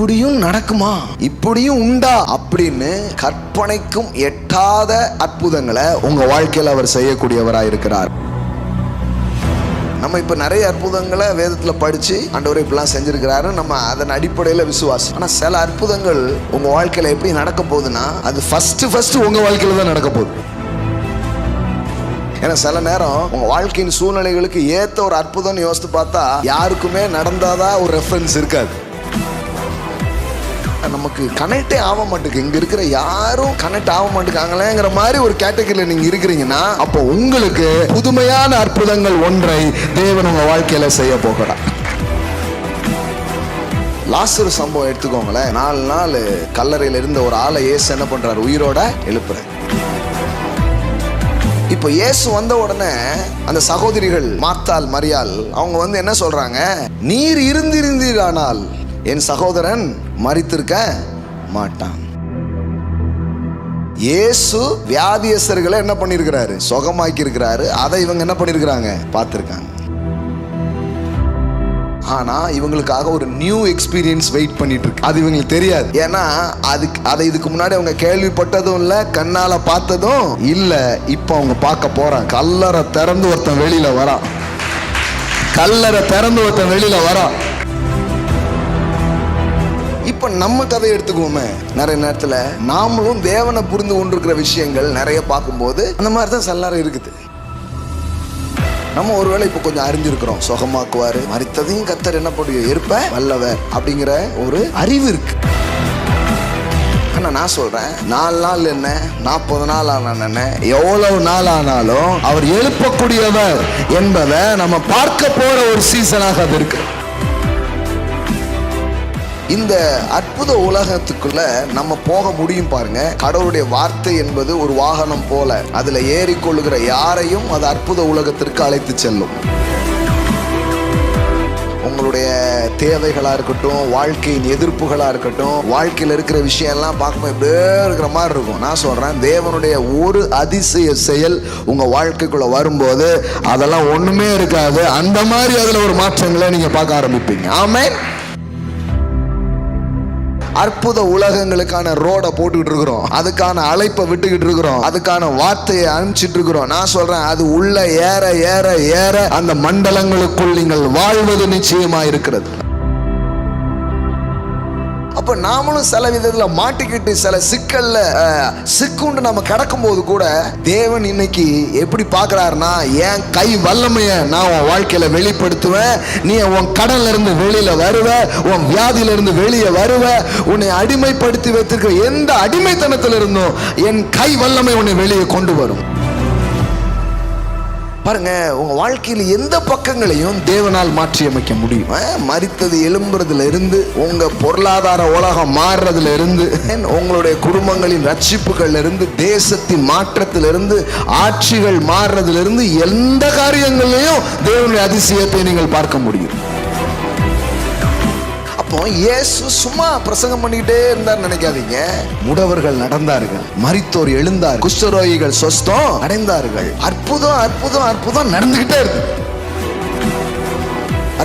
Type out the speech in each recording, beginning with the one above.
இப்படியும் நடக்குமா, இப்படியும் உண்டா அப்படின்னு கற்பனைக்கும் எட்டாத அற்புதங்களை உங்க வாழ்க்கையில் அவர் செய்யக்கூடியவராக இருக்கிறார். நம்ம இப்ப நிறைய அற்புதங்களை வேதத்துல படிச்சு ஆண்டவரே இப்படிலாம் செஞ்சிருக்கிறாரு, நம்ம அதன் அடிப்படையில விசுவாசம். ஆனா சில அற்புதங்கள் உங்க வாழ்க்கையில எப்படி நடக்க போகுதுன்னா, அது ஃபர்ஸ்ட் உங்க வாழ்க்கையில தான் நடக்க போகுது. ஏன்னா சில நேரம் உங்க வாழ்க்கையின் சூழ்நிலைகளுக்கு ஏத்த ஒரு அற்புதம் யோசித்து பார்த்தா யாருக்குமே நடந்தாதான் ஒரு ரெஃபரன்ஸ் இருக்காது. நமக்கு கனெக்டே ஆக மாட்டேங்குது, இங்க இருக்கிற யாரும் கனெக்ட் ஆக மாட்டேங்காங்களேங்கிற மாதிரி ஒரு கேட்டகரியில நீங்க இருக்கிறீங்கன்னா, அப்போ உங்களுக்கு புதுமையான அற்புதங்கள் ஒன்றை தேவன் உங்க வாழ்க்கையில செய்ய போகிறார். லாசரு சம்பவம் எடுத்துக்கோங்களேன். 4 நாள் கல்லறையில் இருந்த ஒரு ஆளை இயேசு என்ன பண்றாரு, உயிரோட எழுப்புறாரு. இப்போ இயேசு வந்த உடனே அந்த சகோதரிகள் மார்த்தாள் மரியாள் அவங்க என்ன சொல்றாங்க, நீர் இருந்தீரானால் என் சகோதரன் மரித்திருக்க மாட்டான். இயேசு வியாதியஸ்தர்களை என்ன பண்ணிருக்கிறாரு, சுகமாக்கி இருக்கிறாரு. அதை இவங்க என்ன பண்ணிருக்கிறாங்க, பார்த்திருக்காங்க. ஆனா இவங்களுக்காக ஒரு நியூ எக்ஸ்பீரியன்ஸ் வெயிட் பண்ணிட்டு இருக்கு. அது இவங்களுக்கு தெரியாது. ஏன்னா அதை இதுக்கு முன்னாடி அவங்க கேள்விப்பட்டதும் இல்ல, கண்ணால பார்த்ததும் இல்ல. இப்ப அவங்க பார்க்க போறாங்க. கல்லறை திறந்து ஒருத்தன் வெளியில வரான். கல்லறை திறந்து ஒருத்தன் வெளியில வரான். இப்ப நம்ம கதை எடுத்துக்குவோமே, நிறைய நேரத்துல நாமளும் தேவனை புரிந்து கொண்டிருக்கிற விஷயங்கள் நிறைய பார்க்கும்போது அந்த மாதிரி தான் எல்லாரும் இருக்குது. நம்ம ஒருவேளை இப்ப கொஞ்சம் அறிஞ்சிருக்கிறோம், சுகமாக்குவாரு, மரித்ததையும் கர்த்தர் என்ன பண்ணுவீங்க, இருப்ப வல்லவர் அப்படிங்கிற ஒரு அறிவு இருக்கு. ஆனா நான் சொல்றேன், 4 நாள் என்ன 40 நாள் ஆன எவ்வளவு நாள் ஆனாலும் அவர் எழுப்பக்கூடியவர் என்பதை நம்ம பார்க்க போற ஒரு சீசனாக அது இருக்கு. இந்த அற்புத உலகத்துக்குள்ள நம்ம போக முடியும் பாருங்க. கடவுளுடைய வார்த்தை என்பது ஒரு வாகனம் போல, அதுல ஏறிக்கொள்ளுகிற யாரையும் அது அற்புத உலகத்திற்கு அழைத்து செல்லும். உங்களுடைய தேவைகளா இருக்கட்டும், வாழ்க்கையின் எதிர்ப்புகளா இருக்கட்டும், வாழ்க்கையில் இருக்கிற விஷயம் எல்லாம் பார்க்கும்போது இப்படியே இருக்கிற மாதிரி இருக்கும். நான் சொல்றேன், தேவனுடைய ஒரு அதிசய செயல் உங்க வாழ்க்கைக்குள்ள வரும்போது அதெல்லாம் ஒண்ணுமே இருக்காது. அந்த மாதிரி அதுல ஒரு மாற்றங்களை நீங்க பார்க்க ஆரம்பிப்பீங்க. ஆமென். அற்புத உலகங்களுக்கான ரோட போட்டுக்கிட்டு இருக்கிறோம், அதுக்கான அழைப்பை விட்டுக்கிட்டு இருக்கிறோம், அதுக்கான வார்த்தையை அனுப்பிச்சிட்டு இருக்கிறோம். நான் சொல்றேன், அது உள்ள ஏற ஏற ஏற அந்த மண்டலங்களுக்குள் நீங்கள் வாழ்வது நிச்சயமா இருக்கிறது. அப்ப நாமளும் சில விதத்துல மாட்டிக்கிட்டு சில சிக்கல்ல சிக்குண்டு நம்ம கடக்கும் போது கூட தேவன் இன்னைக்கு எப்படி பார்க்கிறாருன்னா, என் கை வல்லமைய நான் உன் வாழ்க்கையில வெளிப்படுத்துவேன். நீ உன் கடல்ல இருந்து வெளியில வருவ, உன் வியாதியில இருந்து வெளியே வருவ. உன்னை அடிமைப்படுத்தி வைத்திருக்கிற எந்த அடிமைத்தனத்துல இருந்தும் என் கை வல்லமை உன்னை வெளியே கொண்டு வரும். பாருங்க, உங்க வாழ்க்கையில் எந்த பக்கங்களையும் தேவனால் மாற்றி அமைக்க முடியும். மரித்தது எழும்புறதுல இருந்து, உங்க பொருளாதார உலகம் மாறுறதுல இருந்து, உங்களுடைய குடும்பங்களின் ரட்சிப்புகள்ல இருந்து, தேசத்தின் மாற்றத்திலிருந்து, ஆட்சிகள் மாறுறதுல இருந்து, எந்த காரியங்களையும் தேவனுடைய அதிசயத்தை நீங்கள் பார்க்க முடியும். இயேசு சும்மா பிரசங்கம் பண்ணிக்கிட்டே இருந்தார் நினைக்காதீங்க. முடவர்கள் நடந்தார்கள், மரித்தோர் எழுந்தார், குஷ்டரோகிகள் சொஸ்தம் அடைந்தார்கள். அற்புதம் அற்புதம் அற்புதம் நடந்துகிட்டே இருக்கு.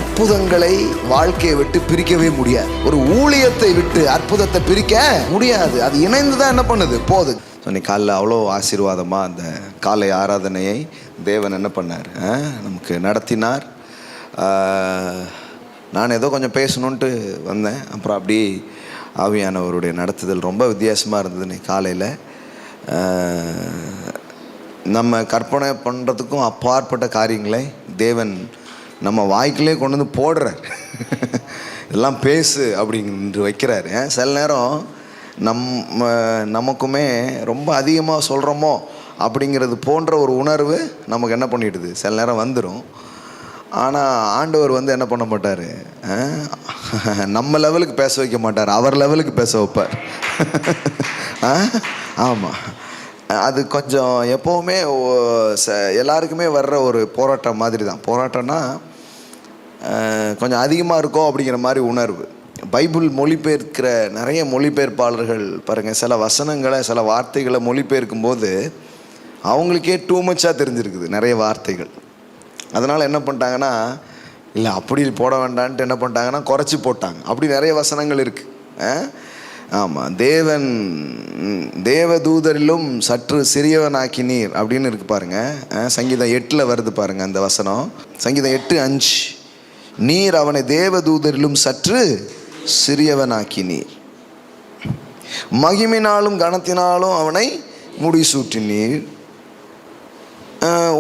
அற்புதங்களை வாழ்க்கையை விட்டு பிரிக்கவே முடியாது. ஒரு ஊழியத்தை விட்டு அற்புதத்தை பிரிக்க முடியாது. அது இணைந்துதான் என்ன பண்ணுது, போகுது. இன்னைக்கு காலைல அவ்வளோ ஆசீர்வாதமா அந்த காலை ஆராதனையை தேவன் என்ன பண்ணார், நமக்கு நடத்தினார். நான் ஏதோ கொஞ்சம் பேசணுன்ட்டு வந்தேன். அப்புறம் அப்படி ஆவியானவருடைய நடத்துதல் ரொம்ப வித்தியாசமாக இருந்தது. இன்னைக்கு காலையில் நம்ம கற்பனை பண்ணுறதுக்கும் அப்பாற்பட்ட காரியங்களை தேவன் நம்ம வாய்க்கிலே கொண்டு வந்து போடுறார். இதெல்லாம் பேசு அப்படின்று வைக்கிறாரு. சில நேரம் நமக்குமே ரொம்ப அதிகமாக சொல்கிறோமோ அப்படிங்கிறது போன்ற ஒரு உணர்வு நமக்கு என்ன பண்ணிடுது, சில நேரம் வந்துடும். ஆனால் ஆண்டவர் என்ன பண்ண மாட்டார், நம்ம லெவலுக்கு பேச வைக்க மாட்டார், அவர் லெவலுக்கு பேச வைப்பார். ஆமாம், அது கொஞ்சம் எப்போவுமே எல்லாருக்குமே வர்ற ஒரு போராட்டம் மாதிரி தான். போராட்டம்னா கொஞ்சம் அதிகமாக இருக்கும் அப்படிங்கிற மாதிரி உணர்வு. பைபிள் மொழிபெயர்க்கிற நிறைய மொழிபெயர்ப்பாளர்கள் பாருங்கள், சில வசனங்களை சில வார்த்தைகளை மொழிபெயர்க்கும் போது அவங்களுக்கே டூ மச்சாக தெரிஞ்சிருக்குது நிறைய வார்த்தைகள். அதனால் என்ன பண்ணிட்டாங்கன்னா, இல்லை அப்படி போட வேண்டான்ட்டு என்ன பண்ணிட்டாங்கன்னா குறைச்சி போட்டாங்க. அப்படி நிறைய வசனங்கள் இருக்குது. ஆமாம், தேவதூதரிலும் சற்று சிறியவனாக்கினீர் அப்படின்னு இருக்கு பாருங்க. சங்கீதம் 8 வருது பாருங்க அந்த வசனம். சங்கீதம் 8:5, நீர் அவனை தேவதூதரிலும் சற்று சிறியவனாக்கினீர், மகிமையினாலும் கனத்தினாலும் அவனை முடிசூட்டினீர்,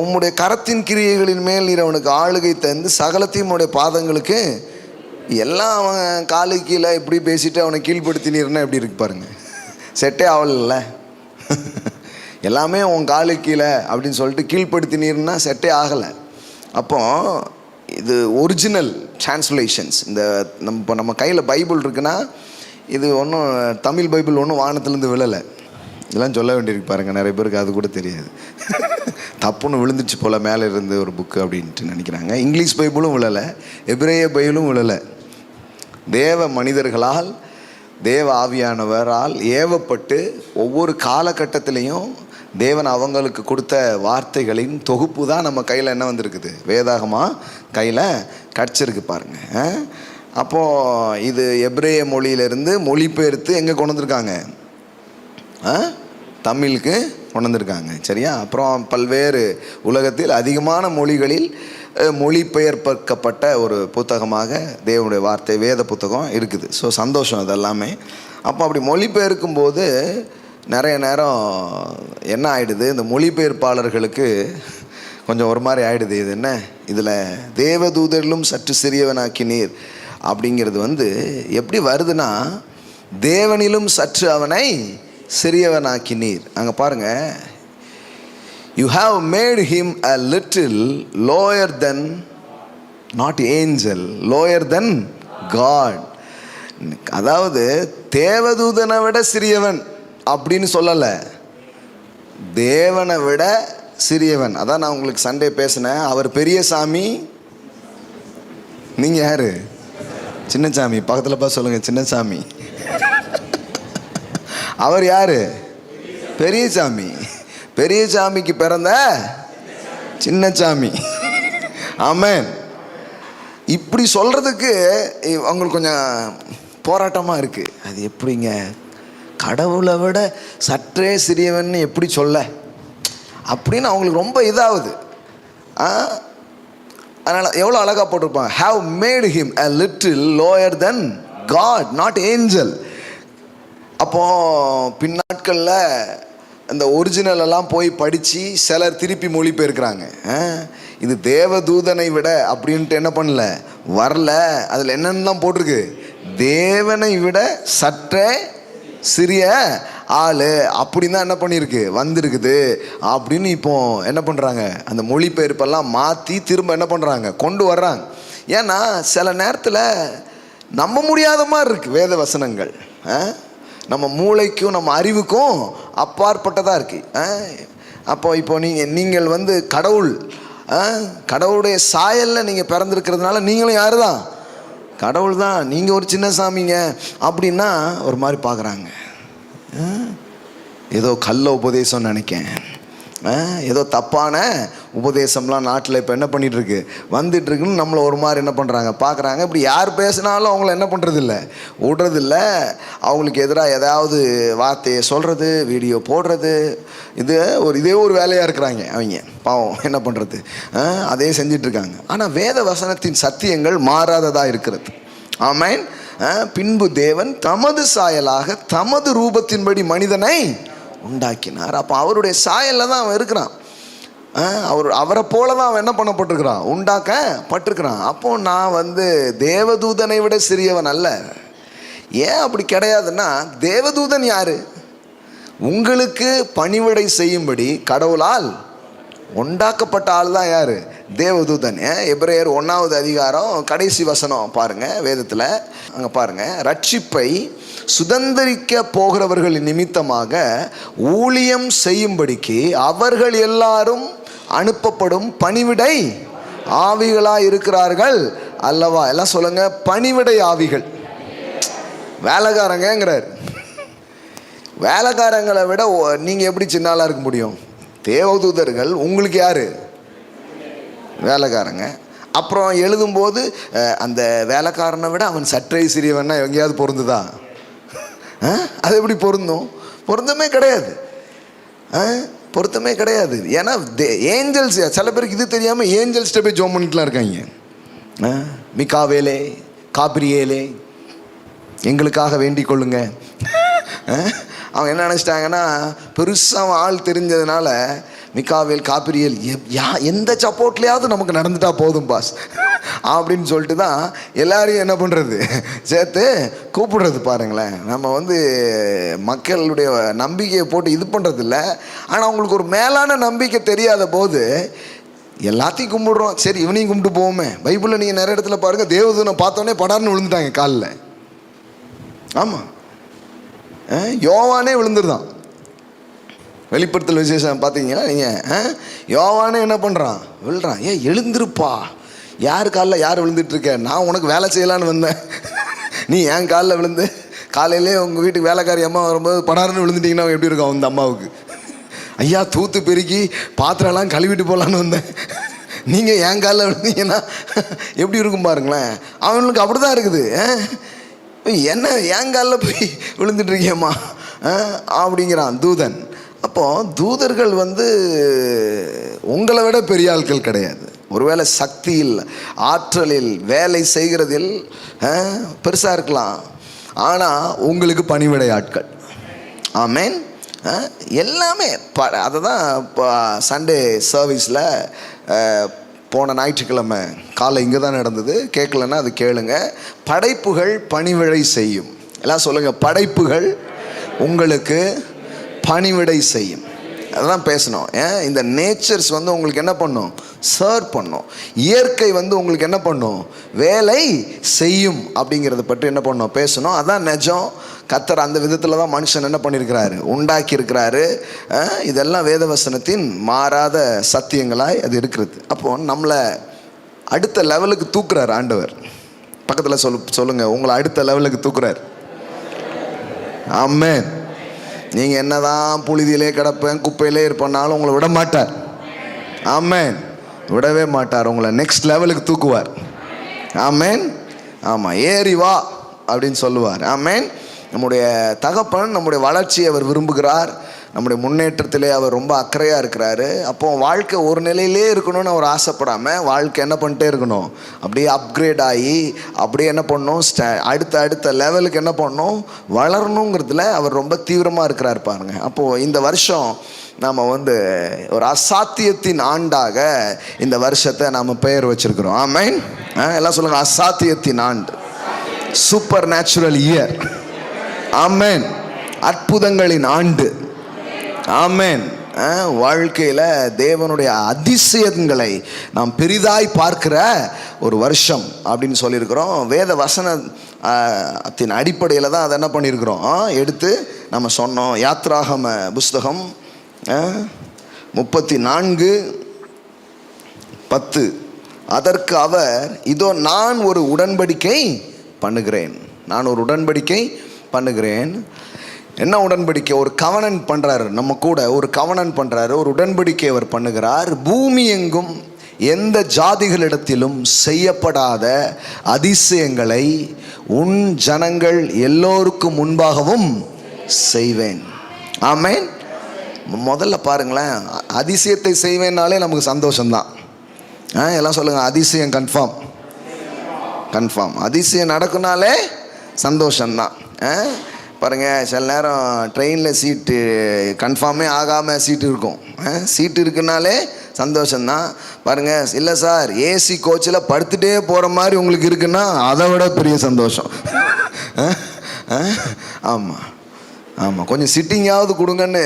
உம்முடைய கரத்தின் கிரியைகளின் மேல் நீர் அவனுக்கு ஆளுகை தந்து சகலத்தையும் உடைய பாதங்களுக்கு எல்லாம் அவன் காலு கீழே இப்படி பேசிட்டு அவனை கீழ்படுத்தினீர்னா எப்படி இருக்கு பாருங்க. செட்டே ஆகல. எல்லாமே உன் காலு கீழே அப்படின்னு சொல்லிட்டு கீழ்படுத்தினீர்னா செட்டே ஆகலை. அப்போ இது ஒரிஜினல் டிரான்ஸ்லேஷன்ஸ். இந்த நம்ம கையில் பைபிள் இருக்குன்னா இது ஒன்றும் தமிழ் பைபிள் ஒன்றும் வானத்துலேருந்து விழலை. இதெல்லாம் சொல்ல வேண்டியிருக்கு பாருங்கள். நிறைய பேருக்கு அது கூட தெரியாது. தப்புன்னு விழுந்துச்சு போல் மேலே இருந்து ஒரு புக்கு அப்படின்ட்டு நினைக்கிறாங்க. இங்கிலீஷ் பைபிளும் விழலை, எபிரேய பைபிளும் விழலை. தேவ மனிதர்களால், தேவ ஆவியானவரால் ஏவப்பட்டு ஒவ்வொரு காலகட்டத்திலையும் தேவன் அவங்களுக்கு கொடுத்த வார்த்தைகளின் தொகுப்பு தான் நம்ம கையில் என்ன வந்திருக்குது, வேதாகமாக கையில் கிடச்சிருக்கு பாருங்கள். அப்போது இது எபிரேய மொழியிலேருந்து மொழிபெயர்த்து எங்கே கொண்டு வந்திருக்காங்க, தமிழுக்கு கொண்டு வந்திருக்காங்க. சரியா? அப்புறம் பல்வேறு உலகத்தில் அதிகமான மொழிகளில் மொழிபெயர்க்கப்பட்ட ஒரு புத்தகமாக தேவனுடைய வார்த்தை வேத புத்தகம் இருக்குது. ஸோ சந்தோஷம் அது எல்லாமே. அப்போ அப்படி மொழிபெயர்க்கும் போது நிறைய நேரம் என்ன ஆகிடுது, இந்த மொழிபெயர்ப்பாளர்களுக்கு கொஞ்சம் ஒரு மாதிரி ஆகிடுது. இது என்ன, இதில் தேவதூதரிலும் சற்று சிறியவனாக்கினீர் அப்படிங்கிறது எப்படி வருதுன்னா, தேவனிலும் சற்று அவனை சிறியவனாக்கினீர். அங்கே பாருங்க, you have made him a little lower than, not angel, lower than God. அதாவது தேவதூதனை விட சிறியவன் அப்படின்னு சொல்லலை, தேவனை விட சிறியவன். அதான் நான் உங்களுக்கு சண்டே பேசினேன். அவர் பெரிய சாமி, நீங்கள் யாரு? சின்னசாமி. பக்கத்தில் பார்த்து சொல்லுங்கள், சின்னசாமி. அவர் யாரு? பெரிய சாமி. பெரிய சாமிக்கு பிறந்த சின்னசாமி. ஆமென். இப்படி சொல்கிறதுக்கு அவங்களுக்கு கொஞ்சம் போராட்டமாக இருக்குது. அது எப்படிங்க, கடவுளை விட சற்றே சிறியவன் எப்படி சொல்ல அப்படின்னு அவங்களுக்கு ரொம்ப இதாகுது. அதனால் எவ்வளோ அழகாக போட்டிருப்பாங்க, have made him a little lower than God, not angel. அப்போது பின்னாட்களில் அந்த ஒரிஜினல் எல்லாம் போய் படித்து சிலர் திருப்பி மொழிபெயர்க்கிறாங்க. இது தேவதூதனை விட அப்படின்ட்டு என்ன பண்ணல, வரல. அதில் என்னென்னலாம் போட்டிருக்கு, தேவனை விட சற்றே சிறிய ஆள் அப்படின்னு தான் என்ன பண்ணியிருக்கு, வந்திருக்குது அப்படின்னு இப்போ என்ன பண்ணுறாங்க, அந்த மொழிபெயர்ப்பெல்லாம் மாற்றி திரும்ப என்ன பண்ணுறாங்க, கொண்டு வர்றாங்க. ஏன்னா சில நேரத்தில் நம்ப முடியாத மாதிரி இருக்குது வேத வசனங்கள். நம்ம மூளைக்கும் நம்ம அறிவுக்கும் அப்பாற்பட்டதாக இருக்குது. இப்போ நீங்கள் கடவுளுடைய சாயலில் நீங்கள் பிறந்திருக்கிறதுனால நீங்களும் யார் தான், கடவுள் தான். நீங்கள் ஒரு சின்ன சாமிங்க அப்படின்னா ஒரு மாதிரி பார்க்குறாங்க. ஏதோ கள்ள உபதேசம் நினைக்கேன், ஏதோ தப்பான உபதேசம்லாம் நாட்டில் இப்போ என்ன பண்ணிகிட்ருக்கு, வந்துட்டுருக்குன்னு நம்மளை ஒரு மாதிரி என்ன பண்ணுறாங்க, பார்க்குறாங்க. இப்படி யார் பேசினாலும் அவங்கள என்ன பண்ணுறதில்ல, விடுறதில்ல. அவங்களுக்கு எதிராக ஏதாவது வார்த்தையை சொல்கிறது, வீடியோ போடுறது, இதே ஒரு வேலையாக இருக்கிறாங்க அவங்க. பாவம், என்ன பண்ணுறது, அதே செஞ்சிட்ருக்காங்க. ஆனால் வேத வசனத்தின் சத்தியங்கள் மாறாததாக இருக்கிறது. ஆமென். பின்பு தேவன் தமது சாயலாக தமது ரூபத்தின்படி மனிதனை உண்டாக்கினார். அப்போ அவருடைய சாயலில் தான் அவன் இருக்கிறான். அவரை போல தான் அவன் என்ன பண்ணப்பட்டிருக்கிறான், உண்டாக்கப்பட்டிருக்கிறான். அப்போ நான் தேவதூதனை விட சிறியவன் அல்ல. ஏன் அப்படி கிடையாதுன்னா, தேவதூதன் யாரு, உங்களுக்கு பணிவிடை செய்யும்படி கடவுளால் உண்டாக்கப்பட்ட ஆள் தான் யாரு, தேவதூதன். எபிரேயர் 1வது அதிகாரம் கடைசி வசனம் பாருங்க வேதத்தில். அங்கே பாருங்க, ரட்சிப்பை சுதந்திரிக்க போகிறவர்களின் நிமித்தமாக ஊழியம் செய்யும்படிக்கு அவர்கள் எல்லாரும் அனுப்பப்படும் பணிவிடை ஆவிகளாக இருக்கிறார்கள் அல்லவா. எல்லாம் சொல்லுங்க, பணிவிடை ஆவிகள். வேலைக்காரங்கிறார். வேலைக்காரங்களை விட நீங்கள் எப்படி சின்னாலாக இருக்க முடியும்? தேவதூதர்கள் உங்களுக்கு யாரு, வேலைக்காரங்க. அப்புறம் எழுதும்போது அந்த வேலைக்காரனை விட அவன் சற்றே சிறியவன்னா எங்கேயாவது பொருந்துதா? அது எப்படி பொருந்தும்? பொருத்தமே கிடையாது. பொருத்தமே கிடையாது. ஏன்னா ஏஞ்சல்ஸ், சில பேருக்கு இது தெரியாமல் ஏஞ்சல்ஸ்கிட்ட போய் ஜோம் பண்ணிட்டுலாம் இருக்காங்க. மிகாவேலே, காபிரியேலே, எங்களுக்காக வேண்டிக் கொள்ளுங்க. அவங்க என்ன நினச்சிட்டாங்கன்னா, பெருசாக ஆள் தெரிஞ்சதுனால மிகாவேல், காபிரியேல் எந்த சப்போர்ட்லையாவது நமக்கு நடந்துட்டா போதும் பாஸ் அப்படின்னு சொல்லிட்டு தான் எல்லாரையும் என்ன பண்ணுறது, சேர்த்து கூப்பிடுறது. பாருங்களேன், நம்ம மக்களுடைய நம்பிக்கையை போட்டு இது பண்ணுறது இல்லை. ஆனால் அவங்களுக்கு ஒரு மேலான நம்பிக்கை தெரியாத போது எல்லாத்தையும் கும்பிடுறோம். சரி, இவனையும் கும்பிட்டு போவோமே. பைபிளில் நீங்கள் நிறைய இடத்துல பாருங்கள், தேவதூதனை பார்த்தோன்னே படார்னு விழுந்துட்டாங்க காலில். ஆமாம், யோவானே விழுந்துருதான். வெளிப்படுத்தல் விசேஷம் பார்த்தீங்கன்னா நீங்கள், யோவானே என்ன பண்ணுறான், விழுறான். எழுந்திருப்பா, யார் காலில் யார் விழுந்துட்டுருக்க? நான் உனக்கு வேலை செய்யலான்னு வந்தேன், நீ என் காலில் விழுந்து. காலையிலே உங்கள் வீட்டுக்கு வேலைக்காரி அம்மா வரும்போது படாருன்னு விழுந்துட்டிங்கன்னா எப்படி இருக்கும் அந்த அம்மாவுக்கு? ஐயா, தூத்து பெருக்கி பாத்திரம்லாம் கழுவிட்டு போகலான்னு வந்தேன், நீங்கள் என் காலில் விழுந்தீங்கன்னா எப்படி இருக்கும் பாருங்களேன். அவனுக்கு அப்படி தான் இருக்குது. என்ன என் காலில் போய் விழுந்துட்டுருக்கியம்மா அப்படிங்கிறான் தூதன். அப்போது தூதர்கள் உங்களை விட பெரிய ஆட்கள் கிடையாது. ஒருவேளை சக்தியில், ஆற்றலில், வேலை செய்கிறதில் பெருசாக இருக்கலாம், ஆனால் உங்களுக்கு பணிவிடை ஆட்கள். ஆமேன். எல்லாமே அதை தான் இப்போ சண்டே சர்வீஸில் போன ஞாயிற்றுக்கிழமை காலை இங்கே தான் நடந்தது. கேட்கலன்னா அது கேளுங்க. படைப்புகள் பணிவிடை செய்யும். எல்லாம் சொல்லுங்கள், படைப்புகள் உங்களுக்கு பணிவிடை செய்யும். அதுதான் பேசணும். இந்த நேச்சர்ஸ் உங்களுக்கு என்ன பண்ணும், சர்வ் பண்ணும். இயற்கை உங்களுக்கு என்ன பண்ணும், வேலை செய்யும். அப்படிங்கிறத பற்றி என்ன பண்ணணும், பேசணும். அதான் நிஜம். கர்த்தர் அந்த விதத்தில் தான் மனுஷன் என்ன பண்ணியிருக்கிறாரு, உண்டாக்கி இருக்கிறாரு. இதெல்லாம் வேதவசனத்தின் மாறாத சத்தியங்களாய் அது இருக்கிறது. அப்போது நம்மளை அடுத்த லெவலுக்கு தூக்குறாரு ஆண்டவர். பக்கத்தில் சொல்லுங்கள், உங்களை அடுத்த லெவலுக்கு தூக்குறாரு. ஆமென். நீங்கள் என்னதான் புழுதியிலே கிடப்பேன், குப்பையிலே இருப்பேன்னாலும் உங்களை விட மாட்டார். ஆமென். விடவே மாட்டார். உங்களை நெக்ஸ்ட் லெவலுக்கு தூக்குவார். ஆமென். ஆமாம், ஏறி வா அப்படின்னு சொல்லுவார். ஆமென். நம்முடைய தகப்பன் நம்முடைய வளர்ச்சியை அவர் விரும்புகிறார். நம்முடைய முன்னேற்றத்திலே அவர் ரொம்ப அக்கறையாக இருக்கிறாரு. அப்போ வாழ்க்கை ஒரு நிலையிலே இருக்கணும்னு அவர் ஆசைப்படாமல் வாழ்க்கை என்ன பண்ணிட்டே இருக்கணும், அப்படியே அப்கிரேட் ஆகி அப்படியே என்ன பண்ணணும், அடுத்த லெவலுக்கு என்ன பண்ணணும், வளரணுங்கிறதுல அவர் ரொம்ப தீவிரமாக இருக்கிறார் பாருங்க. அப்போது இந்த வருஷம் நாம் ஒரு அசாத்தியத்தின் ஆண்டாக இந்த வருஷத்தை நாம் பெயர் வச்சிருக்கிறோம். ஆமென். எல்லாம் சொல்லுங்கள், அசாத்தியத்தின் ஆண்டு, சூப்பர் நேச்சுரல் இயர். ஆமென். அற்புதங்களின் ஆண்டு. ஆமென். வாழ்க்கையில் தேவனுடைய அதிசயங்களை நாம் பெரிதாய் பார்க்கிற ஒரு வருஷம் அப்படின்னு சொல்லியிருக்கிறோம். வேத வசனத்தின் அடிப்படையில் தான் அதை என்ன பண்ணியிருக்கிறோம், எடுத்து நம்ம சொன்னோம். யாத்ராகம புஸ்தகம் 34:10. அதற்கு அவர், இதோ நான் ஒரு உடன்படிக்கை பண்ணுகிறேன். நான் ஒரு உடன்படிக்கை பண்ணுகிறேன். என்ன உடன்படிக்கை? ஒரு கவனன் பண்ணுறாரு, நம்ம கூட ஒரு கவனன் பண்ணுறாரு, ஒரு உடன்படிக்கை அவர் பண்ணுகிறார். பூமி எங்கும் எந்த ஜாதிகளிடத்திலும் செய்யப்படாத அதிசயங்களை உன் ஜனங்கள் எல்லோருக்கும் முன்பாகவும் செய்வேன். ஆமென். முதல்ல பாருங்களேன், அதிசயத்தை செய்வேன்னாலே நமக்கு சந்தோஷம்தான். எல்லாம் சொல்லுங்கள், அதிசயம் கன்ஃபார்ம். கன்ஃபார்ம். அதிசயம் நடக்குனாலே சந்தோஷம்தான். பாருங்கள், சில நேரம் ட்ரெயினில் சீட்டு கன்ஃபார்மே ஆகாமல் சீட்டு இருக்கும். சீட்டு இருக்குனாலே சந்தோஷம்தான். பாருங்கள், இல்லை சார் ஏசி கோச்சில் படுத்துகிட்டே போகிற மாதிரி உங்களுக்கு இருக்குன்னா அதை விட பெரிய சந்தோஷம். ஆமாம் ஆமாம், கொஞ்சம் சிட்டிங்காவது கொடுங்கன்னு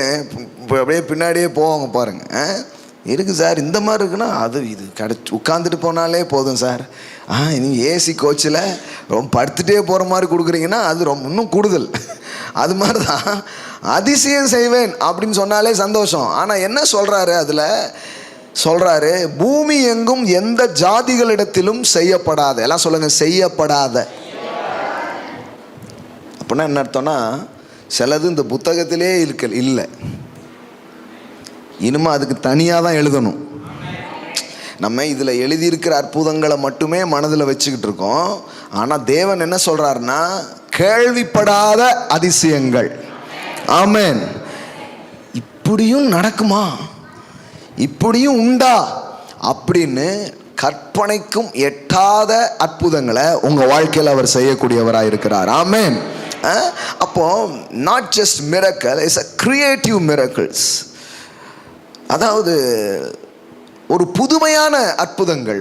அப்படியே பின்னாடியே போவாங்க பாருங்கள். இருக்குது சார், இந்த மாதிரி இருக்குன்னா அது இது உட்காந்துட்டு போனாலே போதும் சார். நீங்கள் ஏசி கோச்சில் ரொம்ப படுத்துகிட்டே போகிற மாதிரி கொடுக்குறீங்கன்னா அது ரொம்ப இன்னும் கூடுதல். அது மாதிரி தான் அதிசயம் செய்வேன் அப்படின்னு சொன்னாலே சந்தோஷம். ஆனால் என்ன சொல்கிறாரு, அதில் சொல்கிறாரு, பூமி எங்கும் எந்த ஜாதிகளிடத்திலும் செய்யப்படாத. எல்லாம் சொல்லுங்கள், செய்யப்படாத. அப்படின்னா என்ன அர்த்தம்னா, சிலது இந்த புத்தகத்திலே இல்லை, இனிமேல் அதுக்கு தனியாக தான் எழுதணும். நம்ம இதில் எழுதியிருக்கிற அற்புதங்களை மட்டுமே மனதில் வச்சுக்கிட்டு இருக்கோம். ஆனால் தேவன் என்ன சொல்கிறாருன்னா, கேள்விப்படாத அதிசயங்கள். ஆமென். இப்படியும் நடக்குமா, இப்படியும் உண்டா அப்படின்னு கற்பனைக்கும் எட்டாத அற்புதங்களை உங்க வாழ்க்கையில் அவர் செய்யக்கூடியவராக இருக்கிறார். ஆமென். அப்போ not just miracle, it's a creative miracles. அதாவது ஒரு புதுமையான அற்புதங்கள்,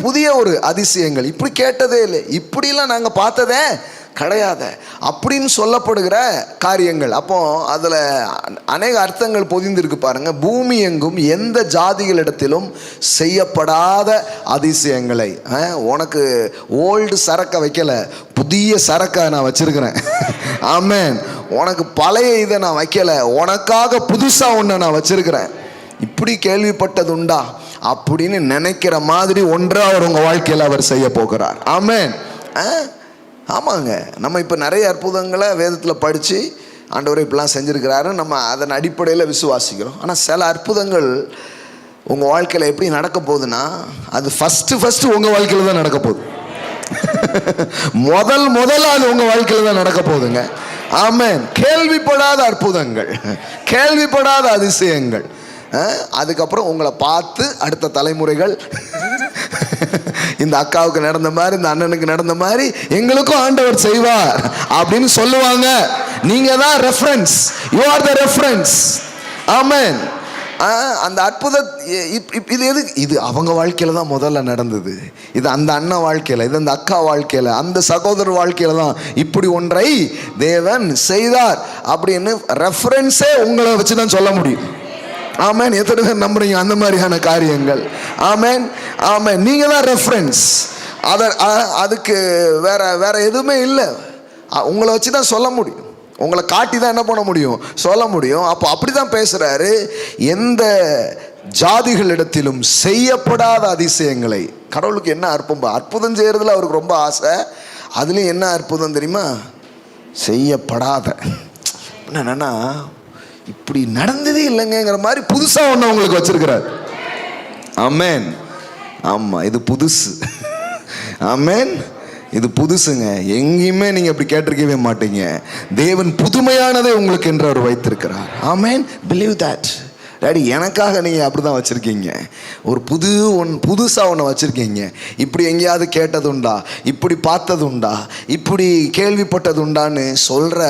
புதிய ஒரு அதிசயங்கள். இப்படி கேட்டதே இல்லை, இப்படிலாம் நாங்கள் பார்த்ததே கிடையாது அப்படின்னு சொல்லப்படுகிற காரியங்கள். அப்போ அதில் அநேக அர்த்தங்கள் பொதிந்திருக்கு பாருங்க. பூமி எங்கும் எந்த ஜாதிகளிடத்திலும் செய்யப்படாத அதிசயங்களை. உனக்கு ஓல்டு சரக்கை வைக்கல, புதிய சரக்கை நான் வச்சிருக்கிறேன். ஆமென். உனக்கு பழைய இதை நான் வைக்கல, உனக்காக புதுசாக ஒன்று நான் வச்சிருக்கிறேன். இப்படி கேள்விப்பட்டது உண்டா அப்படின்னு நினைக்கிற மாதிரி ஒன்றை அவர் உங்கள் வாழ்க்கையில் அவர் செய்ய போகிறார். ஆமென். ஆமாங்க, நம்ம இப்போ நிறைய அற்புதங்களை வேதத்தில் படித்து ஆண்டவரை இப்படிலாம் செஞ்சுருக்கிறாரு, நம்ம அதன் அடிப்படையில் விசுவாசிக்கிறோம். ஆனால் சில அற்புதங்கள் உங்கள் வாழ்க்கையில் எப்படி நடக்க போகுதுன்னா, அது ஃபஸ்ட்டு உங்கள் வாழ்க்கையில் தான் நடக்க போகுது. முதல்ல அது உங்கள் வாழ்க்கையில் தான் நடக்க போகுதுங்க. ஆமென். கேள்விப்படாத அற்புதங்கள், கேள்விப்படாத அதிசயங்கள். அதுக்கப்புறம் உங்களை பார்த்து அடுத்த தலைமுறைகள் இந்த அக்காவுக்கு நடந்த மாதிரி, இந்த அண்ணனுக்கு நடந்த மாதிரி எங்களுக்கும் ஆண்டவர் செய்வார் அப்படின்னு சொல்லுவாங்க. நீங்க தான் reference, you are the reference. ஆமென். அந்த அற்புதம் இது எது? இது அவங்க வாழ்க்கையில தான் முதல்ல நடந்தது. இது அந்த அண்ணன் வாழ்க்கையில, இது அந்த அக்கா வாழ்க்கையில, அந்த சகோதரர் வாழ்க்கையில தான் இப்படி ஒன்றை தேவன் செய்தார் அப்படின்னு ரெஃபரன்ஸே உங்களை வச்சு தான் சொல்ல முடியும். ஆமென். எத்தனை பேர் நம்புறீங்க அந்த மாதிரியான காரியங்கள்? ஆமென். ஆமென். நீங்க தான் ரெஃபரன்ஸ். அதுக்கு வேற எதுவுமே இல்லை. உங்களை வச்சு தான் சொல்ல முடியும், உங்களை காட்டி தான் என்ன பண்ண முடியும், சொல்ல முடியும். அப்போ அப்படி தான் பேசுறாரு. எந்த ஜாதிகளிடத்திலும் செய்யப்படாத அதிசயங்களை. கடவுளுக்கு என்ன அற்புதம் செய்யறதுல அவருக்கு ரொம்ப ஆசை. அதுலேயும் என்ன அற்புதம் தெரியுமா? செய்யப்படாத. என்னன்னா இப்படி நடந்ததே இல்லைங்கிற மாதிரி புதுசாக ஒன்று உங்களுக்கு வச்சிருக்கிறார். ஆமென். ஆமாம், இது புதுசு. ஆமென். இது புதுசுங்க. எங்கேயுமே நீங்கள் அப்படி கேட்டிருக்கவே மாட்டீங்க. தேவன் புதுமையானதை உங்களுக்கு என்று அவர் வைத்திருக்கிறார். ஆமென். Believe that. டாடி, எனக்காக நீங்கள் அப்படி தான் வச்சுருக்கீங்க. ஒரு புதுசாக ஒன்று வச்சுருக்கீங்க. இப்படி எங்கேயாவது கேட்டதுண்டா, இப்படி பார்த்ததுண்டா, இப்படி கேள்விப்பட்டதுண்டான்னு சொல்கிற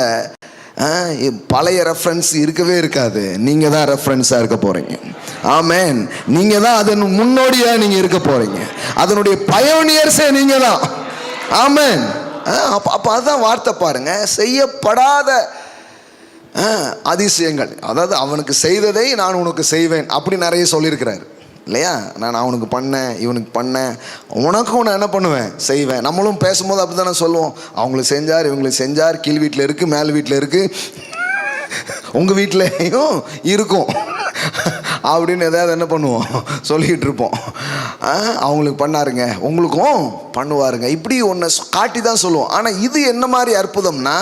பழைய ரெஃபரன்ஸ் இருக்கவே இருக்காது. நீங்கள் தான் ரெஃபரன்ஸாக இருக்க போகிறீங்க. ஆமென். நீங்கள் தான் அதன் முன்னோடியாக நீங்கள் இருக்க போகிறீங்க. அதனுடைய பயோனியர்ஸே நீங்கள் தான். ஆமென். அப்போ அதுதான் வார்த்தை பாருங்க. செய்யப்படாத அதிசயங்கள். அதாவது அவனுக்கு செய்ததை நான் உனக்கு செய்வேன் அப்படி நிறைய சொல்லியிருக்கிறாரு இல்லையா? நான் அவனுக்கு பண்ணேன், இவனுக்கு பண்ணேன், உனக்கும் நான் என்ன பண்ணுவேன், செய்வேன். நம்மளும் பேசும்போது அப்படி தானே சொல்லுவோம். அவங்களுக்கு செஞ்சார், இவங்களுக்கு செஞ்சார், கீழ் வீட்டில் இருக்குது, மேல் வீட்டில் இருக்குது, உங்கள் வீட்டிலையும் இருக்கும் அப்படின்னு ஏதாவது என்ன பண்ணுவோம், சொல்லிக்கிட்டு இருப்போம். அவங்களுக்கு பண்ணாருங்க, உங்களுக்கும் பண்ணுவாருங்க, இப்படி ஒன்று காட்டி தான் சொல்லுவோம். ஆனால் இது என்ன மாதிரி அற்புதம்னா,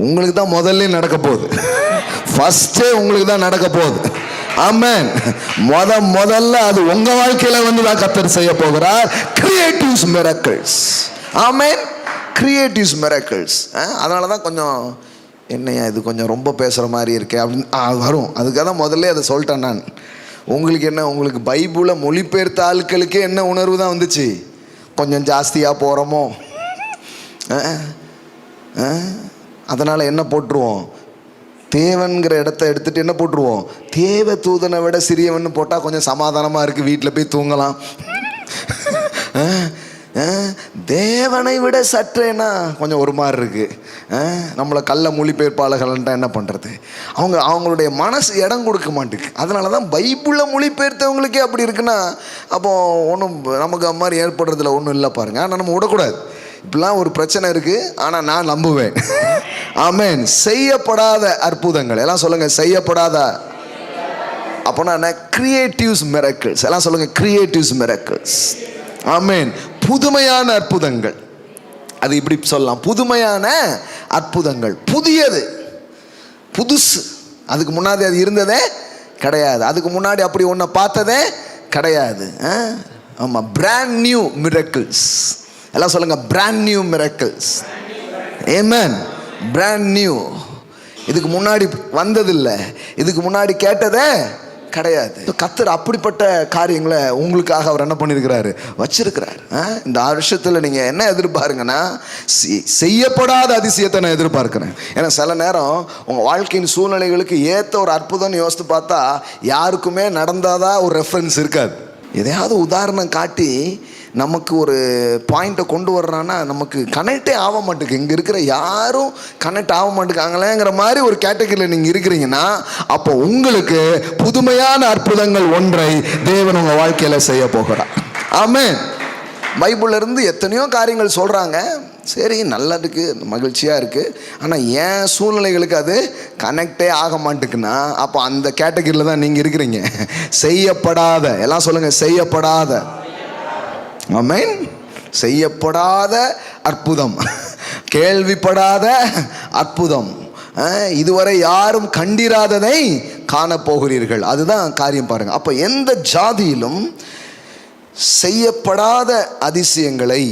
உங்களுக்கு தான் முதல்ல நடக்க போகுது. ஃபர்ஸ்டே உங்களுக்கு தான் நடக்க போகுது. ஆமென். முதல்ல அது உங்க வாழ்க்கையில வந்து தான் கர்த்தர் செய்ய போகிறார். Creatives miracles. ஆமென். Creatives miracles. அதனால தான் கொஞ்சம் என்னையா இது கொஞ்சம் ரொம்ப பேசுகிற மாதிரி இருக்கே அப்படின்னு வரும். அதுக்காக தான் முதல்ல அதை சொல்லிட்டேன் நான். உங்களுக்கு என்ன, உங்களுக்கு பைபிளை மொழிபெயர்த்த ஆட்களுக்கே என்ன உணர்வு தான் வந்துச்சு, கொஞ்சம் ஜாஸ்தியாக போகிறோமோ. அதனால் என்ன போட்டுருவோம், தேவன்கிற இடத்த எடுத்துகிட்டு என்ன போட்டுருவோம், தேவ தூதனை விட சிறியவன் போட்டால் கொஞ்சம் சமாதானமாக இருக்குது, வீட்டில் போய் தூங்கலாம். தேவனை விட சற்றேன்னா கொஞ்சம் ஒரு மாதிரி இருக்குது. நம்மளை கள்ள மொழிபெயர்ப்பாளர்கள்ன்ட்டா என்ன பண்ணுறது, அவங்களுடைய மனசு இடம் கொடுக்க மாட்டேங்குது. அதனால தான் பைபிளை மொழிபெயர்த்தவங்களுக்கே அப்படி இருக்குன்னா அப்போது ஒன்றும் நமக்கு அது மாதிரி ஏற்படுறதுல ஒன்றும் இல்லை பாருங்கள். ஆனால் நம்ம விடக்கூடாது. இப்படிலாம் ஒரு பிரச்சனை இருக்குது, ஆனால் நான் நம்புவேன். ஆமென். செய்யப்படாத அற்புதங்கள் எல்லாம் சொல்லுங்க, செய்யப்படாத. அப்போனா கிரியேட்டிவ்ஸ் மிரக்கிள்ஸ் எல்லாம் சொல்லுங்க, கிரியேட்டிவ்ஸ் மிரக்கிள்ஸ். ஆமென். புதுமையான அற்புதங்கள். அது இப்படி சொல்லலாம், புதுமையான அற்புதங்கள். புதியது, புதுசு. அதுக்கு முன்னாடி அது இருந்ததே கிடையாது. அதுக்கு முன்னாடி அப்படி ஒன்றை பார்த்ததே கிடையாது. ஆமாம், பிராண்ட் நியூ மிரக்கிள்ஸ் எல்லாம் சொல்லுங்க, பிராண்ட் நியூ மிரக்கிள்ஸ். ஆமென். Brand new. இதுக்கு முன்னாடி வந்ததில்லை, இதுக்கு முன்னாடி கேட்டதே கிடையாது. கர்த்தர் அப்படிப்பட்ட காரியங்களை உங்களுக்காக அவர் என்ன பண்ணியிருக்கிறாரு, வச்சிருக்கிறார். இந்த வருஷத்தில் நீங்கள் என்ன எதிர்பாருங்கன்னா, செய்யப்படாத அதிசயத்தை நான் எதிர்பார்க்கிறேன். ஏன்னா சில நேரம் உங்கள் வாழ்க்கையின் சூழ்நிலைகளுக்கு ஏற்ற ஒரு அற்புதம்னு யோசித்து பார்த்தா யாருக்குமே நடந்தாதான் ஒரு ரெஃபரன்ஸ் இருக்காது. எதையாவது உதாரணம் காட்டி நமக்கு ஒரு பாயிண்ட்டை கொண்டு வர்றான்னா நமக்கு கனெக்டே ஆக மாட்டேங்குது. இங்கே இருக்கிற யாரும் கனெக்ட் ஆக மாட்டேங்காங்களேங்கிற மாதிரி ஒரு கேட்டகரியில் நீங்கள் இருக்கிறீங்கன்னா, அப்போ உங்களுக்கு புதுமையான அற்புதங்கள் ஒன்றை தேவன் உங்கள் வாழ்க்கையில் செய்ய போகிறார். ஆமென். பைபிள்ல இருந்து எத்தனையோ காரியங்கள் சொல்கிறாங்க, சரி நல்லா இருக்குது, மகிழ்ச்சியாக இருக்குது. ஆனால் ஏன் சூழ்நிலைகளுக்கு அது கனெக்டே ஆக மாட்டேங்குன்னா, அப்போ அந்த கேட்டகரியில் தான் நீங்கள் இருக்கிறீங்க. செய்யப்படாத, எல்லாம் சொல்லுங்கள், செய்யப்படாத. ஆமென். செய்யப்படாத அற்புதம், கேள்விப்படாத அற்புதம், இதுவரை யாரும் கண்டிராததை காணப்போகிறீர்கள். அதுதான் காரியம் பாருங்க. அப்போ எந்த ஜாதியிலும் செய்யப்படாத அதிசயங்களை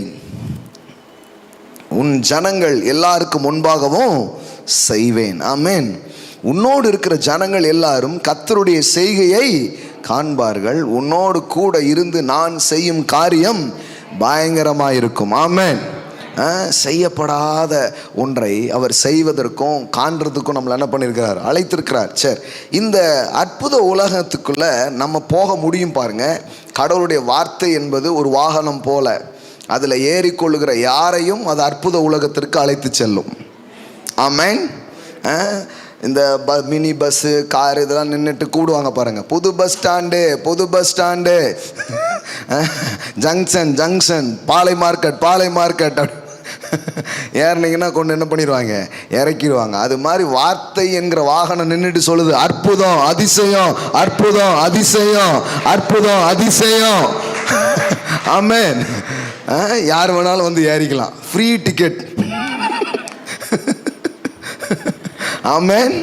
உன் ஜனங்கள் எல்லாருக்கும் முன்பாகவும் செய்வேன். ஆமென். உன்னோடு இருக்கிற ஜனங்கள் எல்லாரும் கர்த்தருடைய செய்கையை காண்பார்கள். உன்னோடு கூட இருந்து நான் செய்யும் காரியம் பயங்கரமாயிருக்கும். ஆமென். செய்யப்படாத ஒன்றை அவர் செய்வதற்கும் காண்றதுக்கும் நம்மளை என்ன பண்ணியிருக்கிறார், அழைத்திருக்கிறார். சரி, இந்த அற்புத உலகத்துக்குள்ள நம்ம போக முடியும் பாருங்க. கடவுளுடைய வார்த்தை என்பது ஒரு வாகனம் போல, அதில் ஏறிக்கொள்ளுகிற யாரையும் அது அற்புத உலகத்திற்கு அழைத்து செல்லும். ஆமென். இந்த மினி பஸ்ஸு, கார் இதெல்லாம் நின்றுட்டு கூடுவாங்க பாருங்கள், புது பஸ் ஸ்டாண்டு, புது பஸ் ஸ்டாண்டு, ஜங்ஷன் ஜங்ஷன், பாலை மார்க்கெட், பாலை மார்க்கெட். ஏறினீங்கன்னா கொண்டு என்ன பண்ணிடுவாங்க, இறக்கிடுவாங்க. அது மாதிரி வார்த்தை என்கிற வாகனம் நின்றுட்டு சொல்லுது, அற்புதம் அதிசயம், அற்புதம் அதிசயம், அற்புதம் அதிசயம். ஆமென். யார் வேணாலும் வந்து ஏறிக்கலாம், ஃப்ரீ டிக்கெட். ஆமென்.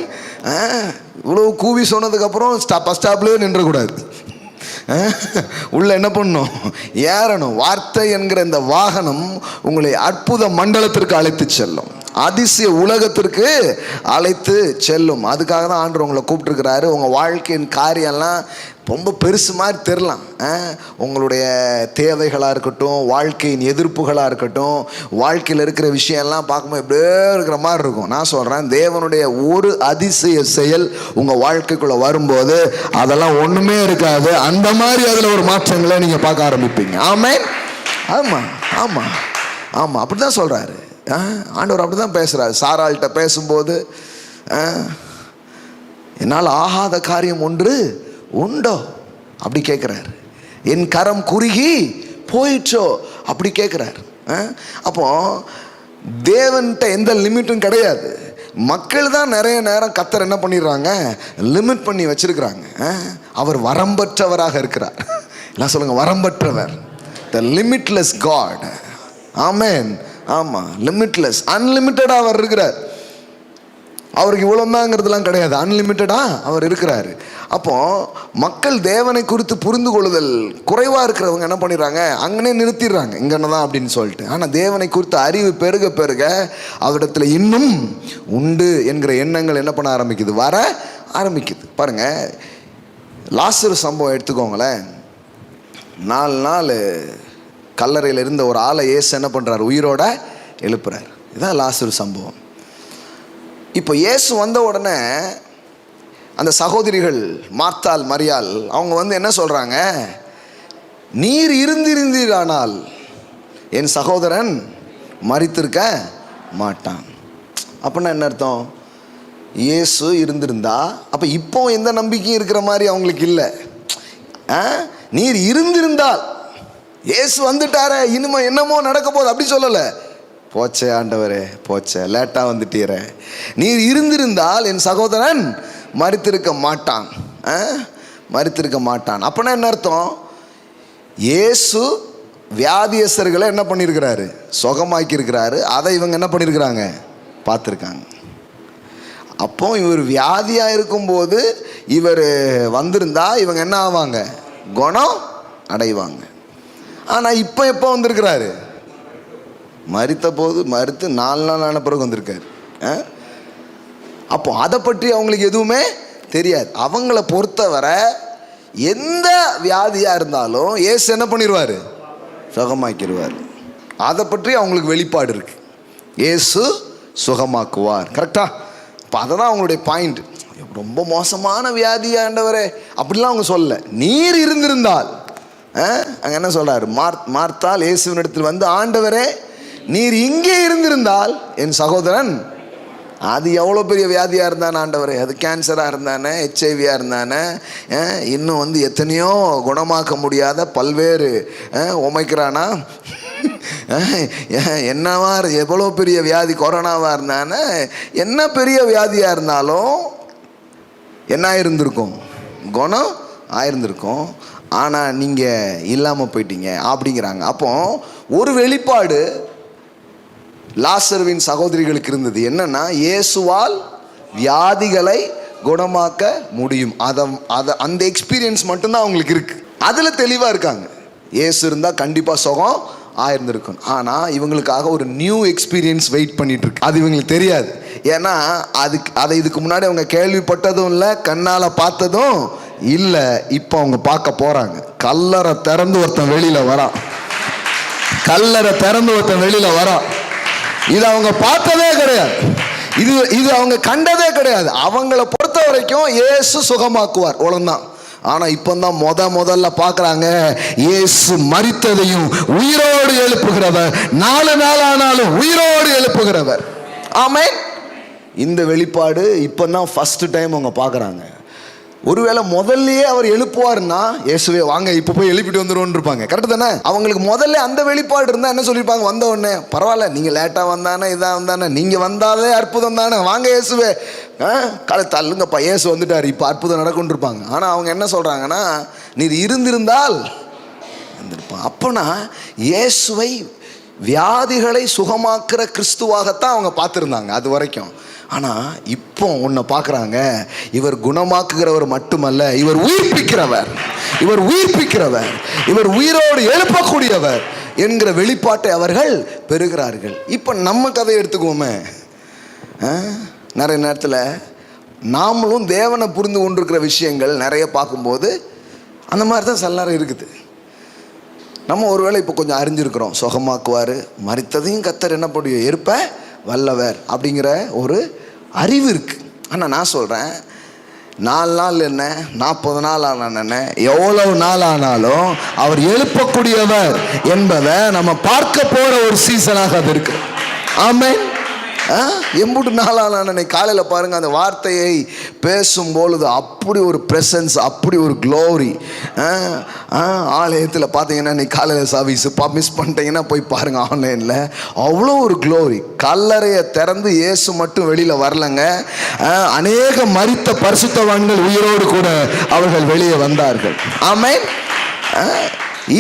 இவ்வளவு கூவி சொன்னதுக்கப்புறம் பஸ் ஸ்டாப்லேயே நின்றக்கூடாது, உள்ள என்ன பண்ணணும், ஏறணும். வார்த்தை என்கிற இந்த வாகனம் உங்களை அற்புத மண்டலத்திற்கு அழைத்து செல்லும், அதிசய உலகத்திற்கு அழைத்து செல்லும். அதுக்காக தான் ஆண்டவர் உங்களை கூப்பிட்டுருக்கிறாரு. உங்கள் வாழ்க்கையின் காரியம்லாம் ரொம்ப பெருசு மாதிரி தெரிலாம். உங்களுடைய தேவைகளாக இருக்கட்டும், வாழ்க்கையின் எதிர்ப்புகளாக இருக்கட்டும், வாழ்க்கையில் இருக்கிற விஷயம்லாம் பார்க்கும்போது எப்படியே இருக்கிற மாதிரி இருக்கும். நான் சொல்கிறேன், தேவனுடைய ஒரு அதிசய செயல் உங்கள் வாழ்க்கைக்குள்ளே வரும்போது அதெல்லாம் ஒன்றுமே இருக்காது. அந்த மாதிரி அதில் ஒரு மாற்றங்களை நீங்கள் பார்க்க ஆரம்பிப்பீங்க. ஆமென். ஆமாம் ஆமாம் ஆமாம், அப்படி தான் சொல்கிறாரு ஆண்டவர். அப்படி தான் பேசுகிறாரு. சாராள்கிட்ட பேசும்போது, என்னால் ஆகாத காரியம் ஒன்று உண்டோ அப்படி கேட்குறாரு. என் கரம் குறுகி போயிடுச்சோ அப்படி கேட்குறாரு. அப்போ தேவன்கிட்ட எந்த லிமிட்டும் கிடையாது. மக்கள் தான் நிறைய நேரம் கர்த்தர் என்ன பண்ணிடுறாங்க, லிமிட் பண்ணி வச்சிருக்கிறாங்க. அவர் வரம்பற்றவராக இருக்கிறார். எல்லாம் சொல்லுங்க, வரம்பற்றவர். த லிமிட்லெஸ் காட். ஆமென். ஆமாம், லிமிட்லெஸ், அன்லிமிட்டடாக அவர் இருக்கிறார். அவருக்கு இவ்வளோதாங்கிறதுலாம் கிடையாது, அன்லிமிட்டடாக அவர் இருக்கிறாரு. அப்போ மக்கள் தேவனை குறித்து புரிந்து கொள்ளுதல் குறைவாக இருக்கிறவங்க என்ன பண்ணிடுறாங்க, அங்கனே நிறுத்திடுறாங்க, இங்கன்னு தான் அப்படின்னு சொல்லிட்டு. ஆனால் தேவனை குறித்த அறிவு பெருக பெருக அவரிடத்துல இன்னும் உண்டு என்கிற எண்ணங்கள் என்ன பண்ண ஆரம்பிக்குது, வர ஆரம்பிக்குது. பாருங்க, லாசரு சம்பவம் எடுத்துக்கோங்களேன். 4 நாள் கல்லறையில் இருந்த ஒரு ஆளை இயேசு என்ன பண்ணுறாரு, உயிரோட எழுப்புறார். இதுதான் லாசரு சம்பவம். இப்போ இயேசு வந்த உடனே அந்த சகோதரிகள் மார்த்தாள், மரியாள், அவங்க வந்து என்ன சொல்கிறாங்க, நீர் இருந்திருந்தீரானால் என் சகோதரன் மரித்திருக்க மாட்டான். அப்படின்னா என்ன அர்த்தம், இயேசு இருந்திருந்தா அப்போ இப்போ எந்த நம்பிக்கையும் இருக்கிற மாதிரி அவங்களுக்கு இல்லை. நீர் இருந்திருந்தால், இயேசு வந்துட்டார, இனிமே என்னமோ நடக்க போகுது அப்படி சொல்லலை. போச்சே ஆண்டவரே, போச்சே, லேட்டாக வந்துட்டீர. நீர் இருந்திருந்தால் என் சகோதரன் மரித்திருக்க மாட்டான், மரித்திருக்க மாட்டான். அப்படின்னா என்ன அர்த்தம், இயேசு வியாதியஸ்தர்களை என்ன பண்ணியிருக்கிறாரு, சுகமாக்கி இருக்கிறாரு. அதை இவங்க என்ன பண்ணியிருக்கிறாங்க, பார்த்துருக்காங்க. அப்போ இவர் வியாதியாக இருக்கும்போது இவர் வந்திருந்தா இவங்க என்ன ஆவாங்க, குணம் அடைவாங்க. ஆனால் இப்போ எப்போ வந்திருக்கிறாரு, மரித்த போது மறுத்து 4 நாள் ஆன பிறகு வந்திருக்காரு. அப்போ அதை பற்றி அவங்களுக்கு எதுவுமே தெரியாது. அவங்கள பொறுத்தவரை எந்த வியாதியாக இருந்தாலும் இயேசு என்ன பண்ணிடுவார்? சுகமாக்கிடுவார். அதை பற்றி அவங்களுக்கு வெளிப்பாடு இருக்கு. இயேசு சுகமாக்குவார். கரெக்டா? இப்போ அதை தான் அவங்களுடைய பாயிண்ட். ரொம்ப மோசமான வியாதி ஆண்டவரே அப்படிலாம் அவங்க சொல்ல. நீர் இருந்திருந்தால் அங்கே என்ன சொல்றாரு? மார்த்தாள் இயேசுவின் இடத்தில் வந்து, ஆண்டவரே நீர் இங்கே இருந்திருந்தால் என் சகோதரன், அது எவ்வளோ பெரிய வியாதியாக இருந்தானே ஆண்டவரே, அது கேன்சராக இருந்தானே, HIV இருந்தானே, இன்னும் வந்து எத்தனையோ குணமாக்க முடியாத பல்வேறு ஒமைக்கிறானா என்னவா எவ்வளோ பெரிய வியாதி, கொரோனாவாக இருந்தானே, என்ன பெரிய வியாதியாக இருந்தாலும் என்ன ஆயிருந்திருக்கும்? குணம் ஆயிருந்திருக்கும். ஆனால் நீங்கள் இல்லாமல் போயிட்டீங்க அப்படிங்கிறாங்க. அப்போ ஒரு வெளிப்பாடு லாசருவின் சகோதரிகளுக்கு இருந்தது. என்னன்னா, இயேசுவால் வியாதிகளை குணமாக்க முடியும். அந்த எக்ஸ்பீரியன்ஸ் மட்டும்தான் அவங்களுக்கு இருக்கு. அதில் தெளிவாக இருக்காங்க. இயேசு இருந்தால் கண்டிப்பாக சுகம் ஆயிருந்திருக்கும். ஆனால் இவங்களுக்காக ஒரு நியூ எக்ஸ்பீரியன்ஸ் வெயிட் பண்ணிட்டு இருக்கு. அது இவங்களுக்கு தெரியாது. ஏன்னா அதை இதுக்கு முன்னாடி அவங்க கேள்விப்பட்டதும் இல்லை, கண்ணால் பார்த்ததும் இல்லை. இப்போ அவங்க பார்க்க போறாங்க. கல்லறை திறந்து ஒருத்தன் வெளியில வரான். கல்லறை திறந்து ஒருத்தன் வெளியில வரான். இது அவங்க பார்த்ததே கிடையாது. இது அவங்க கண்டதே கிடையாது. அவங்கள பொறுத்த வரைக்கும் இயேசு சுகமாக்குவார், அவ்வளவுதான். ஆனா இப்பதான் முதல்ல பார்க்கறாங்க, இயேசு மரித்ததையும் உயிரோடு எழுப்புகிறவர், 4 நாள் ஆனாலும் உயிரோடு எழுப்புகிறவர். ஆமென். இந்த வெளிப்பாடு இப்பதான் ஃபர்ஸ்ட் டைம் அவங்க பார்க்கறாங்க. ஒருவேளை முதல்லயே அவர் எழுப்புவார்னா, இயேசுவே வாங்க இப்போ போய் எழுப்பிட்டு வந்துருவோன்னு இருப்பாங்க. கரெக்ட் தானே? அவங்களுக்கு முதல்ல அந்த வெளிப்பாடு இருந்தால் என்ன சொல்லியிருப்பாங்க? வந்த உடனே பரவாயில்ல, நீங்கள் லேட்டாக வந்தானே இதாக வந்தானே, நீங்கள் வந்தாலே அற்புதம் தானே, வாங்க இயேசுவே காலை தள்ளுங்கப்பா, இயேசு வந்துட்டார், இப்போ அற்புதம் நடக்கும்னு இருப்பாங்க. ஆனால் அவங்க என்ன சொல்கிறாங்கன்னா, நீர் இருந்திருந்தால் வந்திருப்பான். அப்போனா இயேசுவை வியாதிகளை சுகமாக்குற கிறிஸ்துவாகத்தான் அவங்க பார்த்துருந்தாங்க அது வரைக்கும். ஆனால் இப்போ உன்னை பார்க்குறாங்க, இவர் குணமாக்குகிறவர் மட்டுமல்ல, இவர் உயிர்ப்பிக்கிறவர், இவர் உயிர்ப்பிக்கிறவர், இவர் உயிரோடு எழுப்பக்கூடியவர் என்கிற வெளிப்பாட்டை அவர்கள் பெறுகிறார்கள். இப்போ நம்ம கதையை எடுத்துக்குவோமே. நிறைய நேரத்தில் நாமளும் தேவனை புரிந்து கொண்டிருக்கிற விஷயங்கள் நிறைய பார்க்கும்போது அந்த மாதிரி தான் சல்லாரம் இருக்குது. நம்ம ஒருவேளை இப்போ கொஞ்சம் அறிஞ்சிருக்கிறோம், சுகமாக்குவார், மரித்ததையும் கர்த்தர் என்ன பண்ணுவோம், இருப்ப வல்லவர் அப்படிங்கிற ஒரு அறிவு இருக்கு. ஆனால் நான் சொல்கிறேன், 4 நாள் என்ன, 40 நாள் ஆனாலும் என்ன, எவ்வளவு நாள் ஆனாலும் அவர் எழுப்பக்கூடியவர் என்பதை நம்ம பார்க்க போற ஒரு சீசனாக அது இருக்கு. ஆமென். எம்புட்டு நாளான காலையில் பாருங்க, அந்த வார்த்தையை பேசும்பொழுது அப்படி ஒரு பிரசன்ஸ், அப்படி ஒரு க்ளோரி. ஆலயத்தில் பார்த்தீங்கன்னா இன்னைக்கு காலையில் சர்வீஸ் மிஸ் பண்ணிட்டீங்கன்னா போய் பாருங்க ஆன்லைனில், அவ்வளோ ஒரு க்ளோரி. கல்லறையை திறந்து இயேசு மட்டும் வெளியில் வரலங்க, அநேக மரித்த பரிசுத்தவான்கள் உயிரோடு கூட அவர்கள் வெளியே வந்தார்கள். ஆமென்.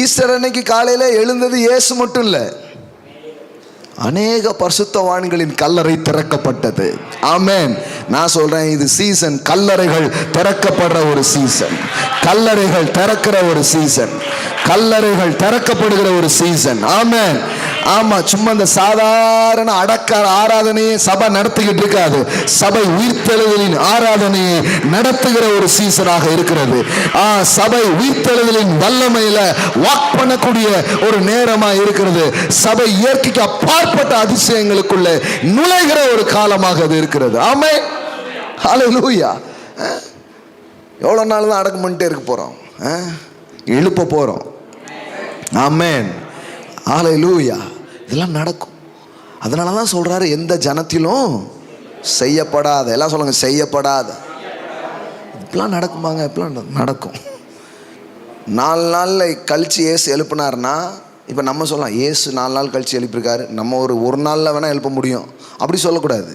ஈஸ்டர் அன்னைக்கு காலையில் எழுந்தது இயேசு மட்டும் இல்லை, அநேக பரிசுத்தவான்களின் கல்லறை திறக்கப்பட்டது. ஆமென். நான் சொல்றேன், இது சீசன், கல்லறைகள் திறக்கப்படுற ஒரு சீசன், கல்லறைகள் திறக்கிற ஒரு சீசன், கல்லறைகள் திறக்கப்படுகிற ஒரு சீசன். ஆமென். ஆமா, சும்மா இந்த சாதாரண அடக்க ஆராதனையை சபை நடத்திக்கிட்டு இருக்காது. சபை உயிர்த்தெழுதலின் ஆராதனையை நடத்துகிற ஒரு சீசனாக இருக்கிறது. சபை உயிர்த்தெழுதலின் வல்லமையில வாக் பண்ணக்கூடிய ஒரு நேரமா இருக்கிறது. சபை இயற்கைக்கு அப்பாற்பட்ட அதிசயங்களுக்குள்ள நுழைகிற ஒரு காலமாக அது இருக்கிறது. ஆமென். ஹல்லேலூயா. எவ்வளவு நாள் தான் அடக்கம் பண்ணிட்டே இருக்க போறோம், எழுப்ப போறோம். ஆமென். ஹல்லேலூயா. இதெல்லாம் நடக்கும். அதனால தான் சொல்றாரு, எந்த ஜனத்திலும் செய்யப்படாத, எல்லாம் சொல்லுங்க, செய்யப்படாத. இப்பெல்லாம் நடக்குமாங்க? இப்பெல்லாம் நடக்கும். 4 நாள் கழிச்சு இயேசு எழுப்பினார்னா, இப்போ நம்ம சொல்லலாம் இயேசு 4 நாள் கழிச்சு எழுப்பியிருக்காரு, நம்ம ஒரு நாளில் வேணால் எழுப்ப முடியும், அப்படி சொல்லக்கூடாது.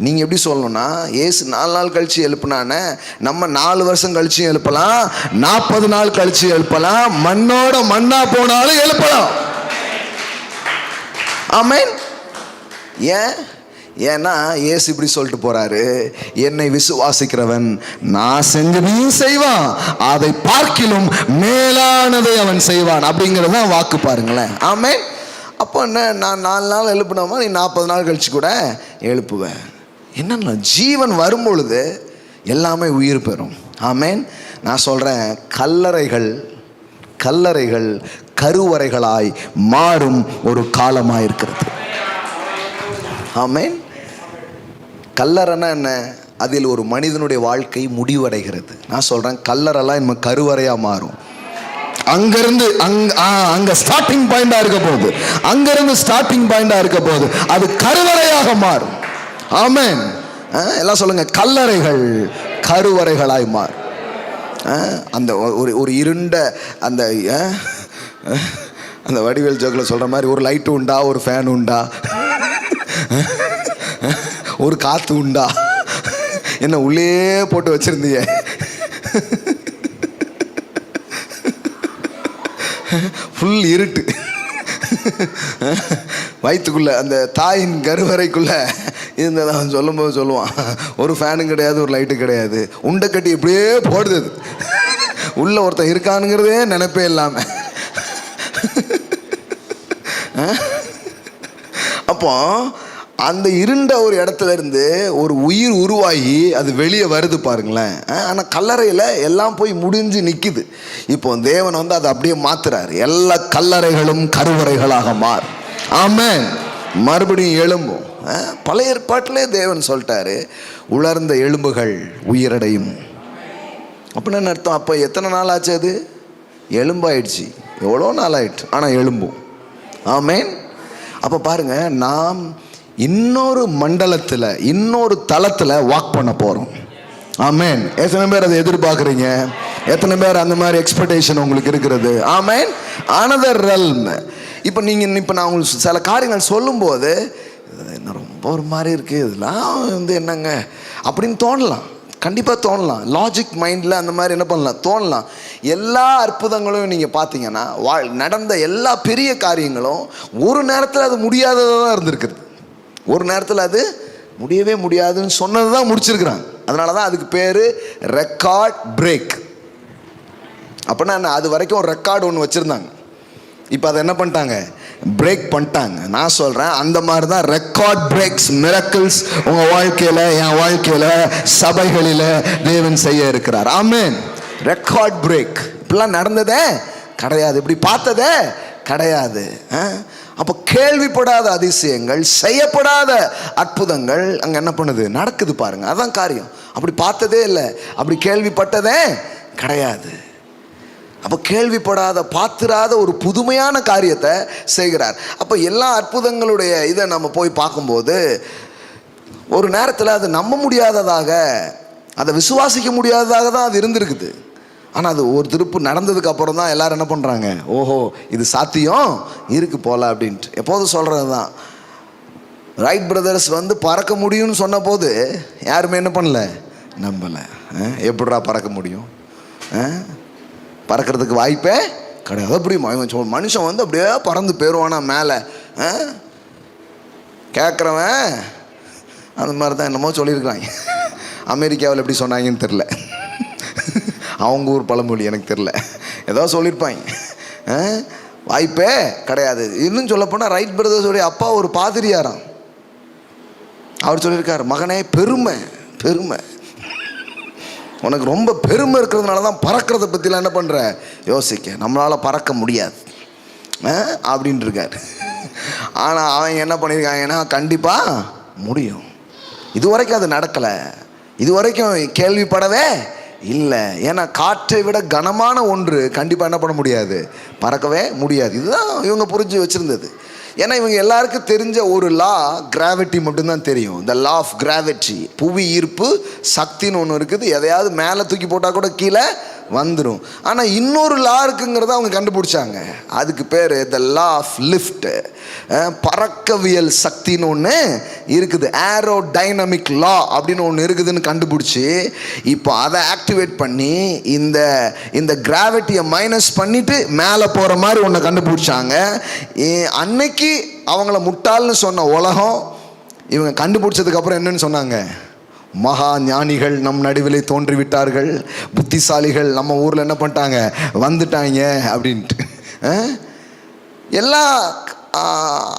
நீங்கள் எப்படி சொல்லணும்னா, இயேசு 4 நாள் கழிச்சு எழுப்பினானே, நம்ம 4 வருஷம் கழிச்சு எழுப்பலாம், 40 நாள் கழிச்சு எழுப்பலாம், மண்ணோட மண்ணா போனாலும் எழுப்பலாம். ஆமென். ஏன்னா இயேசு இப்படி சொல்லிட்டு போறாரு, என்னை விசுவாசிக்கிறவன் நான் செஞ்சதையும் செய்வான், அதை பார்க்கிலும் மேலானதை அவன் செய்வான் அப்படிங்கிறத வாக்கு. பாருங்களேன். ஆமென். அப்போ அப்போ என்ன, நான் 4 நாள் எழுப்பினோமா, நீ 40 நாள் கழிச்சு கூட எழுப்புவேன். என்னன்னா ஜீவன் வரும்பொழுது எல்லாமே உயிர் பெறும். ஆமேன். நான் சொல்கிறேன், கல்லறைகள் கருவறைகளாய் மாறும் ஒரு காலமாக இருக்கிறது. ஆமேன். கல்லறைன்னா என்ன? அதில் ஒரு மனிதனுடைய வாழ்க்கை முடிவடைகிறது. நான் சொல்கிறேன், கல்லறைலாம் நம்ம கருவறையாக மாறும். அங்கிருந்து அங்க ஸ்டார்டிங் பாயிண்டா இருக்க போகுது, அங்கிருந்து ஸ்டார்டிங் பாயிண்டா இருக்க போகுது, அது கருவறையாக மாறும். ஆமென். எல்லாம் சொல்லுங்க, கல்லறைகள் கருவறைகளாய் மாறும். அந்த ஒரு இருண்ட அந்த அந்த வடிவேல் ஜோக்கில் சொல்ற மாதிரி, ஒரு லைட்டு உண்டா, ஒரு ஃபேன் உண்டா, ஒரு காத்து உண்டா, என்ன உள்ளே போட்டு வச்சிருந்தீங்க, ஃபுல் இருட்டு, வயிற்றுக்குள்ள அந்த தாயின் கருவறைக்குள்ள இருந்ததான் சொல்லும்போது சொல்லுவான், ஒரு ஃபேனும் கிடையாது, ஒரு லைட்டு கிடையாது, உண்டை கட்டி இப்படியே போடுது, உள்ள ஒருத்தன் இருக்கானுங்கிறதே நினைப்பே இல்லாம. அப்போ அந்த இருண்ட ஒரு இடத்துல இருந்து ஒரு உயிர் உருவாகி அது வெளியே வருது பாருங்களேன். ஆனால் கல்லறையில் எல்லாம் போய் முடிஞ்சு நிற்குது. இப்போ தேவன் வந்து அதை அப்படியே மாத்துறாரு, எல்லா கல்லறைகளும் கருவறைகளாக மாறும். ஆமென். மறுபடியும் எழும்பும். பழைய ஏற்பாட்டிலே தேவன் சொல்லிட்டாரு, உலர்ந்த எலும்புகள் உயிரடையும். அப்படின்னு அர்த்தம். அப்போ எத்தனை நாள் ஆச்சு? அது எலும்பாயிடுச்சு. எவ்வளோ நாள் ஆயிடுச்சு, ஆனால் எலும்பும். ஆமென். அப்போ பாருங்க, நாம் இன்னொரு மண்டலத்தில், இன்னொரு தளத்தில் வாக் பண்ண போகிறோம். ஆமென். எத்தனை பேர் அதை எதிர்பார்க்குறீங்க? எத்தனை பேர் அந்த மாதிரி எக்ஸ்பெக்டேஷன் உங்களுக்கு இருக்கிறது? ஆமென். another realm. இப்போ நான் உங்களுக்கு சில காரியங்கள் சொல்லும்போது என்ன ரொம்ப ஒரு மாதிரி இருக்குது, இதெல்லாம் வந்து என்னங்க அப்படின்னு தோணலாம். கண்டிப்பாக தோணலாம். லாஜிக் மைண்டில் அந்த மாதிரி என்ன பண்ணலாம், தோணலாம். எல்லா அற்புதங்களும் நீங்கள் பார்த்தீங்கன்னா, நடந்த எல்லா பெரிய காரியங்களும் ஒரு நேரத்தில் அது முடியாததாக தான் இருந்திருக்குது. ஒரு நேரத்தில் அது முடியவே முடியாதுன்னு சொன்னது தான் முடிச்சிருக்கிறாங்க. அதனால தான் அதுக்கு பேர் ரெக்கார்ட் பிரேக். அப்படின்னா என்ன, அது வரைக்கும் ஒரு ரெக்கார்டு ஒன்று வச்சுருந்தாங்க, இப்போ அதை என்ன பண்ணிட்டாங்க, பிரேக் பண்ணிட்டாங்க. நான் சொல்கிறேன், அந்த மாதிரி தான் ரெக்கார்ட் பிரேக்ஸ், மிரக்கிள்ஸ் உங்கள் வாழ்க்கையில், என் வாழ்க்கையில், சபைகளில் தேவன் செய்ய இருக்கிறார். ஆமென். Record break. இப்படிலாம் நடந்ததே கிடையாது, இப்படி பார்த்ததே கிடையாது. அப்போ கேள்விப்படாத அதிசயங்கள், செய்யப்படாத அற்புதங்கள் அங்கே என்ன பண்ணுது, நடக்குது பாருங்க. அதான் காரியம். அப்படி பார்த்ததே இல்லை, அப்படி கேள்விப்பட்டதே கிடையாது. அப்போ கேள்விப்படாத, பார்த்திராத ஒரு புதுமையான காரியத்தை செய்கிறார். அப்போ எல்லா அற்புதங்களுடைய இதை நம்ம போய் பார்க்கும்போது ஒரு நேரத்தில் அது நம்ப முடியாததாக, அதை விசுவாசிக்க முடியாததாக தான் அது இருந்திருக்குது. ஆனால் அது ஒரு திருப்பு நடந்ததுக்கு அப்புறம் தான் எல்லாரும் என்ன பண்ணுறாங்க, ஓஹோ இது சாத்தியம் இருக்கு போல அப்படின்ட்டு. எப்போதும் சொல்கிறது தான், ரைட் பிரதர்ஸ் வந்து பறக்க முடியும்னு சொன்ன போது யாருமே என்ன பண்ணல, நம்பலை. எப்படிடா பறக்க முடியும், பறக்கிறதுக்கு வாய்ப்பே கிடையாது. அப்படி மனுஷன் வந்து அப்படியே பறந்து போயிடுவானா மேலே, கேட்குறவன் அந்த மாதிரி தான் என்னமோ சொல்லியிருக்கிறாங்க. அமெரிக்காவில் எப்படி சொன்னாங்கன்னு தெரில, அவங்க ஊர் பழமொழி எனக்கு தெரில, ஏதோ சொல்லியிருப்பாங்க. வாய்ப்பே கிடையாது. இன்னும் சொல்லப்போனால் ரைட் பிரதர்ஸோடைய அப்பா ஒரு பாதிரியாராம். அவர் சொல்லியிருக்கார், மகனே பெருமை பெருமை, உனக்கு ரொம்ப பெருமை இருக்கிறதுனால தான் பறக்கிறத பற்றிலாம் என்ன பண்ணுற யோசிக்க, நம்மளால் பறக்க முடியாது அப்படின்ட்டு இருக்கார். ஆனால் அவங்க என்ன பண்ணியிருக்காங்கன்னா, கண்டிப்பாக முடியும். இதுவரைக்கும் அது நடக்கலை, இதுவரைக்கும் கேள்விப்படவே இல்லை. ஏன்னா காற்றை விட கனமான ஒன்று கண்டிப்பாக என்ன பண்ண முடியாது, பறக்கவே முடியாது. இதுதான் இவங்க புரிஞ்சு வச்சுருந்தது. ஏன்னா இவங்க எல்லாருக்கும் தெரிஞ்ச ஒரு லா, கிராவிட்டி மட்டும்தான் தெரியும். இந்த லா ஆஃப் கிராவிட்டி, புவி ஈர்ப்பு சக்தின்னு ஒன்று இருக்குது. எதையாவது மேலே தூக்கி போட்டால் கூட கீழே வந்துடும். ஆனால் இன்னொரு லா இருக்குங்கிறத அவங்க கண்டுபிடிச்சாங்க. அதுக்கு பேர் த லா ஆஃப் லிஃப்ட், பறக்கவியல் சக்தின்னு ஒன்று இருக்குது. ஏரோ டைனமிக் லா அப்படின்னு ஒன்று இருக்குதுன்னு கண்டுபிடிச்சி இப்போ அதை ஆக்டிவேட் பண்ணி இந்த கிராவிட்டியை மைனஸ் பண்ணிட்டு மேலே போகிற மாதிரி ஒன்று கண்டுபிடிச்சாங்க. அன்னைக்கு அவங்கள முட்டாள்னு சொன்ன உலகம் இவங்க கண்டுபிடிச்சதுக்கப்புறம் என்னன்னு சொன்னாங்க, மகா ஞானிகள் நம் நடுவிலே தோன்றிவிட்டார்கள், புத்திசாலிகள் நம்ம ஊரில் என்ன பண்ணிட்டாங்க வந்துட்டாங்க அப்படின்ட்டு. எல்லா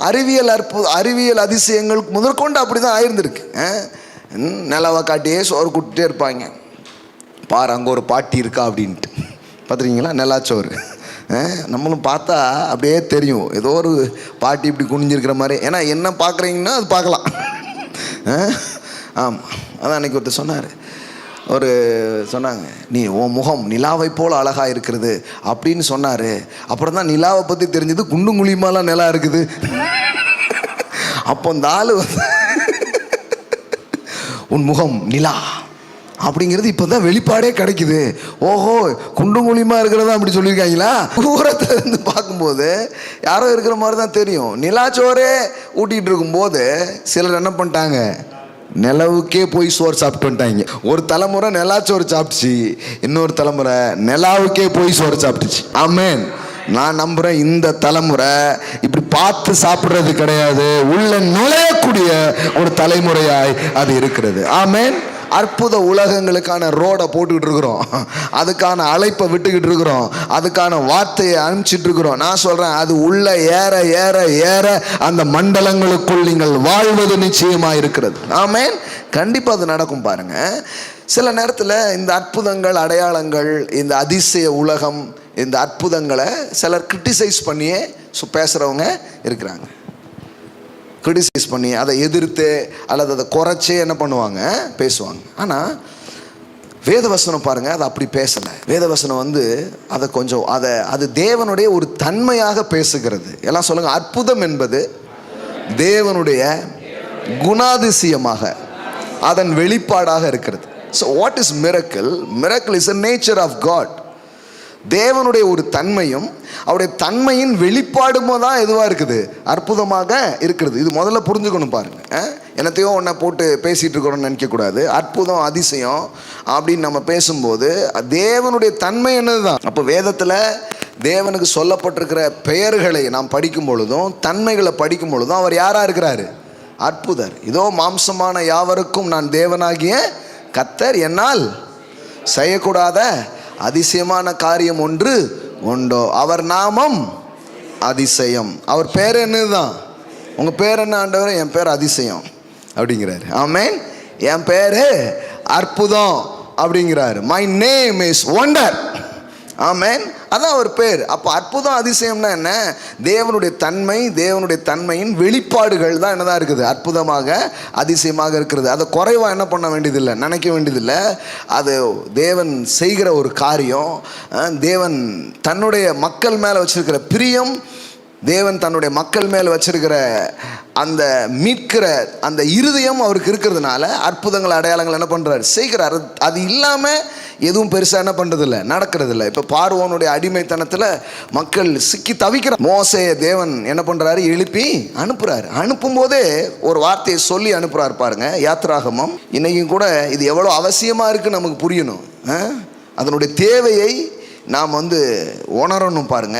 அறிவியல் அதிசயங்கள் முதற்கொண்டு அப்படி தான் ஆயிருந்திருக்கு. நிலவை காட்டியே சோறு கொடுத்துட்டே இருப்பாங்க. பாரு அங்கே ஒரு பாட்டி இருக்கா அப்படின்ட்டு பார்த்துருக்கீங்களா? நிலாச்சோறு. நம்மளும் பார்த்தா அப்படியே தெரியும் ஏதோ ஒரு பாட்டி இப்படி குனிஞ்சிருக்கிற மாதிரி. ஏன்னா என்ன பார்க்குறீங்கன்னா அது பார்க்கலாம். ஆமாம், அதான் அன்றைக்கி ஒருத்தர் சொன்னாங்க, நீ உன் முகம் நிலாவை போல் அழகாக இருக்கிறது அப்படின்னு சொன்னார். அப்புறம் தான் நிலாவை பற்றி தெரிஞ்சது குண்டும் குழியுமாலாம் நிலா இருக்குது. அப்போ இந்த ஆள் உன் முகம் நிலா அப்படிங்கிறது இப்போ தான் வெளிப்பாடே கிடைக்குது. ஓஹோ, குண்டும் குழியுமா இருக்கிறதா அப்படி சொல்லியிருக்காங்களா? தூரத்தில் இருந்து பார்க்கும்போது யாரோ இருக்கிற மாதிரி தான் தெரியும். நிலாச்சோரே ஊட்டிகிட்டு இருக்கும்போது சிலர் என்ன பண்ணிட்டாங்க, நிலவுக்கே போய் சோறு சாப்பிட்டு வந்துட்டாங்க. ஒரு தலைமுறை நிலாச்சோறு சாப்பிட்டுச்சு, இன்னொரு தலைமுறை நிலாவுக்கே போய் சோறு சாப்பிட்டுச்சு. ஆமென். நான் நம்புறேன் இந்த தலைமுறை இப்படி பார்த்து சாப்பிட்றது கிடையாது, உள்ள நுழையக்கூடிய ஒரு தலைமுறையாய் அது இருக்கிறது. ஆமென். அற்புத உலகங்களுக்கான ரோடை போட்டுக்கிட்டு இருக்கிறோம், அதுக்கான அழைப்பை விட்டுக்கிட்டு இருக்கிறோம், அதுக்கான வார்த்தையை அனுப்பிச்சிட்டு இருக்கிறோம். நான் சொல்றேன், அது உள்ள ஏற ஏற ஏற அந்த மண்டலங்களுக்குள் நீங்கள் வாழ்வது நிச்சயமாக இருக்கிறது. ஆமென். கண்டிப்பாக அது நடக்கும். பாருங்க, சில நேரத்தில் இந்த அற்புதங்கள், அடையாளங்கள், இந்த அதிசய உலகம், இந்த அற்புதங்களை சிலர் கிரிட்டிசைஸ் பண்ணியே பேசுகிறவங்க இருக்கிறாங்க. கிரிட்டிசைஸ் பண்ணி அதை எதிர்த்து அல்லது அதை குறைச்சே என்ன பண்ணுவாங்க, பேசுவாங்க. ஆனால் வேதவசனம் பாருங்கள், அதை அப்படி பேசலை. வேதவசனம் அதை கொஞ்சம் அது தேவனுடைய ஒரு தன்மையாக பேசுகிறது. எல்லாம் சொல்லுங்கள், அற்புதம் என்பது தேவனுடைய குணாதிசயமாக அதன் வெளிப்பாடாக இருக்கிறது. So what is miracle? Miracle is a nature of God. தேவனுடைய ஒரு தன்மையும் அவருடைய தன்மையின் வெளிப்பாடுமோ தான் எதுவாக இருக்குது, அற்புதமாக இருக்கிறது. இது முதல்ல புரிஞ்சுக்கணும். பாருங்க, என்னத்தையோ ஒன்றை போட்டு பேசிகிட்டு இருக்கிறோன்னு நினைக்கக்கூடாது. அற்புதம், அதிசயம் அப்படின்னு நம்ம பேசும்போது தேவனுடைய தன்மை என்னது தான். அப்போ வேதத்தில் தேவனுக்கு சொல்லப்பட்டிருக்கிற பெயர்களை நாம் படிக்கும் பொழுதும் தன்மைகளை படிக்கும் பொழுதும் அவர் யாராக இருக்கிறாரு? அற்புதர். இதோ மாம்சமான யாவருக்கும் நான் தேவனாகிய கர்த்தர், என்னால் செய்யக்கூடாத அதிசயமான காரியம் ஒன்று உண்டோ, அவர் நாமம் அதிசயம். அவர் பேர் என்னதுதான்? உங்கள் பேர் என்ன ஆண்டவர்? என் பேர் அதிசயம் அப்படிங்கிறாரு. ஆமென். என் பேர் அற்புதம் அப்படிங்கிறாரு. My name is wonder. ஆமென். அதான் அவர் பேர். அப்போ அற்புதம், அதிசயம்னா என்ன? தேவனுடைய தன்மை, தேவனுடைய தன்மையின் வெளிப்பாடுகள் தான் என்னதான் இருக்குது, அற்புதமாக அதிசயமாக இருக்கிறது. அதை குறைவாக என்ன பண்ண வேண்டியதில்லை, நினைக்க வேண்டியதில்லை. அது தேவன் செய்கிற ஒரு காரியம். தேவன் தன்னுடைய மக்கள் மேலே வச்சிருக்கிற பிரியம், தேவன் தன்னுடைய மக்கள் மேல் வச்சிருக்கிற அந்த மீட்கிற அந்த இருதயம் அவருக்கு இருக்கிறதுனால அற்புதங்கள், அடையாளங்கள் என்ன பண்ணுறாரு, செய்கிறார். அது இல்லாமல் எதுவும் பெருசாக என்ன பண்ணுறதில்ல, நடக்கிறதில்ல. இப்போ பார்வோனுடைய அடிமைத்தனத்தில் மக்கள் சிக்கி தவிக்கிற மோசேய தேவன் என்ன பண்ணுறாரு, எழுப்பி அனுப்புகிறாரு. அனுப்பும் போதே ஒரு வார்த்தையை சொல்லி அனுப்புகிறார். பாருங்க, யாத்ராகமம். இன்றைக்கும் கூட இது எவ்வளோ அவசியமாக இருக்குன்னு நமக்கு புரியணும். அதனுடைய தேவையை நாம் உணரணும். பாருங்க,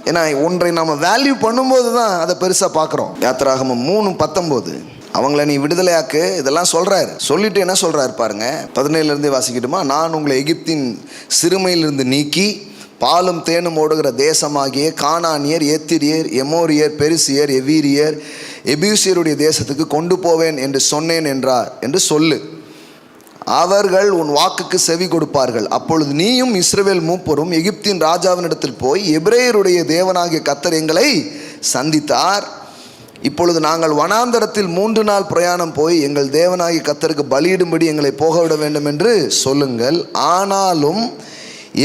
ஏன்னா ஒன்றை நாம் வேல்யூ பண்ணும்போது தான் அதை பெருசாக பார்க்குறோம். யாத்ராகமம் 3:19, அவங்கள நீ விடுதலையாக்கு, இதெல்லாம் சொல்கிறார். சொல்லிட்டு என்ன சொல்கிறார் பாருங்க, 17 வாசிக்கிட்டுமா. நான் உங்களை எகிப்தின் சிறுமையிலிருந்து நீக்கி பாலும் தேனும் ஓடுகிற தேசமாகிய கானானியர், ஏத்திரியர், எமோரியர், பெரிசியர், எவீரியர், எபியூசியருடைய தேசத்துக்கு கொண்டு போவேன் என்று சொன்னேன் என்றார் என்று சொல்லு. அவர்கள் உன் வாக்குக்கு செவி கொடுப்பார்கள். அப்பொழுது நீயும் இஸ்ரவேல் மூப்பரும் எகிப்தின் ராஜாவினிடத்தில் போய், எபிரேயருடைய தேவனாகிய கர்த்தர் எங்களை சந்தித்தார். இப்பொழுது நாங்கள் வனாந்தரத்தில் 3 நாள் பிரயாணம் போய் எங்கள் தேவனாகிய கர்த்தருக்கு பலியிடும்படி எங்களை போகவிட வேண்டும் என்று சொல்லுங்கள். ஆனாலும்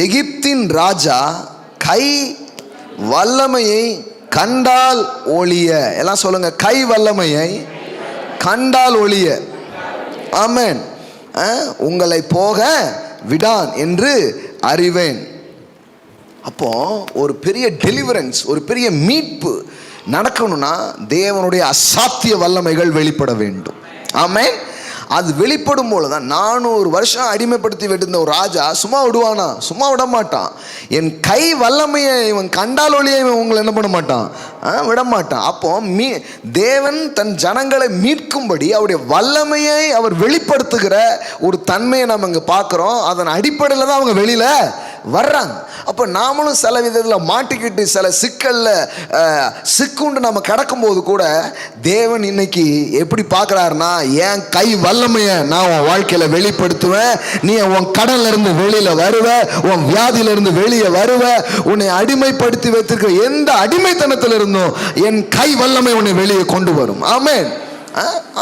எகிப்தின் ராஜா கை வல்லமையை கண்டால் ஒழிய, எல்லாம் சொல்லுங்க, கை வல்லமையை கண்டால் ஒழிய, ஆமென், உங்களை போக விடான் என்று அறிவேன். அப்போ ஒரு பெரிய டெலிவரன்ஸ், ஒரு பெரிய மீட்பு நடக்கணும்னா தேவனுடைய அசாத்திய வல்லமைகள் வெளிப்பட வேண்டும். ஆமென். அது வெளிப்படும் போது தான் 400 வருஷம் அடிமைப்படுத்தி விட்டிருந்த ஒரு ராஜா சும்மா விடுவானா? சும்மா விட மாட்டான். என் கை வல்லமையை இவன் கண்டால் ஒழிய இவன் உங்களை என்ன பண்ண மாட்டான், விட மாட்டான். அப்போ தேவன் தன் ஜனங்களை மீட்கும்படி அவருடைய வல்லமையை அவர் வெளிப்படுத்துகிற ஒரு தன்மையை நம்ம இங்கே பார்க்குறோம். அதன் அடிப்படையில் தான் அவங்க வெளியில் வர்றாங்க. அப்போ நாமளும் சில விதத்தில் மாட்டிக்கிட்டு சில சிக்குண்டு நம்ம கிடக்கும்போது கூட தேவன் இன்னைக்கு எப்படி பார்க்குறாருன்னா, என் கை வல்லமையை நான் உன் வாழ்க்கையில் வெளிப்படுத்துவேன். நீ உன் கடன்ல இருந்து வெளியில வருவ, உன் வியாதியில இருந்து வெளியே வருவ. உன்னை அடிமைப்படுத்தி வைத்திருக்கிற எந்த அடிமைத்தனத்தில் இருந்தும் என் கை வல்லமை உன்னை வெளியே கொண்டு வரும். ஆமென்.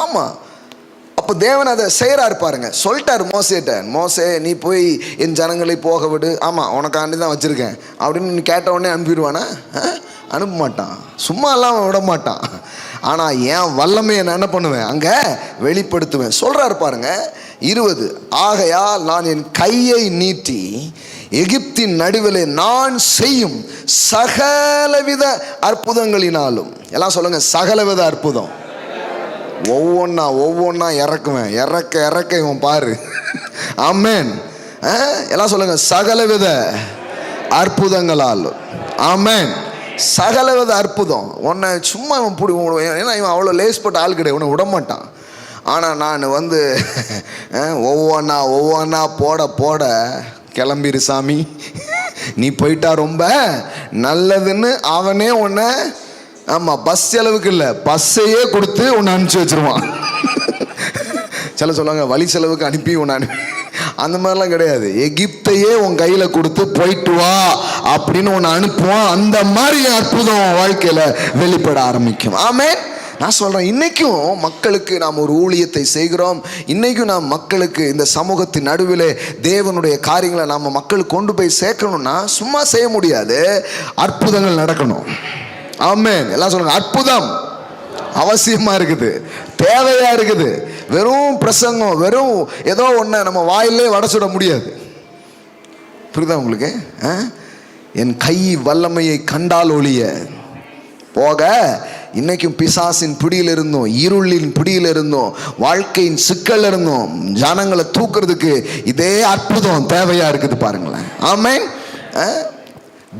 ஆமா. அப்போ தேவன் அதை செய்கிறாரு பாருங்க. சொல்லிட்டார் மோசேட்ட, மோசே நீ போய் என் ஜனங்களை போக விடு. ஆமாம், உனக்காண்டி தான் வச்சுருக்கேன் அப்படின்னு நீ கேட்ட உடனே அனுப்பிடுவானா? அனுப்ப மாட்டான். சும்மா எல்லாம் விட மாட்டான். ஆனால் என் வல்லமையை நான் என்ன பண்ணுவேன்? அங்கே வெளிப்படுத்துவேன் சொல்கிறாரு பாருங்க. 20, ஆகையால் நான் என் கையை நீட்டி எகிப்தின் நடுவிலே நான் செய்யும் சகலவித அற்புதங்களினாலும், எல்லாம் சொல்லுங்க, சகலவித அற்புதம். ஒவ்வொன்னா இறக்குவேன். இறக்க இவன் பாரு. ஆமென். எல்லாம் சொல்லுங்க, சகலவித அற்புதங்களாலும். ஆமென். சகலவித அற்புதம். உன்னை சும்மா இவன் பிடி, ஏன்னா இவன் அவ்வளோ லேஸ்பட்ட ஆள் கிடையாது, உன்னை விட மாட்டான். ஆனால் நான் வந்து ஒவ்வொன்னா போட கிளம்பிரு சாமி, நீ போயிட்டா ரொம்ப நல்லதுன்னு அவனே உன்னை, ஆமாம், பஸ் செலவுக்கு இல்லை, பஸ்ஸையே கொடுத்து உன்னை அனுப்பிச்சி வச்சிருவான். சில சொல்லுவாங்க வழி செலவுக்கு அனுப்பி உன்னை அந்த மாதிரிலாம் கிடையாது. எகிப்தையே உன் கையில் கொடுத்து போயிட்டு வா அப்படின்னு உன்னை அனுப்புவான். அந்த மாதிரி அற்புதம் வாழ்க்கையில் வெளிப்பட ஆரம்பிக்கும். ஆமென். நான் சொல்கிறேன், இன்றைக்கும் மக்களுக்கு நாம் ஒரு ஊழியத்தை செய்கிறோம். இன்றைக்கும் நாம் மக்களுக்கு இந்த சமூகத்தின் நடுவில் தேவனுடைய காரியங்களை நாம் மக்களுக்கு கொண்டு போய் சேர்க்கணும்னா சும்மா செய்ய முடியாது, அற்புதங்கள் நடக்கணும். ஆமென். எல்லாம் சொல்லுங்க, அற்புதம் அவசியமா இருக்குது, தேவையா இருக்குது. வெறும் பிரசங்கம், வெறும் ஏதோ ஒன்று நம்ம வாயிலே வடை முடியாது. புரியுதா உங்களுக்கு? என் கை வல்லமையை கண்டால் ஒழிய போக, இன்னைக்கும் பிசாசின் பிடியில் இருந்தோம், இருளின் பிடியில் இருந்தோம், வாழ்க்கையின் சிக்கல் இருந்தோம், ஜனங்களை தூக்குறதுக்கு இதே அற்புதம் தேவையா இருக்குது பாருங்களேன். ஆமென்.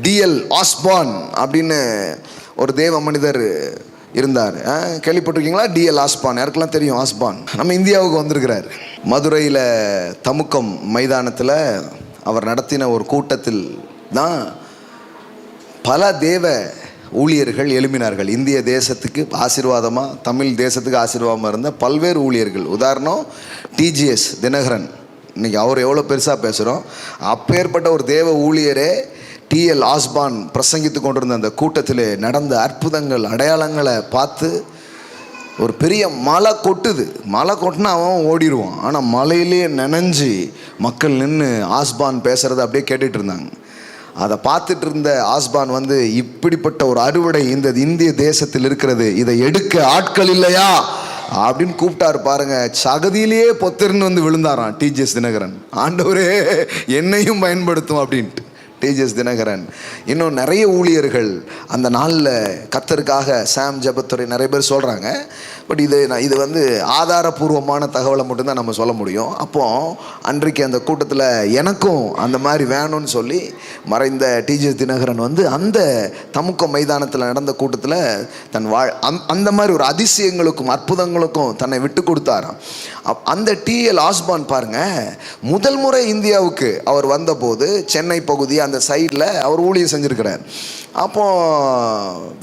D.L. ஆஸ்பான் அப்படின்னு ஒரு தேவ மனிதர் இருந்தார். கேள்விப்பட்டிருக்கீங்களா? D.L. ஆஸ்பான் யாருக்கெல்லாம் தெரியும்? ஆஸ்பான் நம்ம இந்தியாவுக்கு வந்திருக்கிறார். மதுரையில் தமுக்கம் மைதானத்தில் அவர் நடத்தின ஒரு கூட்டத்தில் தான் பல தேவ ஊழியர்கள் எழுப்பினார்கள். இந்திய தேசத்துக்கு ஆசீர்வாதமாக, தமிழ் தேசத்துக்கு ஆசீர்வாதமாக இருந்த பல்வேறு ஊழியர்கள். உதாரணம் TGS தினகரன். இன்னைக்கு அவர் எவ்வளோ பெருசாக பேசுகிறோம். அப்பேற்பட்ட ஒரு தேவ ஊழியரே T.L. ஆஸ்பான் பிரசங்கித்து கொண்டிருந்த அந்த கூட்டத்தில் நடந்த அற்புதங்கள், அடையாளங்களை பார்த்து ஒரு பெரிய மழை கொட்டுது. மழை கொட்டினா அவன் ஓடிடுவான். ஆனால் மலையிலே நனைஞ்சு மக்கள் நின்று ஆஸ்பான் பேசுகிறத அப்படியே கேட்டுட்டு இருந்தாங்க. அதை பார்த்துட்டு இருந்த ஆஸ்பான் வந்து, இப்படிப்பட்ட ஒரு அறுவடை இந்த இந்திய தேசத்தில் இருக்கிறது, இதை எடுக்க ஆட்கள் இல்லையா அப்படின்னு கூப்பிட்டாரு பாருங்க. சகதியிலேயே பொத்திருன்னு வந்து விழுந்தாராம் TGS தினகரன். ஆண்டவரே என்னையும் பயன்படுத்தும் அப்படின்ட்டு TGS தினகரன். இன்னும் நிறைய ஊழியர்கள் அந்த நாளில் கர்த்தருக்காக, சாம் ஜெபத்துறை, நிறைய பேர் சொல்கிறாங்க. பட் இது வந்து ஆதாரபூர்வமான தகவலை மட்டும்தான் நம்ம சொல்ல முடியும். அப்போது அன்றைக்கு அந்த கூட்டத்தில் எனக்கும் அந்த மாதிரி வேணும்னு சொல்லி மறைந்த TGS தினகரன் வந்து அந்த தமுக்க மைதானத்தில் நடந்த கூட்டத்தில் தன் அந்த மாதிரி ஒரு அதிசயங்களுக்கும் அற்புதங்களுக்கும் தன்னை விட்டு கொடுத்தாராம். அந்த T.L. ஆஸ்பான் பாருங்க, முதல் முறை இந்தியாவுக்கு அவர் வந்தபோது சென்னை பகுதி அந்த சைடில் அவர் ஊழியம் செஞ்சுருக்கிறார். அப்போ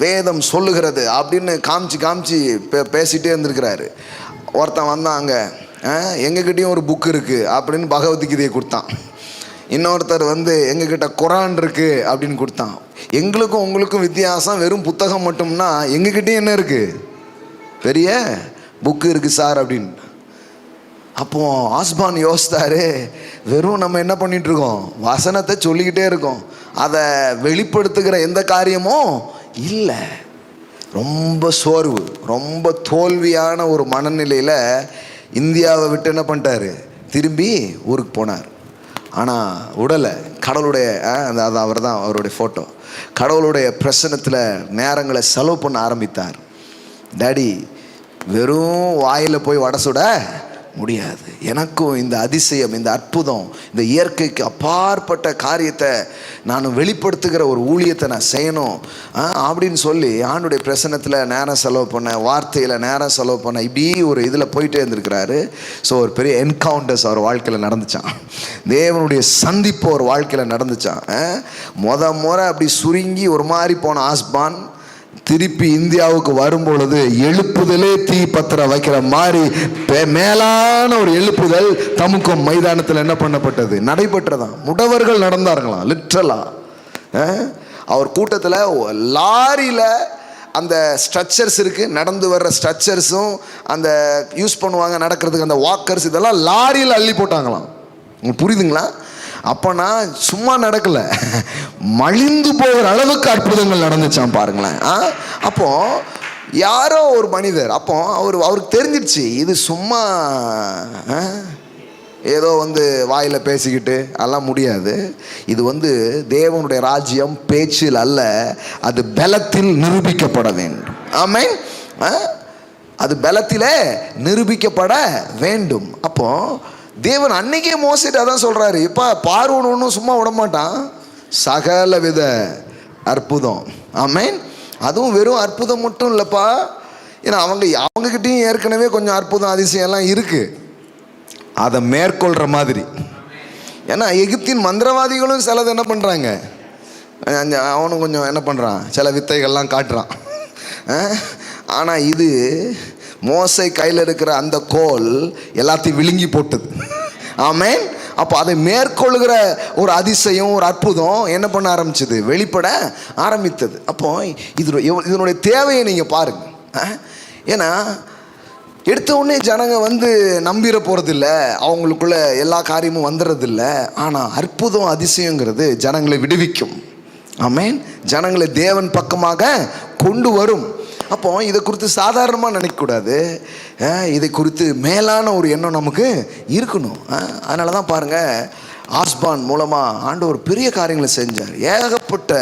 வேதம் சொல்லுகிறது அப்படின்னு காமிச்சு பேசிகிட்டே இருந்திருக்கிறாரு. ஒருத்தன் வந்தாங்க, எங்ககிட்டயும் ஒரு புக் இருக்குது அப்படின்னு பகவத்கீதையை கொடுத்தான். இன்னொருத்தர் வந்து எங்ககிட்ட குரான் இருக்குது அப்படின்னு கொடுத்தான். எங்களுக்கும் உங்களுக்கும் வித்தியாசம் வெறும் புத்தகம் மட்டும்னா, எங்ககிட்டயும் என்ன இருக்குது? பெரிய புக்கு இருக்குது சார் அப்படின்னு. அப்போ ஆஸ்பான் யோசித்தாரு, வெறும் நம்ம என்ன பண்ணிட்டு இருக்கோம்? வசனத்தை சொல்லிக்கிட்டே இருக்கோம், அதை வெளிப்படுத்துகிற எந்த காரியமும் இல்லை. ரொம்ப சோர்வு, ரொம்ப தோல்வியான ஒரு மனநிலையில் இந்தியாவை விட்டு என்ன பண்ணிட்டாரு? திரும்பி ஊருக்கு போனார். ஆனால் உடலை கடவுளுடைய அது அவர் தான், அவருடைய ஃபோட்டோ, கடவுளுடைய பிரசன்னத்தில் நேரங்களை செலவு பண்ண ஆரம்பித்தார். டாடி வெறும் வாயில் போய் வடை சுட முடியாது. எனக்கும் இந்த அதிசயம், இந்த அற்புதம், இந்த இயற்கைக்கு அப்பாற்பட்ட காரியத்தை நான் வெளிப்படுத்துகிற ஒரு ஊழியத்தை நான் செய்யணும் அப்படின்னு சொல்லி ஆண்டுடைய பிரசன்னத்தில் நேரம் செலவு பண்ண, வார்த்தையில் நேரம் செலவு பண்ண, இப்படி ஒரு இதில் போயிட்டே இருந்திருக்கிறாரு. ஸோ ஒரு பெரிய என்கவுண்டர்ஸ் அவர் வாழ்க்கையில் நடந்துச்சான். தேவனுடைய சந்திப்பு ஒரு வாழ்க்கையில் நடந்துச்சான். முறை அப்படி சுருங்கி ஒரு மாதிரி போன ஆஸ்பான் திருப்பி இந்தியாவுக்கு வரும் பொழுது எழுப்புதலே தீ பத்திர வைக்கிற மாதிரி மேலான ஒரு எழுப்புதல் தமுக்கம் மைதானத்தில் என்ன பண்ணப்பட்டது, நடைபெற்றதான். முடவர்கள் நடந்தார்களாம், லிட்ரலா. அவர் கூட்டத்தில் லாரியில் அந்த ஸ்ட்ரக்சர்ஸ் இருக்குது, நடந்து வர்ற ஸ்ட்ரக்சர்ஸும் அந்த யூஸ் பண்ணுவாங்க நடக்கிறதுக்கு அந்த வாக்கர்ஸ், இதெல்லாம் லாரியில் அள்ளி போட்டாங்களாம். உங்களுக்கு புரியுதுங்களா? அப்போ நான் சும்மா நடக்கலை, மலிந்து போகிற அளவுக்கு அற்புதங்கள் நடந்துச்சான் பாருங்களேன். அப்போ யாரோ ஒரு மனிதர், அப்போ அவருக்கு தெரிஞ்சிடுச்சு இது சும்மா ஏதோ வாயில் பேசிக்கிட்டு அதெல்லாம் முடியாது. இது தேவனுடைய ராஜ்யம் பேச்சில் அல்ல, அது பலத்தில் நிரூபிக்கப்பட வேண்டும். ஆமென். அது பலத்திலே நிரூபிக்கப்பட வேண்டும். அப்போ தேவன் அன்னைக்கே மோசிட்டு அதான் சொல்றாரு, இப்போ பார்வோன் ஒன்றும் சும்மா விட மாட்டான், சகல வித அற்புதம். ஆமென். அதுவும் வெறும் அற்புதம் மட்டும் இல்லைப்பா, ஏன்னா அவங்ககிட்டையும் ஏற்கனவே கொஞ்சம் அற்புதம் அதிசயம் எல்லாம் இருக்கு, அதை மேற்கொள்கிற மாதிரி. ஏன்னா எகிப்தின் மந்திரவாதிகளும் சிலது என்ன பண்ணுறாங்க, அவனும் கொஞ்சம் என்ன பண்ணுறான், சில வித்தைகள்லாம் காட்டுறான். ஆனால் இது மோசை கையில் இருக்கிற அந்த கோல் எல்லாத்தையும் விழுங்கி போட்டது. ஆமென். அப்போ அதை மேற்கொள்கிற ஒரு அதிசயம், ஒரு அற்புதம் என்ன பண்ண ஆரம்பிச்சது, வெளிப்பட ஆரம்பித்தது. அப்போ இதனுடைய தேவையை நீங்கள் பாருங்க. ஏன்னா எடுத்த உடனே ஜனங்க நம்பிட போகிறதில்ல, அவங்களுக்குள்ள எல்லா காரியமும் வந்துடுறதில்ல. ஆனால் அற்புதம் அதிசயங்கிறது ஜனங்களை விடுவிக்கும். ஆமென். ஜனங்களை தேவன் பக்கமாக கொண்டு வரும். அப்போ இதை குறித்து சாதாரணமாக நினைக்கக்கூடாது, இதை குறித்து மேலான ஒரு எண்ணம் நமக்கு இருக்கணும். அதனால தான் பாருங்கள், ஆஸ்பான் மூலமாக ஆண்டவர் பெரிய காரியங்களை செஞ்சார். ஏகப்பட்ட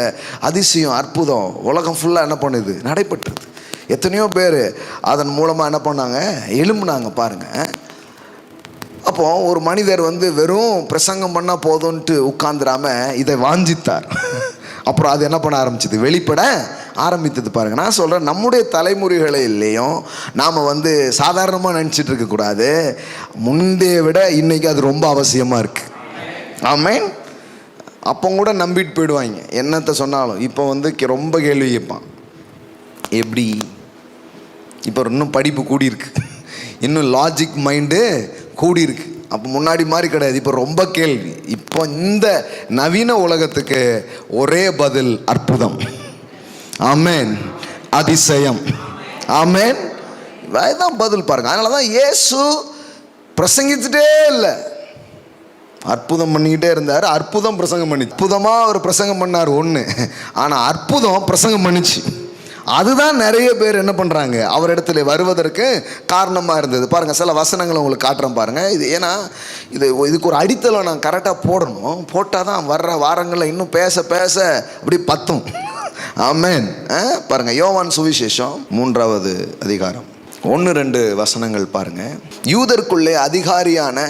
அதிசயம் அற்புதம் உலகம் ஃபுல்லாக என்ன பண்ணுது, நடைபெற்றது. எத்தனையோ பேர் அதன் மூலமாக என்ன பண்ணாங்க, எழும்புனாங்க பாருங்கள். அப்போ ஒரு மனிதர் வெறும் பிரசங்கம் பண்ணால் போதும்ன்ட்டு உட்கார்ந்துடாம இதை வாஞ்சித்தார். அப்புறம் அது என்ன பண்ண ஆரம்பிச்சது, வெளிப்பட ஆரம்பித்தது. பாருங்கள், நான் சொல்கிறேன், நம்முடைய தலைமுறைகளிலேயும் நாம் சாதாரணமாக நினச்சிட்டு இருக்கக்கூடாது, முந்தைய விட இன்றைக்கி அது ரொம்ப அவசியமாக இருக்குது. ஆமென். அப்போ கூட நம்பிட்டு போயிடுவாங்க என்னத்தை சொன்னாலும். இப்போ ரொம்ப கேள்வி கேட்பான், எப்படி இப்போ இன்னும் படிப்பு கூடியிருக்கு, இன்னும் லாஜிக் மைண்டு கூடியிருக்கு. அப்போ முன்னாடி மாதிரி கிடையாது, இப்போ ரொம்ப கேள்வி. இப்போ இந்த நவீன உலகத்துக்கு ஒரே பதில் அற்புதம். ஆமென். அதிசயம். ஆமென். அதுதான் பதில் பாருங்க. அதனால தான் இயேசு பிரசங்கிச்சுட்டே இல்லை, அற்புதம் பண்ணிக்கிட்டே இருந்தார். அற்புதம் பிரசங்கம் பண்ணி, அற்புதமாக அவர் பிரசங்கம் பண்ணார் ஒன்று, ஆனால் அற்புதம் பிரசங்கம் பண்ணிச்சு. அதுதான் நிறைய பேர் என்ன பண்ணுறாங்க, அவர் இடத்துல வருவதற்கு காரணமாக இருந்தது. பாருங்கள், சில வசனங்களை உங்களுக்கு காட்டுறேன் பாருங்கள். இது ஏன்னா இதுக்கு ஒரு அடித்தளம் நான் கரெக்டாக போடணும், போட்டால் தான் வர்ற வாரங்களில் இன்னும் பேச பேச அப்படி பத்தும். ஆமென். பாருங்கள், யோவான் சுவிசேஷம் 3வது அதிகாரம் 1-2 வசனங்கள் பாருங்கள். யூதருக்குள்ளே அதிகாரியான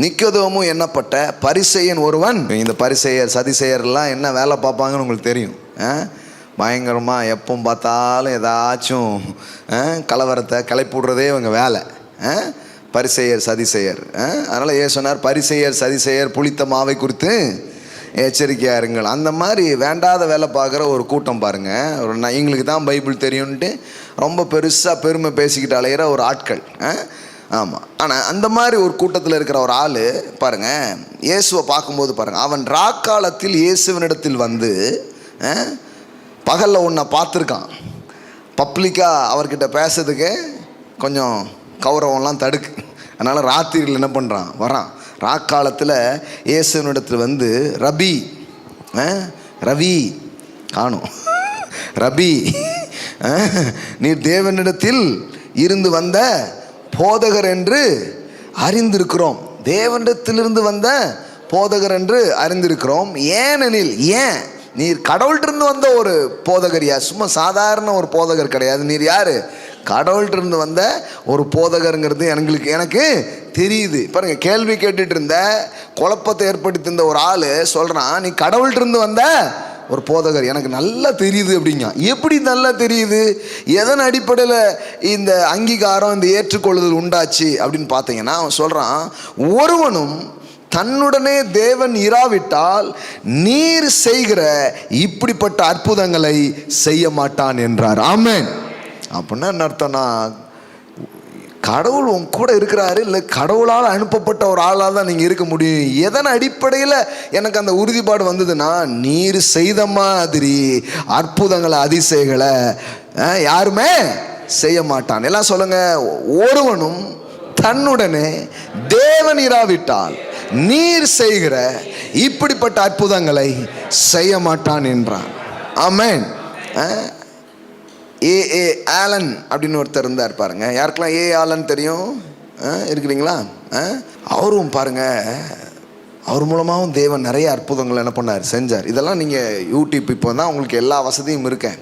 நிக்கோதேமு என்னப்பட்ட பரிசேயன் ஒருவன். இந்த பரிசேயர் சதிசேயர்லாம் என்ன வேலை பார்ப்பாங்கன்னு உங்களுக்கு தெரியும். பயங்கரமாக எப்போ பார்த்தாலும் ஏதாச்சும் கலவரத்தை கிளப்பி விடுறதே இவங்க வேலை. பரிசேயர் சதிசேயர். அதனால் சொன்னார், பரிசேயர் சதிசேயர் புளித்த மாவை குறித்து எச்சரிக்கையாக இருங்கள். அந்த மாதிரி வேண்டாத வேலை பார்க்குற ஒரு கூட்டம் பாருங்கள். எங்களுக்கு தான் பைபிள் தெரியும்ன்ட்டு ரொம்ப பெருசாக பெருமை பேசிக்கிட்டு அலைகிற ஒரு ஆட்கள். ஆமாம். ஆனால் அந்த மாதிரி ஒரு கூட்டத்தில் இருக்கிற ஒரு ஆள் பாருங்கள், இயேசுவை பார்க்கும்போது பாருங்கள், அவன் ராக்காலத்தில் இயேசுவினிடத்தில் பகலில் ஒன்றை பார்த்துருக்கான். பப்ளிக்காக அவர்கிட்ட பேசுறதுக்கு கொஞ்சம் கௌரவம்லாம் தடுக்கு. அதனால் ராத்திரியில் என்ன பண்ணுறான், வரான். ராக்காலத்தில் இயேசுவினிடத்தில் ரபி, ரவி காணும், ரபி நீர் தேவனிடத்தில் இருந்து வந்த போதகர் என்று அறிந்திருக்கிறோம். தேவனிடத்திலிருந்து வந்த போதகர் என்று அறிந்திருக்கிறோம். ஏனெனில், ஏன் நீர் கடவுள்கிட்ட வந்த ஒரு போதகரியா, சும்மா சாதாரண ஒரு போதகர் கிடையாது. நீர் யாரு, கடவுள்கிட்ட வந்த ஒரு போதகருங்கிறது எனக்கு தெரியுது. பாருங்க, கேள்வி கேட்டுட்டு இருந்த, குழப்பத்தை ஏற்படுத்தி இருந்த ஒரு ஆள் சொல்றான், நீ கடவுள்கிட்ட இருந்து வந்த ஒரு போதகர், எனக்கு நல்லா தெரியுது அப்படிங்க. எப்படி நல்லா தெரியுது? எதன் அடிப்படையில் இந்த அங்கீகாரம், இந்த ஏற்றுக்கொள்ளுதல் உண்டாச்சு அப்படின்னு பார்த்தீங்கன்னா, அவன் சொல்றான், ஒருவனும் தன்னுடனே தேவன் இராவிட்டால் நீர் செய்கிற இப்படிப்பட்ட அற்புதங்களை செய்ய மாட்டான் என்றார். ஆமென். அப்படின்னா என்ன அர்த்தம்னா, கடவுள் உன் கூட இருக்கிறாரு, இல்லை கடவுளால் அனுப்பப்பட்ட ஒரு ஆளாக தான் நீங்கள் இருக்க முடியும். எதன் அடிப்படையில் எனக்கு அந்த உறுதிப்பாடு வந்ததுன்னா, நீர் செய்த மாதிரி அற்புதங்களை, அதிசயங்களை யாருமே செய்ய மாட்டான். எல்லாம் சொல்லுங்க, ஒருவனும் தன்னுடனே தேவன் இராவிட்டால் நீர் செய்கிற இப்படிப்பட்ட அற்புதங்களை செய்ய மாட்டான் என்றான். ஆமென். ஏ ஆலன் அப்படின்னு ஒருத்தர் இருந்தார் பாருங்க. யாருக்கெல்லாம் ஏ ஆலன் தெரியும்? இருக்கிறீங்களா? அவரும் பாருங்க, அவர் மூலமாகவும் தேவன் நிறைய அற்புதங்கள் என்ன பண்ணார், செஞ்சார். இதெல்லாம் நீங்கள் யூடியூப் இப்போ தான் உங்களுக்கு எல்லா வசதியும் இருக்கேன்.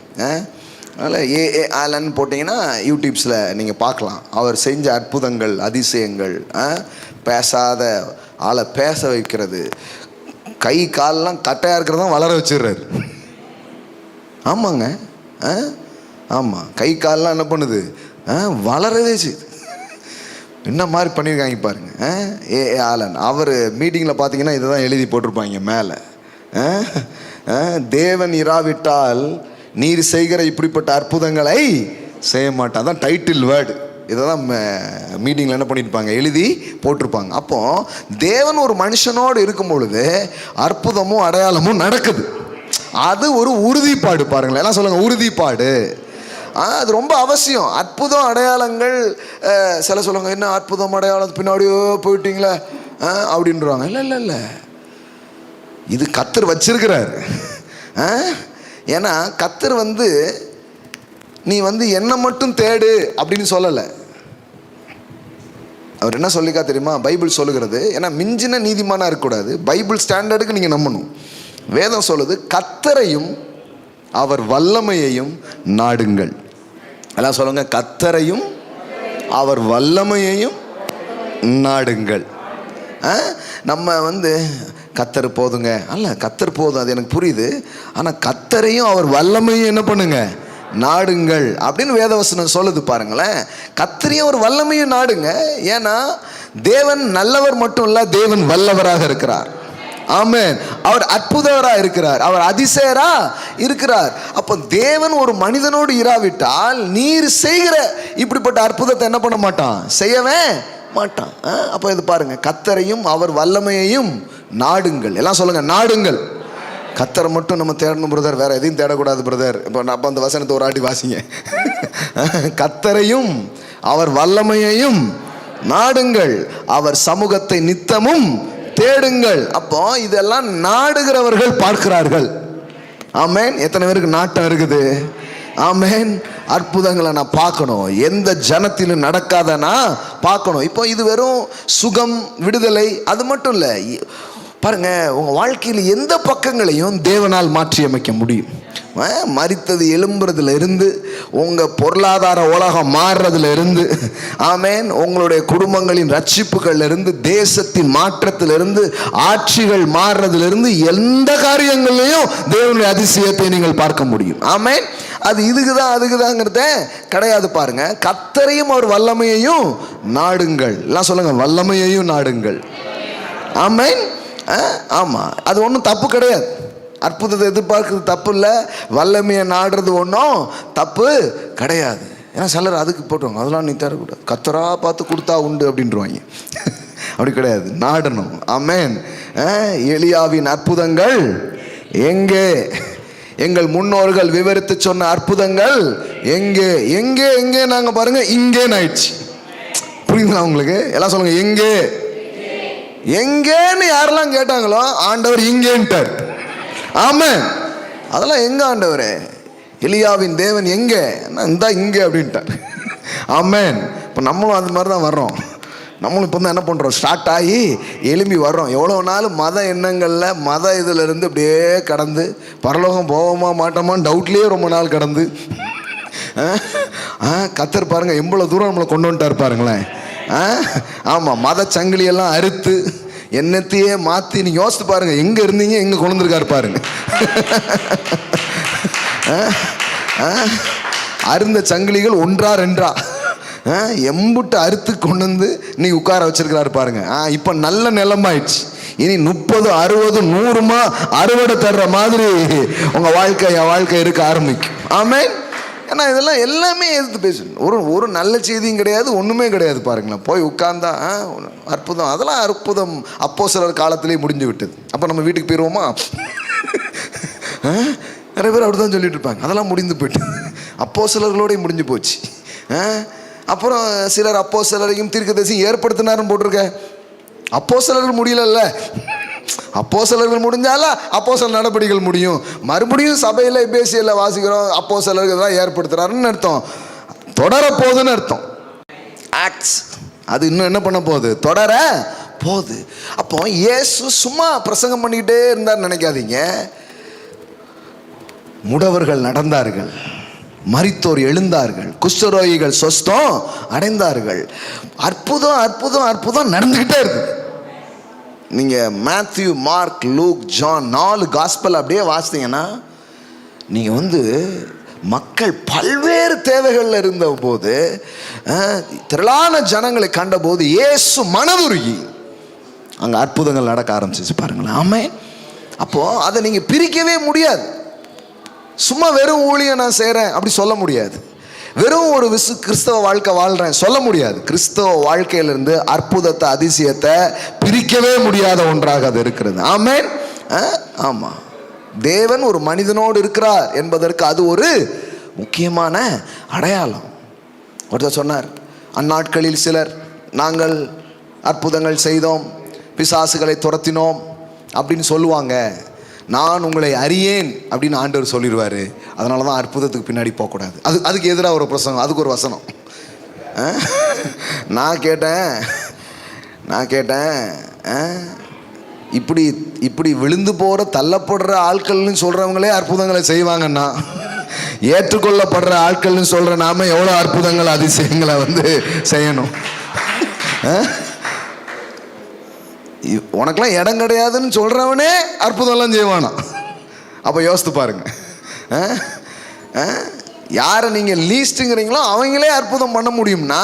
அதனால் ஏ ஆலன் போட்டிங்கன்னா யூடியூப்ஸில் நீங்கள் பார்க்கலாம். அவர் செஞ்ச அற்புதங்கள், அதிசயங்கள், பேசாத ஆளை பேச வைக்கிறது, கை காலெலாம் கட்டையாக இருக்கிறதான் வளர வச்சிடுறாரு. ஆமாங்க, ஆமாம், கை காலெலாம் என்ன பண்ணுது, வளரவே செய்யுது. என்ன மாதிரி பண்ணியிருக்காங்க பாருங்க. ஏ ஆலன் அவர் மீட்டிங்கில் பார்த்தீங்கன்னா இதை தான் எழுதி போட்டிருப்பாங்க மேலே, தேவன் இராவிட்டால் நீர் செய்கிற இப்படிப்பட்ட அற்புதங்களை செய்ய மாட்டான். அதான் டைட்டில் வேர்டு. இதை தான் மீட்டிங்கில் என்ன பண்ணியிருப்பாங்க, எழுதி போட்டிருப்பாங்க. அப்போ தேவன் ஒரு மனுஷனோடு இருக்கும் பொழுது அற்புதமும் அடையாளமும் நடக்குது. அது ஒரு உறுதிப்பாடு. பாருங்களேன், எல்லாம் சொல்லுங்கள், உறுதிப்பாடு. அது ரொம்ப அவசியம். அற்புதம், அடையாளங்கள். சில சொல்லுவாங்க, என்ன அற்புதம் அடையாளம் பின்னாடியோ போயிட்டீங்களே அப்படின்றாங்க. இல்லை இல்லை இல்லை, இது கர்த்தர் வச்சிருக்கிறார். ஏன்னா கர்த்தர் நீ என்னை மட்டும் தேடு அப்படின்னு சொல்லலை. அவர் என்ன சொல்லிக்கா தெரியுமா? பைபிள் சொல்லுகிறது, ஏன்னா மிஞ்சின நீதிமானா இருக்கக்கூடாது, பைபிள் ஸ்டாண்டர்டுக்கு நீங்கள் நம்பணும். வேதம் சொல்லுது, கர்த்தரையும் அவர் வல்லமையையும் நாடுங்கள். எல்லாம் சொல்லுங்க, கர்த்தரையும் அவர் வல்லமையையும் நாடுங்கள். நம்ம கர்த்தர் போதுங்க, அல்ல, கர்த்தர் போதும், அது எனக்கு புரியுது. ஆனால் கர்த்தரையும் அவர் வல்லமையும் என்ன பண்ணுங்க, நாடுங்கள் அப்படின்னு வேதவசனம் சொல்லுது. பாருங்களேன், கர்த்தரையும் ஒரு வல்லமையும் நாடுங்க. ஏன்னா தேவன் நல்லவர் மட்டும் இல்ல, தேவன் வல்லவராக இருக்கிறார். ஆமென். அவர் அற்புதராக இருக்கிறார், அவர் அதிசயரா இருக்கிறார். அப்போ தேவன் ஒரு மனிதனோடு இராவிட்டால் நீர் செய்கிற இப்படிப்பட்ட அற்புதத்தை என்ன பண்ண மாட்டான், செய்யவே மாட்டான். அப்போ இது பாருங்க, கர்த்தரையும் அவர் வல்லமையையும் நாடுங்கள். எல்லாம் சொல்லுங்க, நாடுங்கள். கர்த்தரை மட்டும் நம்ம தேடணும் பிரதர், வேற எதையும் தேடக்கூடாது பிரதர். இப்போ அப்போ அந்த வசனத்தை ஒரு ஆட்டி வாசிங்க. கர்த்தரையும் அவர் வல்லமையையும் நாடுங்கள், அவர் சமூகத்தை நித்தமும் தேடுங்கள். அப்போ இதெல்லாம் நாடுகிறவர்கள் பார்க்கிறார்கள். ஆமென். எத்தனை பேருக்கு நாட்டம் இருக்குது? ஆமென். அற்புதங்களை நான் பார்க்கணும், எந்த ஜனத்திலும் நடக்காதனா பார்க்கணும். இப்போ இது வெறும் சுகம், விடுதலை அது மட்டும் இல்லை. பாருங்க, உங்க வாழ்க்கையில் எந்த பக்கங்களையும் தேவனால் மாற்றி அமைக்க முடியும். மரித்தது எழும்புறதுல இருந்து, உங்க பொருளாதார உலகம் மாறுறதுல இருந்து, ஆமென், உங்களுடைய குடும்பங்களின் ரட்சிப்புகள்ல இருந்து, தேசத்தின் மாற்றத்திலிருந்து, ஆட்சிகள் மாறுறதுல இருந்து, எந்த காரியங்களையும் தேவனுடைய அதிசயத்தை நீங்கள் பார்க்க முடியும். ஆமென். அது இதுக்குதான் அதுக்குதாங்கிறத கிடையாது. பாருங்க, கர்த்தரையும் அவர் வல்லமையையும் நாடுங்கள். எல்லாம் சொல்லுங்க, வல்லமையையும் நாடுங்கள். ஆமென். ஆமா, அது ஒன்றும் தப்பு கிடையாது. அற்புதத்தை எதிர்பார்க்கறது தப்பு இல்லை, வல்லமையை நாடுறது ஒன்றும் தப்பு கிடையாது. ஏன்னா சிலர் அதுக்கு போட்டுவாங்க, அதெல்லாம் நீ தரக்கூடாது, கர்த்தரா பார்த்து கொடுத்தா உண்டு அப்படின்றவாங்க. அப்படி கிடையாது, நாடணும். ஆமென். எலியாவின் அற்புதங்கள் எங்கே? எங்கள் முன்னோர்கள் விவரித்து சொன்ன அற்புதங்கள் எங்கே? எங்கே எங்கே நாங்க பாருங்க, இங்கேன்னு ஆயிடுச்சு. புரியுதுங்களா உங்களுக்கு? எல்லாம் சொல்லுங்க, எங்கே எங்கேன்னு யாரெல்லாம் கேட்டாங்களோ ஆண்டவர் இங்கேன்ட்டார். ஆமென். அதெல்லாம் எங்க ஆண்டவரே? எலியாவின் தேவன் எங்கே? இந்தா இங்கே அப்படின்ட்டார். ஆமென். இப்போ நம்மளும் அந்த மாதிரி தான் வர்றோம். நம்மளும் இப்போ தான் என்ன பண்ணுறோம், ஸ்டார்ட் ஆகி எழும்பி வர்றோம். எவ்வளோ நாள் மத எண்ணங்களில், மத இதில் இருந்து அப்படியே கடந்து பரலோகம் போவோமா மாட்டோமான்னு டவுட்லேயே ரொம்ப நாள் கடந்து, கர்த்தர் பாருங்க எவ்வளோ தூரம் நம்மளை கொண்டு வந்துட்டார் பாருங்களேன். ஆமாம், மத சங்கிலியெல்லாம் அறுத்து என்னத்தையே மாற்றி நீங்கள் யோசித்து பாருங்க, எங்கே இருந்தீங்க எங்கே கொண்டு வந்திருக்காரு பாருங்க. அருந்த சங்கிலிகள் ஒன்றா ரெண்டா எம்புட்டு அறுத்து கொண்டு வந்து நீ உட்கார வச்சிருக்கிறாரு பாருங்க. இப்போ நல்ல நிலமாயிடுச்சு. இனி 30, 60, 100 அறுவடை தர்ற மாதிரி உங்க வாழ்க்கை இருக்க ஆரம்பிக்கும். ஆமென். ஏன்னா இதெல்லாம் எல்லாமே எதிர்த்து பேசணும். ஒரு நல்ல செய்தியும் கிடையாது, ஒன்றுமே கிடையாது. பாருங்களேன், போய் உட்கார்ந்தா அற்புதம், அதெல்லாம் அற்புதம் அப்போஸ்தலர் காலத்திலே முடிஞ்சு விட்டது. அப்போ நம்ம வீட்டுக்கு போயிடுவோமா? நிறைய பேர் அப்படி தான் சொல்லிட்டு இருப்பாங்க, அதெல்லாம் முடிந்து போயிட்டு அப்போஸ்தலர்களோடய முடிஞ்சு போச்சு. அப்புறம் சிலர் அப்போஸ்தலரையும் தீர்க்கதரிசியும் ஏற்படுத்தினாருன்னு போட்டிருக்க. அப்போஸ்தலர்கள் முடியலல்ல, அப்போஸ்தலர்கள் முடிஞ்சால அப்போஸ்தலர் நடபடிகள் முடியும். மறுபடியும் சபையில் பேசியல வாசிக்கிறோம், அப்போஸ்தலர்கள் தான் ஏற்படுத்துறாருன்னு அர்த்தம், தொடர போகுதுன்னு அர்த்தம். ஆக்ட்ஸ் அது இன்னும் என்ன பண்ண போகுது, தொடர போகுது. அப்போ இயேசு சும்மா பிரசங்கம் பண்ணிக்கிட்டே இருந்தார் நினைக்காதீங்க. முடவர்கள் நடந்தார்கள், மரித்தோர் எழுந்தார்கள், குஷ்டரோகிகள் சொஸ்தம் அடைந்தார்கள். அற்புதம் அற்புதம் அற்புதம் நடந்துக்கிட்டே இருக்கு. நீங்கள் Matthew, Mark, Luke, John 4 gospel அப்படியே வாசித்தீங்கன்னா நீங்கள் மக்கள் பல்வேறு தேவைகளில் இருந்த போது, திரளான ஜனங்களை கண்டபோது இயேசு மனதுருகி அங்கே அற்புதங்கள் நடக்க ஆரம்பிச்சிச்சு பாருங்களேன். ஆமென். அப்போது அதை நீங்கள் பிரிக்கவே முடியாது. சும்மா வெறும் ஊழியம் நான் செய்கிறேன் அப்படி சொல்ல முடியாது. வெறும் ஒரு கிறிஸ்தவ வாழ்க்கை வாழ்கிறேன் சொல்ல முடியாது. கிறிஸ்தவ வாழ்க்கையிலிருந்து அற்புதத்தை, அதிசயத்தை பிரிக்கவே முடியாத ஒன்றாக அது இருக்கிறது. ஆமென். ஆமாம், தேவன் ஒரு மனிதனோடு இருக்கிறார் என்பதற்கு அது ஒரு முக்கியமான அடையாளம். ஒருத்தர் சொன்னார், அந்நாட்களில் சிலர் நாங்கள் அற்புதங்கள் செய்தோம், பிசாசுகளை துரத்தினோம் அப்படின்னு சொல்லுவாங்க. நான் உங்களை அறியேன் அப்படின்னு ஆண்டவர் சொல்லிடுவார். அதனால தான் அற்புதத்துக்கு பின்னாடி போகக்கூடாது. அதுக்கு எதிராக ஒரு பிரசங்கம், அதுக்கு ஒரு வசனம். நான் கேட்டேன் இப்படி விழுந்து போகிற தள்ளப்படுற ஆட்கள்னு சொல்கிறவங்களே அற்புதங்களை செய்வாங்கன்னா, ஏற்றுக்கொள்ளப்படுற ஆட்கள்னு சொல்கிற நாம எவ்வளோ அற்புதங்கள் அதிசயங்களை செய்யணும். உனக்கெல்லாம் இடம் கிடையாதுன்னு சொல்கிறவனே அற்புதம்லாம் செய்வானா? அப்போ யோசித்து பாருங்க, யாரை நீங்கள் லீஸ்ட்டுங்கிறீங்களோ அவங்களே அற்புதம் பண்ண முடியும்னா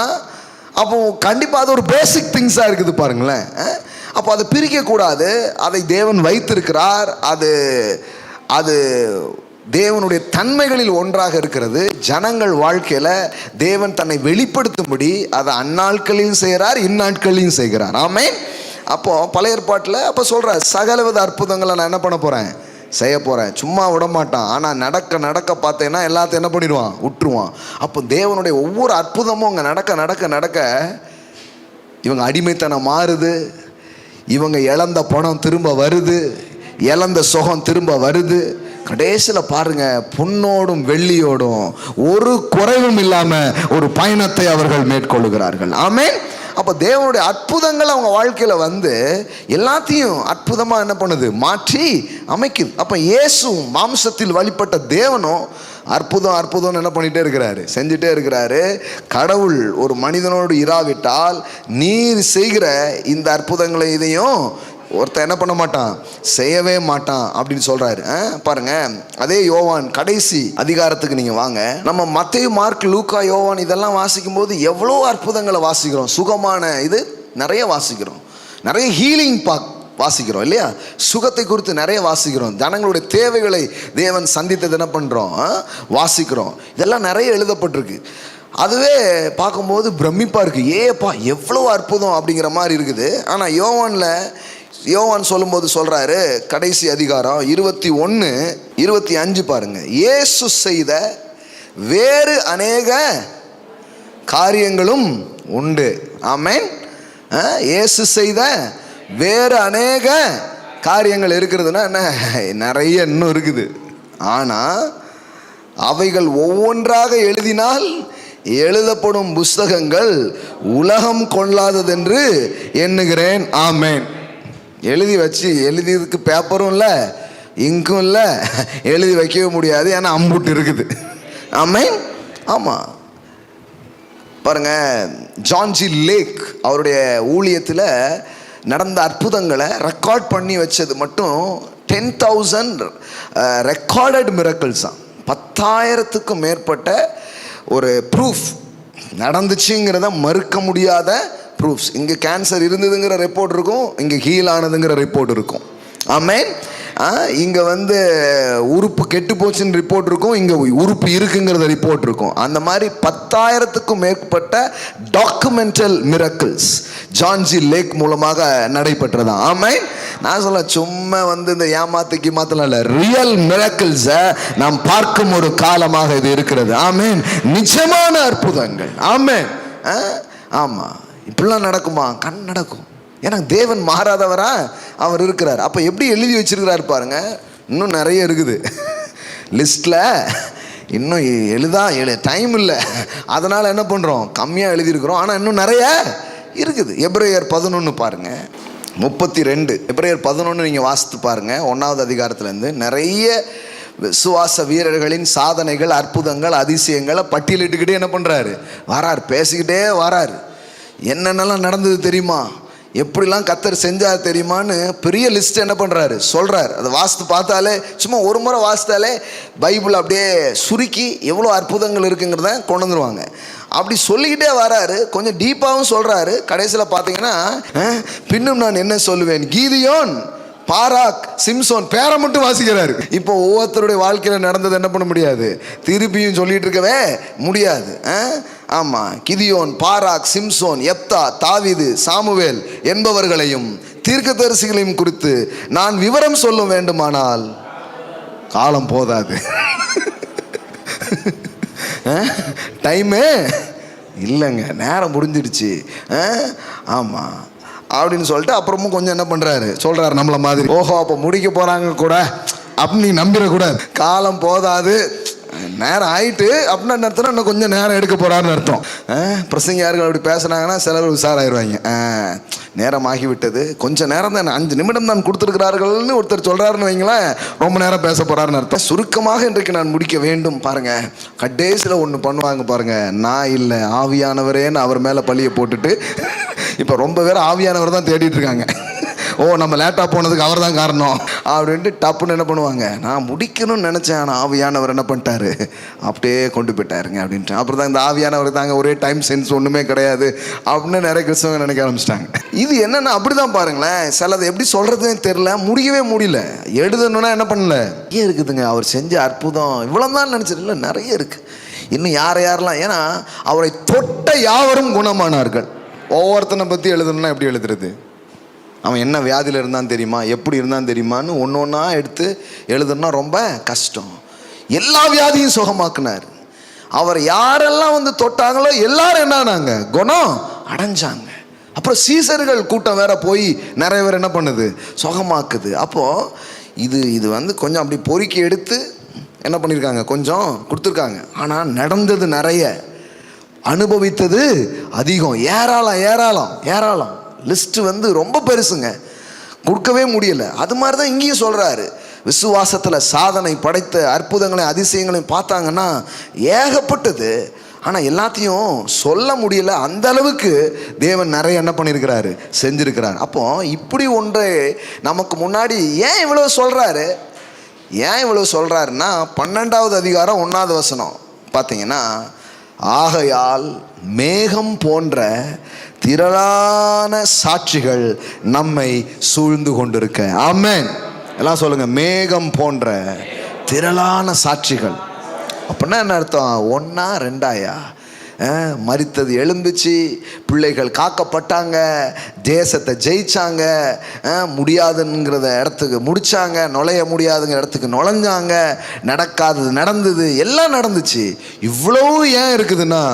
அப்போ கண்டிப்பாக அது ஒரு பேசிக் திங்ஸாக இருக்குது பாருங்களேன். அப்போ அதை பிரிக்கக்கூடாது. அதை தேவன் வைத்திருக்கிறார். அது தேவனுடைய தன்மைகளில் ஒன்றாக இருக்கிறது. ஜனங்கள் வாழ்க்கையில் தேவன் தன்னை வெளிப்படுத்தும்படி அதை அந்நாட்களையும் செய்கிறார், இந்நாட்களையும் செய்கிறார். ஆமென். அப்போ பழைய ஏற்பாட்டில் அப்போ சொல்கிறார், சகலவித அற்புதங்களை நான் என்ன பண்ண போகிறேன், செய்ய போகிறேன். சும்மா விட மாட்டான். ஆனால் நடக்க பார்த்தேன்னா எல்லாத்தையும் என்ன பண்ணிடுவான், விட்டுருவான். அப்போ தேவனுடைய ஒவ்வொரு அற்புதமும் அங்கே நடக்க இவங்க அடிமைத்தனம் மாறுது, இவங்க இழந்த பணம் திரும்ப வருது, இழந்த சுகம் திரும்ப வருது. கடைசியில் பாருங்க, பொன்னோடும் வெள்ளியோடும் ஒரு குறைவும் இல்லாமல் ஒரு பயணத்தை அவர்கள் மேற்கொள்ளுகிறார்கள். ஆமென். அப்போ தேவனுடைய அற்புதங்கள் அவங்க வாழ்க்கையில் எல்லாத்தையும் அற்புதமாக என்ன பண்ணுது, மாற்றி அமைக்குது. அப்போ இயேசு மாம்சத்தில் வழிபட்ட தேவனும் அற்புதம் என்ன பண்ணிகிட்டே இருக்கிறாரு, செஞ்சுட்டே இருக்கிறாரு. கடவுள் ஒரு மனிதனோடு இராவிட்டால் நீர் செய்கிற இந்த அற்புதங்களை இதையும் ஒருத்தர் என்ன பண்ண மாட்டான், செய்யவே மாட்டான் அப்படின்னு சொல்றாரு. பாருங்க, அதே யோவான் கடைசி அதிகாரத்துக்கு நீங்க வாங்க. நம்ம மத்தேயு, மார்க், லூக்கா, யோவான் இதெல்லாம் வாசிக்கும் போது எவ்வளோ அற்புதங்களை வாசிக்கிறோம். சுகமான இது நிறைய வாசிக்கிறோம், நிறைய ஹீலிங் வாசிக்கிறோம் இல்லையா, சுகத்தை குறித்து நிறைய வாசிக்கிறோம். ஜனங்களுடைய தேவைகளை தேவன் சந்தித்தது என்ன பண்றோம், வாசிக்கிறோம். இதெல்லாம் நிறைய எழுதப்பட்டிருக்கு. அதுவே பார்க்கும்போது பிரமிப்பா இருக்கு. ஏப்பா எவ்வளோ அற்புதம் அப்படிங்கிற மாதிரி இருக்குது. ஆனால் யோவான் சொல்லும்போது சொல்றாரு, கடைசி அதிகாரம் 21:25 பாருங்க. இயேசு செய்த வேறு அநேக காரியங்களும் உண்டு. ஆமென். இயேசு செய்த வேறு அநேக காரியங்கள் இருக்கிறதுனா என்ன, நிறைய இன்னும் இருக்குது. ஆனால் அவைகள் ஒவ்வொன்றாக எழுதினால் எழுதப்படும் புஸ்தகங்கள் உலகம் கொள்ளாததென்று எண்ணுகிறேன். ஆமென். எழுதியதுக்கு பேப்பரும் இல்லை, இங்கும் இல்லை, எழுதி வைக்கவே முடியாது. ஏன்னா அம்புட்டு இருக்குது. ஆமென். ஆமாம், பாருங்க, ஜான் ஜி லேக் அவருடைய ஊழியத்தில் நடந்த அற்புதங்களை ரெக்கார்ட் பண்ணி வச்சது மட்டும் 10,000 ரெக்கார்டட் மிரக்கிள்ஸ் தான். 10,000க்கும் மேற்பட்ட ஒரு ப்ரூஃப் நடந்துச்சுங்கிறத மறுக்க முடியாத ப்ரூஃப்ஸ். இங்கே கேன்சர் இருந்ததுங்கிற ரிப்போர்ட் இருக்கும், இங்கே ஹீல் ஆனதுங்கிற ரிப்போர்ட் இருக்கும். ஆமேன். இங்கே உறுப்பு கெட்டு போச்சுன்னு ரிப்போர்ட் இருக்கும், இங்கே உறுப்பு இருக்குங்கிறத ரிப்போர்ட் இருக்கும். அந்த மாதிரி 10,000க்கும் மேற்பட்ட documental miracles John G Lake மூலமாக நடைபெற்றதான். ஆமேன். நான் சொல்ல சும்மா இந்த ஏமாத்துக்கு மாத்தலாம் இல்லை, ரியல் மிரக்கிள்ஸை நாம் பார்க்கும் ஒரு காலமாக இது இருக்கிறது. ஆமேன். நிஜமான அற்புதங்கள். ஆமேன். ஆமாம், இப்படிலாம் நடக்குமா? கண் நடக்கும். ஏன்னா தேவன் மாறாதவரா அவர் இருக்கிறார். அப்போ எப்படி எழுதி வச்சிருக்கிறார் பாருங்க. இன்னும் நிறைய இருக்குது லிஸ்ட்டில், இன்னும் டைம் இல்லை, அதனால் என்ன பண்ணுறோம், கம்மியாக எழுதியிருக்கிறோம். ஆனால் இன்னும் நிறைய இருக்குது. எபிரேயர் 11 பாருங்க, 32. எபிரேயர் 11 நீங்கள் வாசித்து பாருங்கள். 1வது அதிகாரத்துலேருந்து நிறைய விசுவாச வீரர்களின் சாதனைகள், அற்புதங்கள், அதிசயங்களை பட்டியலிட்டுக்கிட்டே என்ன பண்ணுறாரு, வரார், பேசிக்கிட்டே வராரு. என்னென்னலாம் நடந்தது தெரியுமா, எப்படிலாம் கர்த்தர் செஞ்சார் தெரியுமான்னு பெரிய லிஸ்ட் என்ன பண்ணுறாரு, சொல்கிறார். அதை வாசித்து பார்த்தாலே, சும்மா ஒரு முறை வாசித்தாலே பைபிள் அப்படியே சுருக்கி எவ்வளோ அற்புதங்கள் இருக்குங்கிறத கொண்டு வந்துருவாங்க. அப்படி சொல்லிக்கிட்டே வராரு, கொஞ்சம் டீப்பாகவும் சொல்கிறாரு. கடைசியில் பார்த்தீங்கன்னா, பின்னும் நான் என்ன சொல்லுவேன், கீதியோன், பாராக், சிம்சோன் பேரை மட்டும் வாசிக்கிறாரு. இப்போ ஒவ்வொருத்தருடைய வாழ்க்கையில் நடந்தது என்ன பண்ண முடியாது, திருப்பியும் சொல்லிட்டு இருக்கவே முடியாது. ஆமாம், கிதியோன், பாராக், சிம்சோன், எப்தா, தாவீது, சாமுவேல் என்பவர்களையும் தீர்க்கதரிசிகளையும் குறித்து நான் விவரம் சொல்ல வேண்டுமானால் காலம் போதாது. டைமே இல்லைங்க, நேரம் முடிஞ்சிடுச்சு. ஆமாம் அப்படின்னு சொல்லிட்டு அப்புறமும் கொஞ்சம் என்ன பண்ணுறாரு, சொல்கிறாரு நம்மள மாதிரி, ஓஹோ அப்போ முடிக்க போகிறாங்க கூட அப்படின்னு நீ நம்பிடக்கூடாது. காலம் போதாது, நேரம் ஆயிட்டு அப்படின்னா அர்த்தம் இன்னும் கொஞ்சம் நேரம் எடுக்க போகிறாருன்னு அர்த்தம். பிரசங்கியார்கள் அப்படி பேசுனாங்கன்னா சிலர் உஷாராயிருவாங்க. நேரம் ஆகிவிட்டது, கொஞ்சம் நேரம் தான், 5 நிமிடம் தான் கொடுத்துருக்கிறார்கள்னு ஒருத்தர் சொல்கிறாருன்னு வைங்களேன், ரொம்ப நேரம் பேச போகிறாருன்னு அர்த்தம். சுருக்கமாக இன்றைக்கு நான் முடிக்க வேண்டும். பாருங்கள், கடைசியில் ஒன்று பண்ணுவாங்க பாருங்கள், நான் இல்லை ஆவியானவரேன்னு அவர் மேலே பழியை போட்டுட்டு இப்போ ரொம்ப பேர் ஆவியானவர் தான் தேடிட்டு இருக்காங்க. ஓ நம்ம லேட்டாக போனதுக்கு அவர் தான் காரணம் அப்படின்ட்டு டப்புன்னு என்ன பண்ணுவாங்க, நான் முடிக்கணும்னு நினச்சேன், ஆனால் ஆவியானவர் என்ன பண்ணிட்டாரு, அப்படியே கொண்டு போயிட்டாருங்க அப்படின்ட்டு. அப்புறம் தான் இந்த ஆவியானவர் தாங்க ஒரே டைம் சென்ஸ் ஒன்றுமே கிடையாது அப்படின்னு நிறைய கிறிஸ்தவங்க நினைக்க ஆரம்பிச்சிட்டாங்க. இது என்னென்னா அப்படி தான் பாருங்களேன், சிலது எப்படி சொல்கிறதுன்னு தெரில, முடியவே முடியல. எழுதணுன்னா என்ன பண்ணல, ஏன் இருக்குதுங்க அவர் செஞ்ச அற்புதம் இவ்வளோ தான் நினச்சது இல்லை, நிறைய இருக்குது இன்னும். யாரெல்லாம், ஏன்னா அவரை தொட்ட யாவரும் குணமானார்கள். ஒவ்வொருத்தனை பற்றி எழுதணும்னா எப்படி எழுதுறது, அவன் என்ன வியாதியில் இருந்தான் தெரியுமா, எப்படி இருந்தான் தெரியுமான்னு ஒன்று ஒன்றா எடுத்து எழுதணும்னா ரொம்ப கஷ்டம். எல்லா வியாதியும் சுகமாக்குனார். அவர் யாரெல்லாம் தொட்டாங்களோ எல்லாரும் என்னானாங்க, குணம் அடைஞ்சாங்க. அப்புறம் சீசர்கள் கூட்டம் வேற போய் நிறைய பேர் என்ன பண்ணுது, சுகமாக்குது. அப்போது இது கொஞ்சம் அப்படி பொறுக்கி எடுத்து என்ன பண்ணியிருக்காங்க, கொஞ்சம் கொடுத்துருக்காங்க. ஆனால் நடந்தது நிறைய, அனுபவித்தது அதிகம். ஏராளம் ஏராளம் ஏராளம். லிஸ்ட்டு ரொம்ப பெருசுங்க, கொடுக்கவே முடியல. அது மாதிரி தான் இங்கேயும் சொல்கிறாரு, விசுவாசத்தில் சாதனை படைத்த அற்புதங்களையும் அதிசயங்களையும் பார்த்தாங்கன்னா ஏகப்பட்டது. ஆனால் எல்லாத்தையும் சொல்ல முடியல. அந்த அளவுக்கு தேவன் நிறைய என்ன பண்ணியிருக்கிறாரு, செஞ்சுருக்கிறார். அப்போ இப்படி ஒன்றை நமக்கு முன்னாடி ஏன் இவ்வளோ சொல்கிறாரு, ஏன் இவ்வளோ சொல்கிறாருன்னா 12வது அதிகாரம் 1வது வசனம் பார்த்தீங்கன்னா, ஆகையால் மேகம் போன்ற திரளான சாட்சிகள் நம்மை சூழ்ந்து கொண்டிருக்க. ஆமென். எல்லாம் சொல்லுங்க, மேகம் போன்ற திரளான சாட்சிகள். அப்படின்னா என்ன அர்த்தம், 1ஆ 2ஆயா, மரித்தது எழுந்துச்சு, பிள்ளைகள் காக்கப்பட்டாங்க, தேசத்தை ஜெயிச்சாங்க, முடியாதுங்கிறத இடத்துக்கு முடிச்சாங்க, நுழைய முடியாதுங்கிற இடத்துக்கு நுழைஞ்சாங்க, நடக்காதது நடந்தது, எல்லாம் நடந்துச்சு. இவ்வளவு ஏன் இருக்குதுன்னா,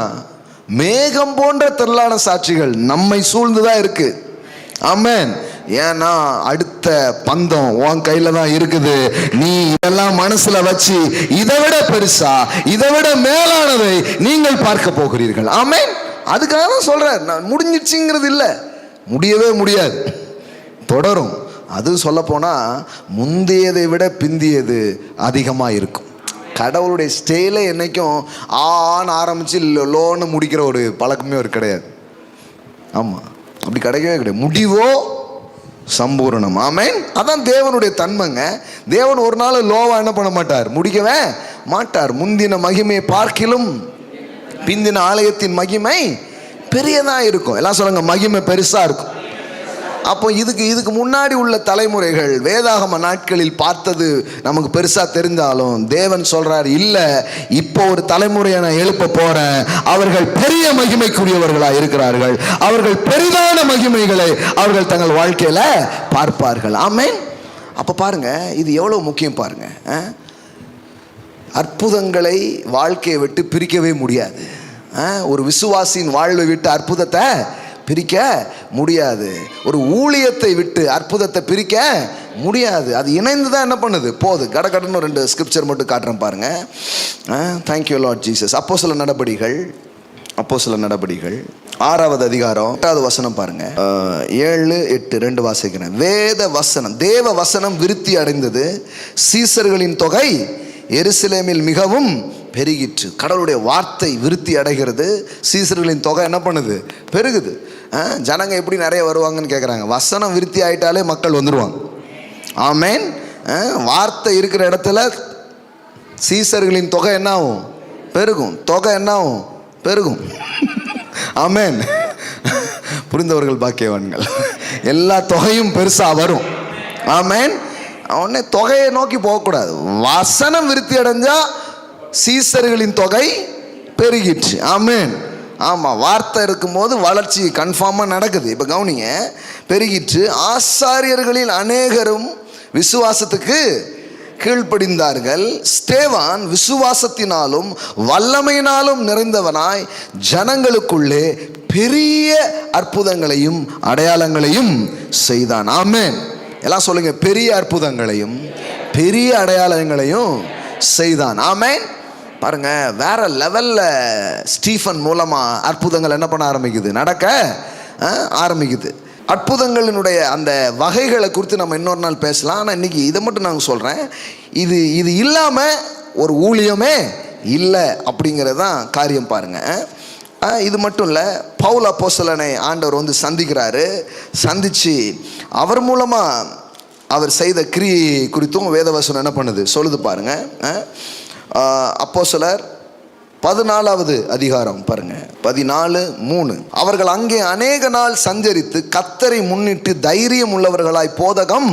மேகம் போன்ற திரளான சாட்சிகள் நம்மை சூழ்ந்துதான் இருக்கு. ஆமென். ஏன்னா அடுத்த பந்தம் உன் கையில தான் இருக்குது. நீ இதெல்லாம் மனசுல வச்சு இதை விட பெருசா, இதை விட மேலானதை நீங்கள் பார்க்க போகிறீர்கள். ஆமென். அதுக்காக தான் சொல்றேன், நான் முடிஞ்சிடுச்சுங்கிறது இல்லை, முடியவே முடியாது, தொடரும். அது சொல்ல போனா முந்தையதை விட பிந்தியது அதிகமாக இருக்கும். கடவுளுடைய ஸ்டைலே என்னைக்கும் ஆன்னு ஆரம்பித்து லோன்னு முடிக்கிற ஒரு பழக்கமே ஒரு கிடையாது. ஆமாம், அப்படி கிடைக்கவே கிடையாது. முடிவோ சம்பூரணம். ஆமென். அதான் தேவனுடைய தன்மைங்க. தேவன் ஒரு நாள் லோவா என்ன பண்ண மாட்டார், முடிக்கவே மாட்டார். முந்தின மகிமையை பார்க்கிலும் பிந்தின ஆலயத்தின் மகிமை பெரியதாக இருக்கும். எல்லாம் சொல்லுங்க, மகிமை பெருசாக இருக்கும். அப்போ இதுக்கு முன்னாடி உள்ள தலைமுறைகள் வேதாகம நாட்களில் பார்த்தது நமக்கு பெருசா தெரிந்தாலும் தேவன் சொல்றார், இல்ல இப்போ ஒரு தலைமுறையை நான் எழுப்ப போறேன், அவர்கள் பெரிய மகிமைக்குரியவர்களா இருக்கிறார்கள், அவர்கள் பெரிதான மகிமைகளை அவர்கள் தங்கள் வாழ்க்கையில பார்ப்பார்கள். ஆமென். அப்ப பாருங்க, இது எவ்வளவு முக்கியம் பாருங்க. அற்புதங்களை வாழ்க்கையை விட்டு பிரிக்கவே முடியாது. ஒரு விசுவாசியின் வாழ்வை விட்டு அற்புதத்தை பிரிக்க முடியாது. ஒரு ஊழியத்தை விட்டு அற்புதத்தை பிரிக்க முடியாது. அது இணைந்து தான் என்ன பண்ணுது, போகுது. கடகடன்னு 2 ஸ்கிரிப்சர் மட்டும் காட்டுறேன் பாருங்க. Thank you Lord Jesus. அப்போஸ்தலர் நடபடிகள் 6வது அதிகாரம் 8வது வசனம் பாருங்க. 7, 8 2 வாசிக்கிறேன். தேவ வசனம் விருத்தி அடைந்தது, சீசர்களின் தொகை எருசலேமில் மிகவும் பெருகிற்று. கடவுளுடைய வார்த்தை விருத்தி அடைகிறது, சீசர்களின் தொகை என்ன பண்ணுது, பெருகுது. ஜனங்க எப்படி நிறைய வருவாங்கன்னு கேட்குறாங்க. வசனம் விருத்தி ஆயிட்டாலே மக்கள் வந்துடுவாங்க. ஆமென். வார்த்தை இருக்கிற இடத்துல சீசர்களின் தொகை என்ன ஆகும், பெருகும். தொகை என்ன ஆகும், பெருகும். ஆமென். புரிந்தவர்கள் பாக்கியவான்கள். எல்லா தொகையும் பெருசா வரும். ஆமென். உடனே தொகையை நோக்கி போகக்கூடாது. வசனம் விருத்தி அடைஞ்சா சீசர்களின் தொகை பெருகிற்று. ஆமென். ஆமாம், வார்த்தை இருக்கும்போது வளர்ச்சி கன்ஃபார்மாக நடக்குது. இப்போ கவனிங்க, பெருகிற்று. ஆசாரியர்களில் அநேகரும் விசுவாசத்துக்கு கீழ்ப்படிந்தார்கள். ஸ்தேவான் விசுவாசத்தினாலும் வல்லமையினாலும் நிறைந்தவனாய் ஜனங்களுக்குள்ளே பெரிய அற்புதங்களையும் அடையாளங்களையும் செய்தான். ஆமென். எல்லாம் சொல்லுங்க, பெரிய அற்புதங்களையும் பெரிய அடையாளங்களையும் செய்தான். ஆமென். பாருங்க, வேற லெவல்ல ஸ்டீஃபன் மூலமா அற்புதங்கள் என்ன பண்ண ஆரம்பிக்குது, நடக்க ஆரம்பிக்குது. அற்புதங்களினுடைய அந்த வகைகளை குறித்து நம்ம இன்னொரு நாள் பேசலாம். ஆனால் இன்னைக்கு இதை மட்டும் நாங்கள் சொல்றேன். இது இல்லாம ஒரு ஊழியமே இல்லை அப்படிங்கிறது தான் காரியம். பாருங்க, இது மட்டும் இல்லை, பவுல் அப்போஸ்தலனை ஆண்டவர் வந்து சந்திக்கிறாரு. சந்திச்சு அவர் மூலமா அவர் செய்த கிரியை குறித்தும் வேதவசனம் என்ன பண்ணுது, சொல்லுது பாருங்க. அப்போஸ்தலர் 14வது அதிகாரம் பாருங்க, 14:3. அவர்கள் அங்கே அநேக நாள் சஞ்சரித்து கர்த்தரை முன்னிட்டு தைரியம் உள்ளவர்களாய் போதகம்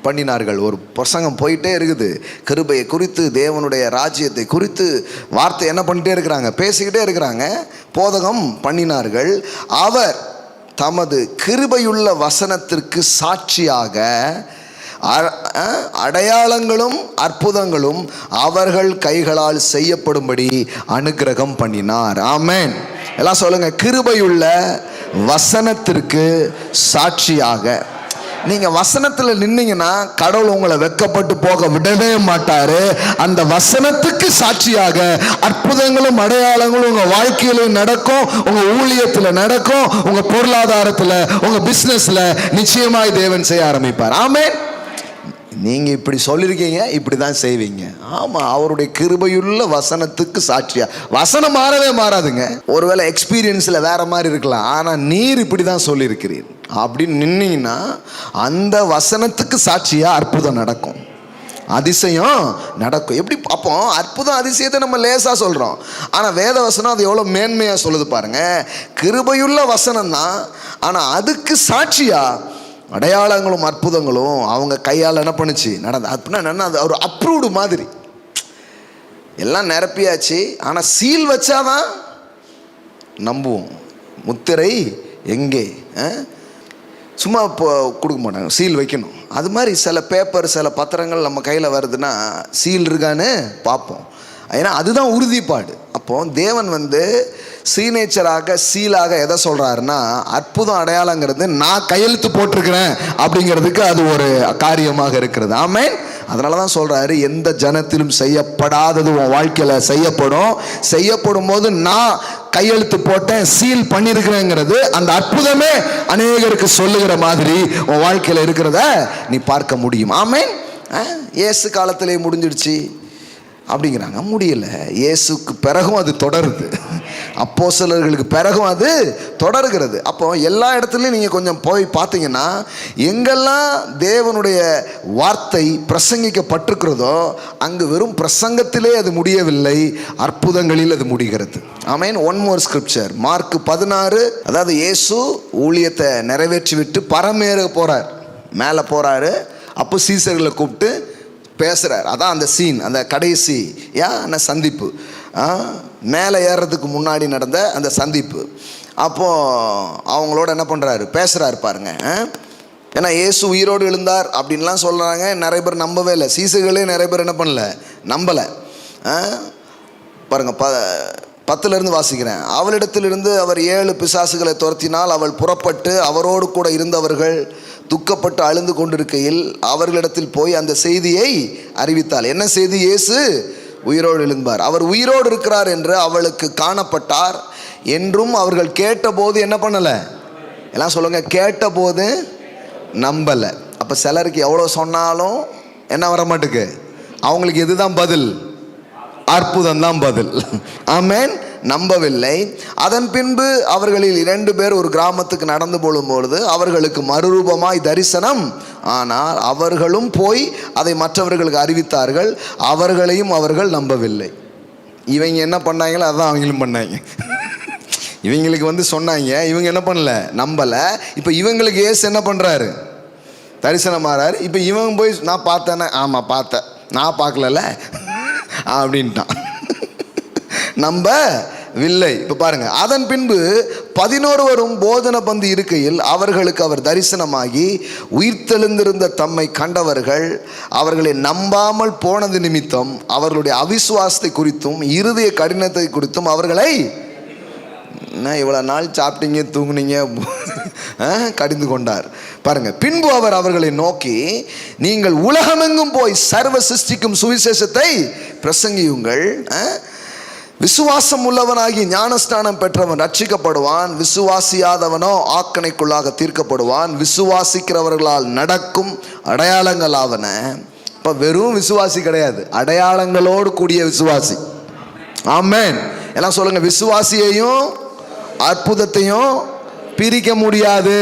பண்ணினார்கள். ஒரு பிரசங்கம் போயிட்டே இருக்குது. கிருபையை குறித்து, தேவனுடைய ராஜ்யத்தை குறித்து வார்த்தை என்ன பண்ணிட்டே இருக்கிறாங்க, பேசிக்கிட்டே இருக்கிறாங்க. போதகம் பண்ணினார்கள். அவர் தமது கிருபையுள்ள வசனத்திற்கு சாட்சியாக அடையாளங்களும் அற்புதங்களும் அவர்கள் கைகளால் செய்யப்படும்படி அனுக்கிரகம் பண்ணினார். ஆமென். எல்லாம் சொல்லுங்க, கிருபையுள்ள வசனத்திற்கு சாட்சியாக. நீங்க வசனத்துல நின்னீங்கன்னா கடவுள் உங்களை வெட்கப்பட்டு போக விடவே மாட்டாரு. அந்த வசனத்துக்கு சாட்சியாக அற்புதங்களும் அடையாளங்களும் உங்க வாழ்க்கையில நடக்கும், உங்க ஊழியத்துல நடக்கும், உங்க பொருளாதாரத்துல, உங்க பிசினஸ்ல நிச்சயமாய் தேவன் செய்ய ஆரம்பிப்பார். ஆமென். நீங்க இப்படி சொல்லியிருக்கீங்க, இப்படிதான் செய்வீங்க. ஆமா, அவருடைய கிருபையுள்ள வசனத்துக்கு சாட்சியா. வசனம் மாறவே மாறாதுங்க. ஒருவேளை எக்ஸ்பீரியன்ஸ்ல வேற மாதிரி இருக்கலாம், ஆனா நீர் இப்படிதான் சொல்லியிருக்கிறீர் அப்படின்னு நின்னீங்கன்னா அந்த வசனத்துக்கு சாட்சியா அற்புதம் நடக்கும், அதிசயம் நடக்கும். எப்படி அப்போ அற்புதம் அதிசயத்தை நம்ம லேசா சொல்றோம், ஆனா வேத வசனம் அது எவ்வளவு மேன்மையா சொல்லுது பாருங்க. கிருபையுள்ள வசனம் தான், ஆனா அதுக்கு சாட்சியா அடையாளங்களும் அற்புதங்களும் அவங்க கையால் என்ன பண்ணுச்சு, நடந்து. அப்படின்னா என்ன, அது ஒரு அப்ரூவ்டு மாதிரி. எல்லாம் நிரப்பியாச்சு, ஆனால் சீல் வச்சாதான் நம்புவோம். முத்திரை எங்கே, சும்மா இப்போ கொடுக்க மாட்டாங்க, சீல் வைக்கணும். அது மாதிரி சில பேப்பர், சில பத்திரங்கள் நம்ம கையில் வருதுன்னா சீல் இருக்கான்னு பார்ப்போம். ஏன்னா அதுதான் உறுதிப்பாடு. அப்போ தேவன் வந்து சீனேச்சராக, சீலாக எதை சொல்றாருன்னா, அற்புதம் அடையாளங்கிறது நான் கையெழுத்து போட்டிருக்கிறேன் அப்படிங்கிறதுக்கு அது ஒரு காரியமாக இருக்கிறது. ஆமென். அதனால தான் சொல்றாரு, எந்த ஜனத்திலும் செய்யப்படாதது உன் வாழ்க்கையில செய்யப்படும். செய்யப்படும் போது நான் கையெழுத்து போட்டேன், சீல் பண்ணியிருக்கிறேங்கிறது அந்த அற்புதமே அநேகருக்கு சொல்லுகிற மாதிரி உன் வாழ்க்கையில இருக்கிறத நீ பார்க்க முடியும். ஆமென். இயேசு காலத்திலே முடிஞ்சிடுச்சு. அப்படிங்கிறாங்க. முடியல. இயேசுக்கு பிறகும் அது தொடருது, அப்போஸ்தலர்களுக்கு பிறகும் அது தொடர்கிறது. அப்போ எல்லா இடத்துலையும் நீங்கள் கொஞ்சம் போய் பார்த்தீங்கன்னா, எங்கெல்லாம் தேவனுடைய வார்த்தை பிரசங்கிக்கப்பட்டிருக்கிறதோ அங்கு வெறும் பிரசங்கத்திலே அது முடியவில்லை, அற்புதங்களில் அது முடிகிறது. ஆமென். One more scripture, Mark 16. அதாவது இயேசு ஊழியத்தை நிறைவேற்றி விட்டு பரமேற போகிறார், மேலே போகிறாரு. அப்போ சீசர்களை கூப்பிட்டு பேசுகிறார். அதான் அந்த சீன், அந்த கடைசி சந்திப்பு, மேலே ஏறுறதுக்கு முன்னாடி நடந்த அந்த சந்திப்பு. அப்போது அவங்களோட என்ன பண்ணுறாரு, பேசுகிறாரு பாருங்க. ஏன்னா இயேசு உயிரோடு எழுந்தார் அப்படின்லாம் சொல்கிறாங்க. நிறைய பேர் நம்பவே இல்லை. சீசர்களே நிறைய பேர் என்ன பண்ணல, நம்பலை. பாருங்க, 10 வாசிக்கிறேன். அவளிடத்திலிருந்து அவர் 7 பிசாசுகளை துரத்தினால் அவள் புறப்பட்டு அவரோடு கூட இருந்தவர்கள் துக்கப்பட்டு அழுந்து கொண்டிருக்கையில் அவர்களிடத்தில் போய் அந்த செய்தியை அறிவித்தாள். என்ன செய்தி? இயேசு உயிரோடு எழுந்தார், அவர் உயிரோடு இருக்கிறார் என்று அவளுக்கு காணப்பட்டார் என்றும் அவர்கள் கேட்டபோது என்ன பண்ணலை? எல்லாம் சொல்லுங்க, கேட்டபோது நம்பலை. அப்போ சிலருக்கு எவ்வளோ சொன்னாலும் என்ன வர மாட்டுக்கு, அவங்களுக்கு எதுதான் பதில்? அற்புதம் தான் பதில். ஆமென். நம்பவில்லை. அதன் பின்பு அவர்களில் 2 பேர் ஒரு கிராமத்துக்கு நடந்து போகும்பொழுது அவர்களுக்கு மறுரூபமாய் தரிசனம். ஆனால் அவர்களும் போய் அதை மற்றவர்களுக்கு அறிவித்தார்கள், அவர்களையும் அவர்கள் நம்பவில்லை. இவங்க என்ன பண்ணாங்களோ அதான் அவங்களும் பண்ணாங்க. இவங்களுக்கு சொன்னாங்க, இவங்க என்ன பண்ணல, நம்பலை. இப்போ இவங்களுக்கு இயேசு என்ன பண்ணுறாரு, தரிசனம் மாறாரு. இப்போ இவங்க போய் நான் பார்த்தேனே, ஆமாம் பார்த்தேன், நான் பார்க்கல அப்படின்ட்டான், நம்பவில்லை. இப்போ பாருங்க, அதன் பின்பு 11 போதன பந்து இருக்கையில் அவர்களுக்கு அவர் தரிசனமாகி உயிர்த்தெழுந்திருந்த தம்மை கண்டவர்கள் அவர்களை நம்பாமல் போனது நிமித்தம் அவர்களுடைய அவிசுவாசத்தை குறித்தும் இருதய கடினத்தை குறித்தும் அவர்களை, இவ்வளோ நாள் சாப்பிட்டீங்க தூங்குனீங்க கடிந்து கொண்டார். பாருங்க, பின்பு அவர் அவர்களை நோக்கி, நீங்கள் உலகமெங்கும் போய் சர்வ சிருஷ்டிக்கும் சுவிசேஷத்தை பிரசங்கியுங்கள். விசுவாசம் உள்ளவனாகி ஞானஸ்நானம் பெற்றவன் ரட்சிக்கப்படுவான், விசுவாசியாதவனோ ஆக்கணைக்குள்ளாக தீர்க்கப்படுவான். விசுவாசிக்கிறவர்களால் நடக்கும் அடையாளங்களாவன. இப்போ வெறும் விசுவாசி கிடையாது, அடையாளங்களோடு கூடிய விசுவாசி. ஆமென். எல்லாம் சொல்லுங்க, விசுவாசியையும் அற்புதத்தையும் பிரிக்க முடியாது.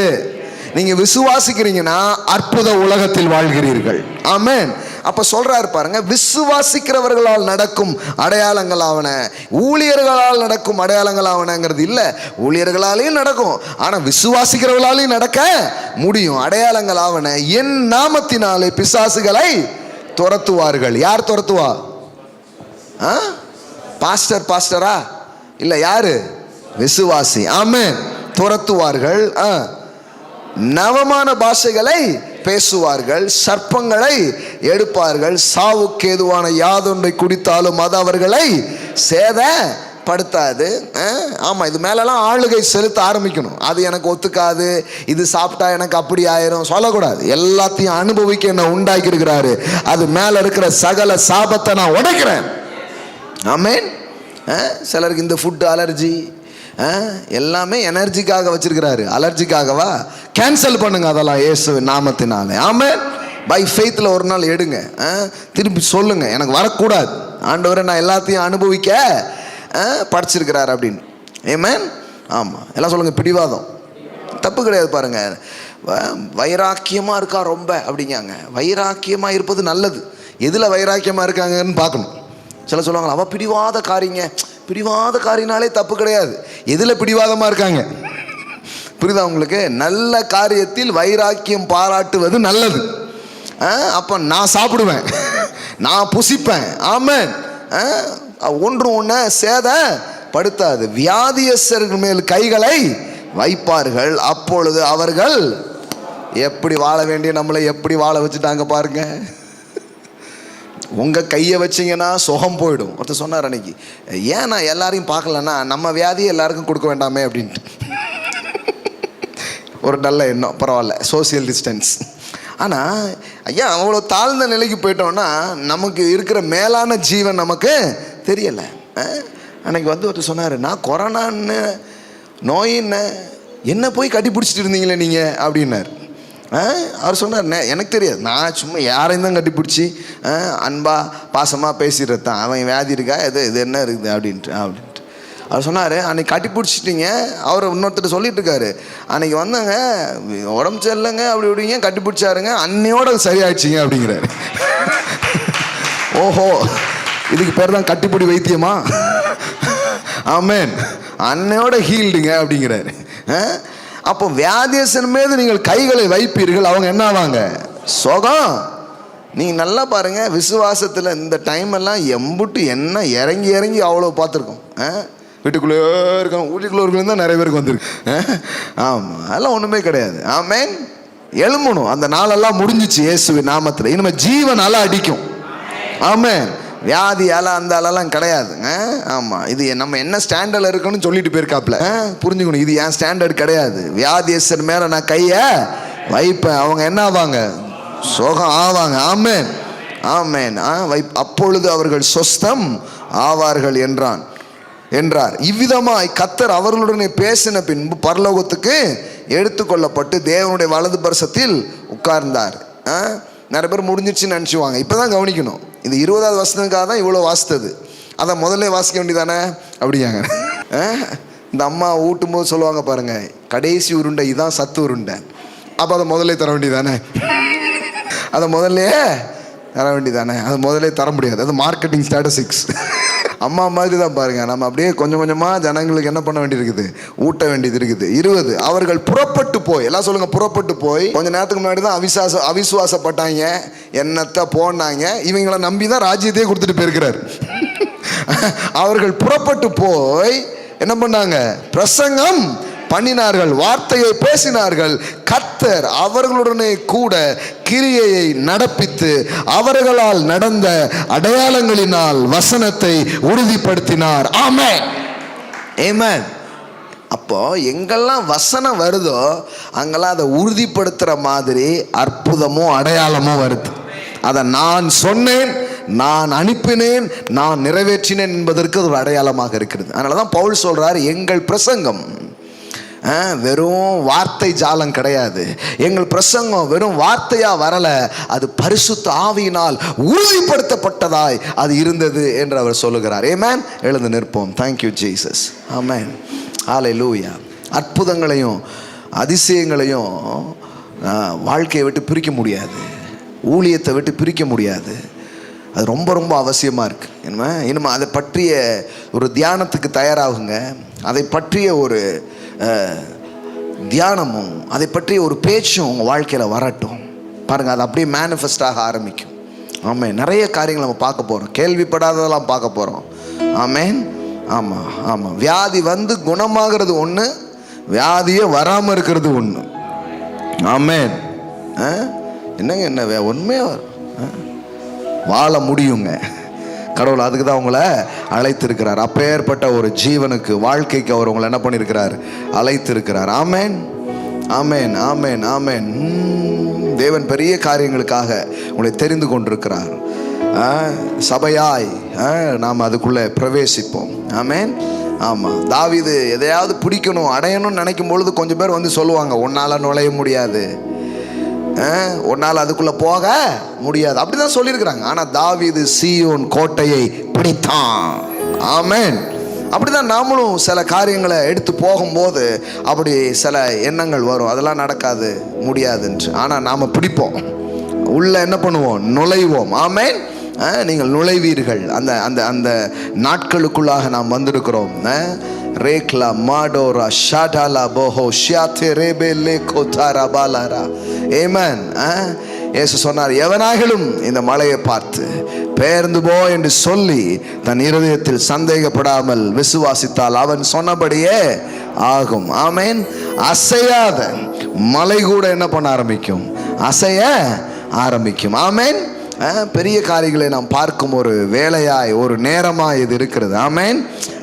நீங்க விசுவாசிக்கிறீங்கன்னா அற்புத உலகத்தில் வாழ்கிறீர்கள். ஆமென். அப்ப சொல்றாரு பாருங்க, விசுவாசிக்கிறவர்களால் நடக்கும் அடையாளங்களாவன. ஊழியர்களால் நடக்கும் அடையாளங்களாவனங்கிறது இல்லை, ஊழியர்களாலேயும் நடக்கும், ஆனா விசுவாசிக்கிறவர்களாலையும் நடக்க முடியும். அடையாளங்களாவன, என் நாமத்தினாலே பிசாசுகளை துரத்துவார்கள். யார் துரத்துவா? பாஸ்டரா? இல்ல, யாரு? விசுவாசி. ஆமென். துரத்துவார்கள். நவமான பாஷைகளை பேசுவார்கள், சர்ப்பங்களை எடுப்பார்கள், சாவுக்கு ஏதுவான யாதொன்றை குடித்தாலும் அது அவர்களை சேதப்படுத்தாது. ஆமா, இது மேலெல்லாம் ஆளுகை செலுத்த ஆரம்பிக்கணும். அது எனக்கு ஒத்துக்காது, இது சாப்பிட்டா எனக்கு அப்படி ஆயிரும் சொல்லக்கூடாது. எல்லாத்தையும் அனுபவிக்க என்ன உண்டாக்கி இருக்கிறாரு, அது மேல இருக்கிற சகல சாபத்தை நான் உடைக்கிறேன். ஆமென். சிலருக்கு இந்த ஃபுட் அலர்ஜி எல்லாமே எனர்ஜிக்காக வச்சிருக்கிறாரு, அலர்ஜிக்காகவா? கேன்சல் பண்ணுங்க அதெல்லாம் இயேசுவின் நாமத்தினாலே. ஆமென். பை ஃபெய்த்தில் ஒரு நாள் எடுங்க, திருப்பி சொல்லுங்க, எனக்கு வரக்கூடாது ஆண்டவரை, நான் எல்லாத்தையும் அனுபவிக்க படிச்சிருக்கிறார் அப்படின்னு. ஆமென். ஆமாம், எல்லாம் சொல்லுங்க. பிடிவாதம் தப்பு கிடையாது. பாருங்க, வைராக்கியமாக இருக்கா ரொம்ப அப்படிங்காங்க. வைராக்கியமாக இருப்பது நல்லது. எதில் வைராக்கியமாக இருக்காங்கன்னு பார்க்கணும். சில சொல்லுவாங்க, அவள் பிடிவாத காரிங்க. பிடிவாத காரினாலே தப்பு கிடையாது, எதில் பிடிவாதமாக இருக்காங்க. புரியுதா உங்களுக்கு? நல்ல காரியத்தில் வைராக்கியம் பாராட்டுவது நல்லது. அப்போ நான் சாப்பிடுவேன், நான் புசிப்பேன். ஆமென். ஒன்றை சேதப்படுத்தாது. வியாதியஸ்தர்கள் மேல் கைகளை வைப்பார்கள், அப்பொழுது அவர்கள் எப்படி வாழ வேண்டிய நம்மளை எப்படி வாழ வச்சுட்டாங்க பாருங்க. உங்கள் கையை வச்சிங்கன்னா சுகம் போயிடும். ஒருத்தர் சொன்னார் அன்னைக்கு, ஏன் நான் எல்லாரையும் பார்க்கலன்னா நம்ம வியாதியை எல்லாருக்கும் கொடுக்க வேண்டாமே அப்படின்ட்டு. ஒரு நல்ல எண்ணம், பரவாயில்ல, சோசியல் டிஸ்டன்ஸ். ஆனால் ஐயா, அவ்வளோ தாழ்ந்த நிலைக்கு போயிட்டோம்னா நமக்கு இருக்கிற மேலான ஜீவன் நமக்கு தெரியலை. அன்னைக்கு ஒருத்தர் சொன்னார், நான் கொரோனான்னு நோயின்னு என்ன போய் கட்டி பிடிச்சிட்டு இருந்தீங்களே நீங்கள் அப்படின்னார். அவர் சொன்னார், எனக்கு தெரியாது, நான் சும்மா யாரையும் தான் கட்டிப்பிடிச்சி அன்பா பாசமாக பேசிடுறது தான். அவன் வியாதி இருக்கா, இது என்ன இருக்குது அப்படின்ட்டு அவர் சொன்னார், அன்றைக்கி கட்டி பிடிச்சிட்டிங்க. அவர் இன்னொருத்தர் சொல்லிட்டு இருக்காரு, அன்றைக்கி வந்தாங்க உடம்பு சரியில்லைங்க அப்படி இப்படிங்க கட்டி பிடிச்சாருங்க, அன்னையோட சரியாயிடுச்சிங்க அப்படிங்கிறாரு. ஓஹோ, இதுக்கு பேர் தான் கட்டிப்பிடி வைத்தியமா? ஆமேன், அன்னையோட ஹீல்டுங்க அப்படிங்கிறாரு. அப்போ வியாதியஸ்தன் மீது நீங்கள் கைகளை வைப்பீர்கள், அவங்க என்ன ஆவாங்க? சுகம். நீங்கள் நல்லா பாருங்கள், விசுவாசத்தில் இந்த டைம் எல்லாம் எம்புட்டு என்ன இறங்கி இறங்கி அவ்வளோ பார்த்துருக்கோம். வீட்டுக்குள்ளே இருக்காங்க, வீட்டுக்குள்ளே தான் நிறைய பேருக்கு வந்துருக்கு. ஆமாம், அதெல்லாம் ஒன்றுமே கிடையாது. ஆமேன், எழும்பணும். அந்த நாளெல்லாம் முடிஞ்சிச்சு இயேசுவின் நாமத்தில். இனிமேல் ஜீவன் அலை அடிக்கும். ஆமேன், வியாதி அலை அந்த அலைலாம் கிடையாதுங்க. ஆமாம், இது நம்ம என்ன ஸ்டாண்டர்டில் இருக்குன்னு சொல்லிட்டு போயிருக்காப்புல, புரிஞ்சுக்கணும். இது என் ஸ்டாண்டர்ட் கிடையாது. வியாதியஸ்தர் மேலே நான் கையை வைப்பேன், அவங்க என்ன ஆவாங்க? சுகம் ஆவாங்க. ஆமேன், ஆமேன். அப்பொழுது அவர்கள் சொஸ்தம் ஆவார்கள் என்றார். இவ்விதமாய் கர்த்தர் அவர்களுடனே பேசின பின்பு பரலோகத்துக்கு எடுத்துக்கொள்ளப்பட்டு தேவனுடைய வலது பரிசத்தில் உட்கார்ந்தார். நிறைய பேர் முடிஞ்சிருச்சுன்னு நினச்சிவாங்க. இப்போ தான் கவனிக்கணும், இந்த 20வது வசனத்துக்காக தான் இவ்வளோ வாசித்தது. அதை முதல்ல வாசிக்க வேண்டியதானே அப்படியாங்க. இந்த அம்மா ஊட்டும் போது சொல்லுவாங்க பாருங்க, கடைசி உருண்டை இதான் சத்து உருண்டை. அப்போ அதை முதல்ல தர வேண்டியதானே? அதை முதல்ல தர வேண்டியதானே? அதை முதல்ல தர முடியாது, அது மார்க்கெட்டிங் ஸ்டாட்டிஸ்டிக்ஸ். அம்மா மாதிரி தான் பாருங்க, நம்ம அப்படியே கொஞ்சம் கொஞ்சமாக ஜனங்களுக்கு என்ன பண்ண வேண்டியிருக்குது? ஊட்ட வேண்டியது இருக்குது. 20 அவர்கள் புறப்பட்டு போய், எல்லாம் சொல்லுங்க, புறப்பட்டு போய். கொஞ்சம் நேரத்துக்கு முன்னாடி தான் அவிசுவாசப்பட்டாங்க, என்னத்தை போனாங்க, இவங்களை நம்பி தான் ராஜ்யத்தையே கொடுத்துட்டு போயிருக்கிறார். அவர்கள் புறப்பட்டு போய் என்ன பண்ணாங்க? பிரசங்கம் பண்ணினார்கள், வார்த்தையை பேசினார்கள். கர்த்தர் அவர்களுடனே கூட கிரியையை நடப்பித்து அவர்களால் நடந்த அடையாளங்களினால் வசனத்தை உறுதிப்படுத்தினார். ஆமென், ஆமென். அப்போ எங்கெல்லாம் வசனம் வருதோ அங்கெல்லாம் அதை உறுதிப்படுத்துகிற மாதிரி அற்புதமும் அடையாளமும் வருது. அதை நான் சொன்னேன், நான் அனுப்பினேன், நான் நிறைவேற்றினேன் என்பதற்கு ஒரு அடையாளமாக இருக்கிறது. அதனால தான் பவுல் சொல்றார், எங்கள் பிரசங்கம் வெறும் வார்த்தை ஜாலம் கிடையாது, எங்கள் பிரசங்கம் வெறும் வார்த்தையா வரல, அது பரிசுத்த ஆவியினால் உறுதிப்படுத்தப்பட்டதாய் அது இருந்தது என்று அவர் சொல்லுகிறார். ஆமென். எழுந்து நிற்போம். Thank you Jesus. ஆமென், ஹல்லேலூயா. அற்புதங்களையும் அதிசயங்களையும் வாழ்க்கையை விட்டு பிரிக்க முடியாது, ஊழியத்தை விட்டு பிரிக்க முடியாது. அது ரொம்ப ரொம்ப அவசியமாக இருக்குது. இனிமே அதை பற்றிய ஒரு தியானத்துக்கு தயாராகுங்க. அதை பற்றிய ஒரு தியானமும் அதை பற்றிய ஒரு பேச்சும் உங்கள் வாழ்க்கையில் வரட்டும். பாருங்கள், அது அப்படியே மேனிஃபெஸ்ட் ஆக ஆரம்பிக்கும். ஆமாம், நிறைய காரியங்கள் நம்ம பார்க்க போகிறோம், கேள்விப்படாததெல்லாம் பார்க்க போகிறோம். ஆமேன். ஆமாம் ஆமாம், வியாதி வந்து குணமாகிறது ஒன்று, வியாதியே வராமல் இருக்கிறது ஒன்று. ஆமேன். என்னங்க என்ன உண்மையாக வாழ முடியுங்க. கடவுள் அதுக்கு தான் உங்களை அழைத்திருக்கிறார். அப்பேற்பட்ட ஒரு ஜீவனுக்கு, வாழ்க்கைக்கு அவர் உங்களை என்ன பண்ணியிருக்கிறார்? அழைத்திருக்கிறார். ஆமேன், ஆமேன், ஆமேன், ஆமேன். தேவன் பெரிய காரியங்களுக்காக உங்களை தெரிந்து கொண்டிருக்கிறார். சபையாய் நாம் அதுக்குள்ளே பிரவேசிப்போம். ஆமேன். ஆமாம், தாவீது எதையாவது பிடிக்கணும், அடையணும்னு நினைக்கும் பொழுது கொஞ்சம் பேர் வந்து சொல்லுவாங்க, உன்னால் நுழைய முடியாது, உன்னால் அதுக்குள்ளே போக முடியாது, அப்படிதான் சொல்லியிருக்கிறாங்க. ஆனால் தாவீது சீயோன் கோட்டையை பிடித்தான். ஆமென். அப்படிதான் நாமளும் சில காரியங்களை எடுத்து போகும்போது அப்படி சில எண்ணங்கள் வரும், அதெல்லாம் நடக்காது, முடியாதுன்று. ஆனால் நாம் பிடிப்போம், உள்ள என்ன பண்ணுவோம்? நுழைவோம். ஆமென். நீங்கள் நுழைவீர்கள். அந்த அந்த அந்த நாட்களுக்குள்ளாக நாம் வந்திருக்கிறோம். ரேக்லா மாடோரா ஷாடாலா போஹோ ஷியாத்தே ரேபேலே கோதாரா பாலாரா. ஆமென். இயேசு சொன்னார், எவனாகிலும் இந்த மலையை பார்த்து பெயர்ந்து போ என்று சொல்லி தன் இருதயத்தில் சந்தேகப்படாமல் விசுவாசித்தால் அவன் சொன்னபடியே ஆகும். ஆமென். அசையாத மலை கூட என்ன பண்ண ஆரம்பிக்கும்? அசைய ஆரம்பிக்கும். ஆமென். பெரிய காரியங்களை நாம் பார்க்கும் ஒரு வேலையாய், ஒரு நேரமாய் இது இருக்கிறது. ஆமேன்,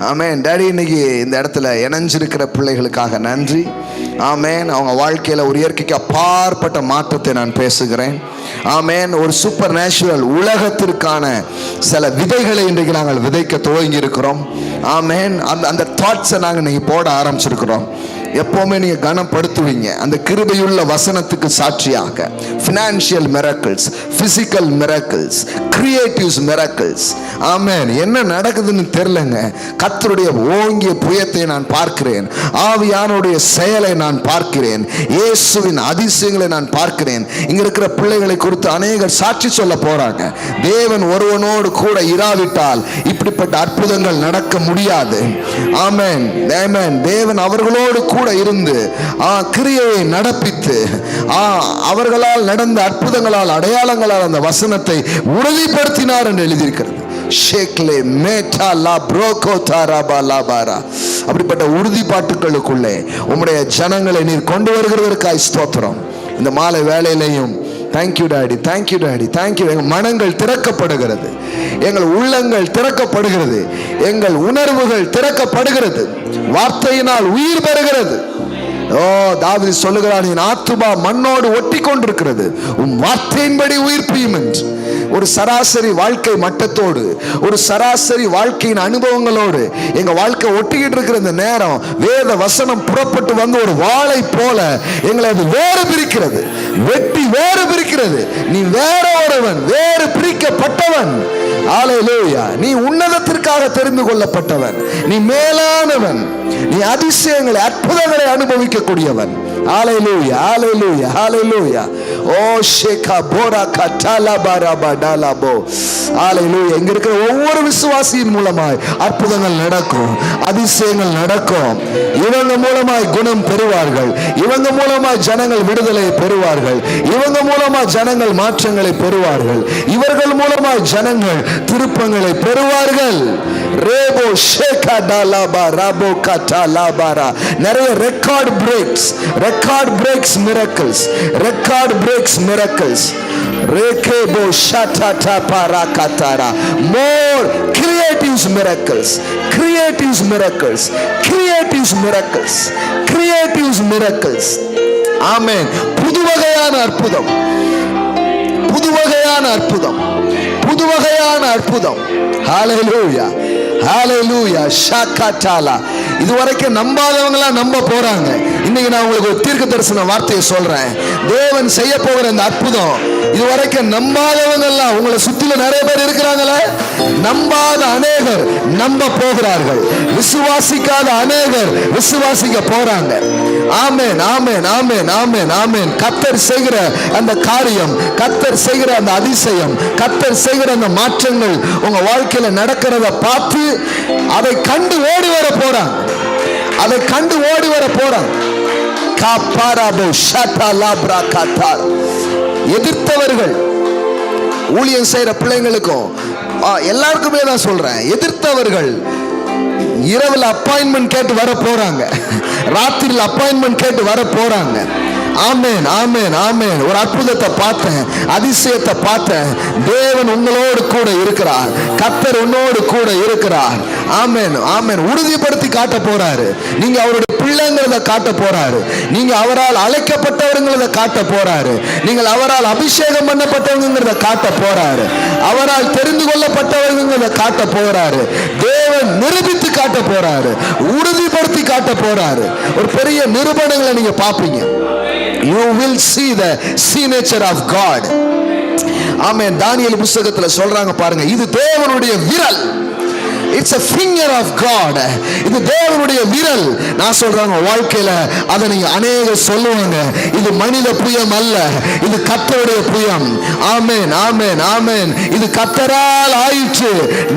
ஆமேன். டேடி, இன்னைக்கு இந்த இடத்துல இணைஞ்சிருக்கிற பிள்ளைகளுக்காக நன்றி. ஆமேன். அவங்க வாழ்க்கையில் ஒரு இயற்கைக்கு அப்பாற்பட்ட மாற்றத்தை நான் பேசுகிறேன். ஆமேன். ஒரு சூப்பர் நேச்சுரல் உலகத்திற்கான சில விதைகளை இன்றைக்கு நாங்கள் விதைக்க துவங்கி இருக்கிறோம். ஆமேன். அந்த தாட்ஸை நாங்கள் இன்னைக்கு போட ஆரம்பிச்சிருக்கிறோம். எப்பவுமே நீங்க கனப்படுத்துவீங்க அந்த கிருபையுள்ள வசனத்துக்கு சாட்சியாக. Financial miracles, physical miracles, creatives miracles. ஆமென். என்ன நடக்குதுன்னு தெரியலங்க. கர்த்தருடைய ஓங்கிய புயத்தை நான் பார்க்கிறேன். ஆவியானுடைய செயலை நான் பார்க்கிறேன். இயேசுவின் அதிசயங்களை நான் பார்க்கிறேன். இங்க இருக்கிற பிள்ளைகளை குறித்து அநேகர் சாட்சி சொல்ல போறாங்க. தேவன் ஒருவனோடு கூட இராவிட்டால் இப்படிப்பட்ட அற்புதங்கள் நடக்க முடியாது. ஆமென், ஆமென். தேவன் அவர்களோடு கூட இருந்து கிரியையை நடப்பித்து அவர்களால் நடந்த அற்புதங்களால் அடையாளங்களால் அந்த வசனத்தை உறுதிப்படுத்தினார் என்று எழுதியிருக்கிறது. அப்படிப்பட்ட உறுதிப்பாட்டுகளுக்குள்ளே உம்முடைய ஜனங்களை நீர் கொண்டு வருகிறதற்காய் ஸ்தோத்திரம். இந்த மாலை வேளையிலையும் thank you daddy, thank you daddy, thank you. எங்கள் மனங்கள் திறக்கப்படுகிறது, எங்கள் உள்ளங்கள் திறக்கப்படுகிறது, எங்கள் உணர்வுகள் திறக்கப்படுகிறது, வார்த்தையினால் உயிர் பெறுகிறது. ஓ, தாவீது சொல்லுகிறான், என் ஆத்துமா மண்ணோடு ஒட்டி கொண்டிருக்கிறது, உன் வார்த்தையின்படி உயிர்ப்பியும் என்று. ஒரு சராசரி வாழ்க்கை மட்டத்தோடு, ஒரு சராசரி வாழ்க்கையின் அனுபவங்களோடு எங்க வாழ்க்கை ஒட்டிக்கிட்டு இருக்கிற இந்த நேரம் வேத வசனம் புறப்பட்டு வந்து ஒரு வாளை போல எங்களை அது வேறு பிரிக்கிறது, வெட்டி வேறு பிரிக்கிறது. நீ வேற ஒருவன், வேறு பிரிக்கப்பட்டவன். ஹல்லேலூயா. நீ உன்னதத்திற்காக தெரிந்து கொள்ளப்பட்டவன், நீ மேலானவன், நீ அதிசயங்களை அற்புதங்களை அனுபவிக்க கூடியவன். ஹல்லேலூயா, ஹல்லேலூயா, ஹல்லேலூயா. ஓ ஷேகா போரா கட்டாலா பாராபா டாலாபோ. ஹல்லேலூயா. இங்க இருக்கிற ஒவ்வொரு விசுவாசியின் மூலமாய் அற்புதங்கள் நடக்கும், அதிசயங்கள் நடக்கும். இவங்க மூலமாய் குணம் பெறுவார்கள், இவங்க மூலமாய் ஜனங்கள் விடுதலை பெறுவார்கள், இவங்க மூலமாய் ஜனங்கள் மாற்றங்களை பெறுவார்கள், இவர்கள் மூலமாய் ஜனங்கள் திருப்பங்களை பெறுவார்கள். ரேபோ ஷேகா டாலாபா ராபோ கட்டாலாபாரா. நிறைய record breaks, record breaks miracles, record breaks miracles. ரேகேபோ ஷாடாடா பாராகாதாரா. More creatives miracles, creatives miracles, creatives miracles, creatives miracles. ஆமென். புதுவகையான அற்புதம், புதுவகையான அற்புதம், புதுவகையான அற்புதம். ஹல்லேலூயா, ஹல்லேலூயா. ஷாகாடாலா. இதுவரைக்கும் நம்பாதவங்களா நம்ப போறாங்க. இன்னைக்கு நான் உங்களுக்கு ஒரு தீர்க்க தரிசன வார்த்தையை சொல்றேன். தேவன் செய்ய போகிற இந்த அற்புதம் இதுவரைக்கும் நம்பாதவங்க எல்லாம், உங்களை சுத்தில நிறைய பேர் இருக்கிறாங்களே, நம்பாத அநேகர் நம்ப போகிறார்கள், விசுவாசிக்காத அநேகர் விசுவாசிக்க போறாங்க. ஆமென், ஆமென், ஆமென், ஆமென், ஆமென். கர்த்தர் செய்கிற அந்த காரியம், கர்த்தர் செய்கிற அந்த அதிசயம், கர்த்தர் செய்கிற அந்த மாற்றங்கள் உங்க வாழ்க்கையில நடக்கிறத பார்த்து அதை கண்டு ஓடி வர போறாங்க, அதை கண்டு ஓடி வர போறாங்க. காபாராபோ ஷாடாலாப்ரா காதார். எதிர்த்தவர்கள், ஊழியம் செய்யற பிள்ளைங்களுக்கும் எல்லாருக்குமே தான் சொல்றேன், எதிர்த்தவர்கள் இரவுல அப்பாயின்மெண்ட் கேட்டு வர போறாங்க, ராத்திரியில் அப்பாயின்மெண்ட் கேட்டு வர போறாங்க. ஆமென், ஆமென், ஆமென். ஒரு அற்புதத்தை பார்த்தேன், அதிசயத்தை பார்த்தேன். தேவன் உங்களோடு கூட இருக்கிறார், கர்த்தர் உன்னோடு கூட இருக்கிறார். ஆமென், ஆமென். உறுதிப்படுத்தி காட்ட போறாரு. நீங்க அவருடைய பிள்ளைங்கிறத காட்ட போறாரு, நீங்க அவரால் அழைக்கப்பட்டவருங்கிறத காட்ட போறாரு, நீங்கள் அவரால் அபிஷேகம் பண்ணப்பட்டவங்கிறத காட்ட போறாரு, அவரால் தெரிந்து கொள்ளப்பட்டவர்ங்கிறத காட்ட போறாரு. தேவன் நிரூபித்து காட்ட போறாரு, உறுதிப்படுத்தி காட்ட போறாரு. ஒரு பெரிய நிரூபணங்களை நீங்க பாப்பீங்க. You will see the signature of God. ஆமென். தானியேல் புத்தகத்துல சொல்றாங்க பாருங்க, இது தேவனுடைய விரல். It's a finger of God. இது தேவனுடைய விரல். நான் சொல்றாங்க வாழ்க்கையில அதை நீங்க அநேக சொல்லுவாங்க, இது மனித புயம் அல்ல, இது கர்த்தருடைய புயம். ஆமென், ஆமென், ஆமென். இது கர்த்தரால் ஆயிற்று,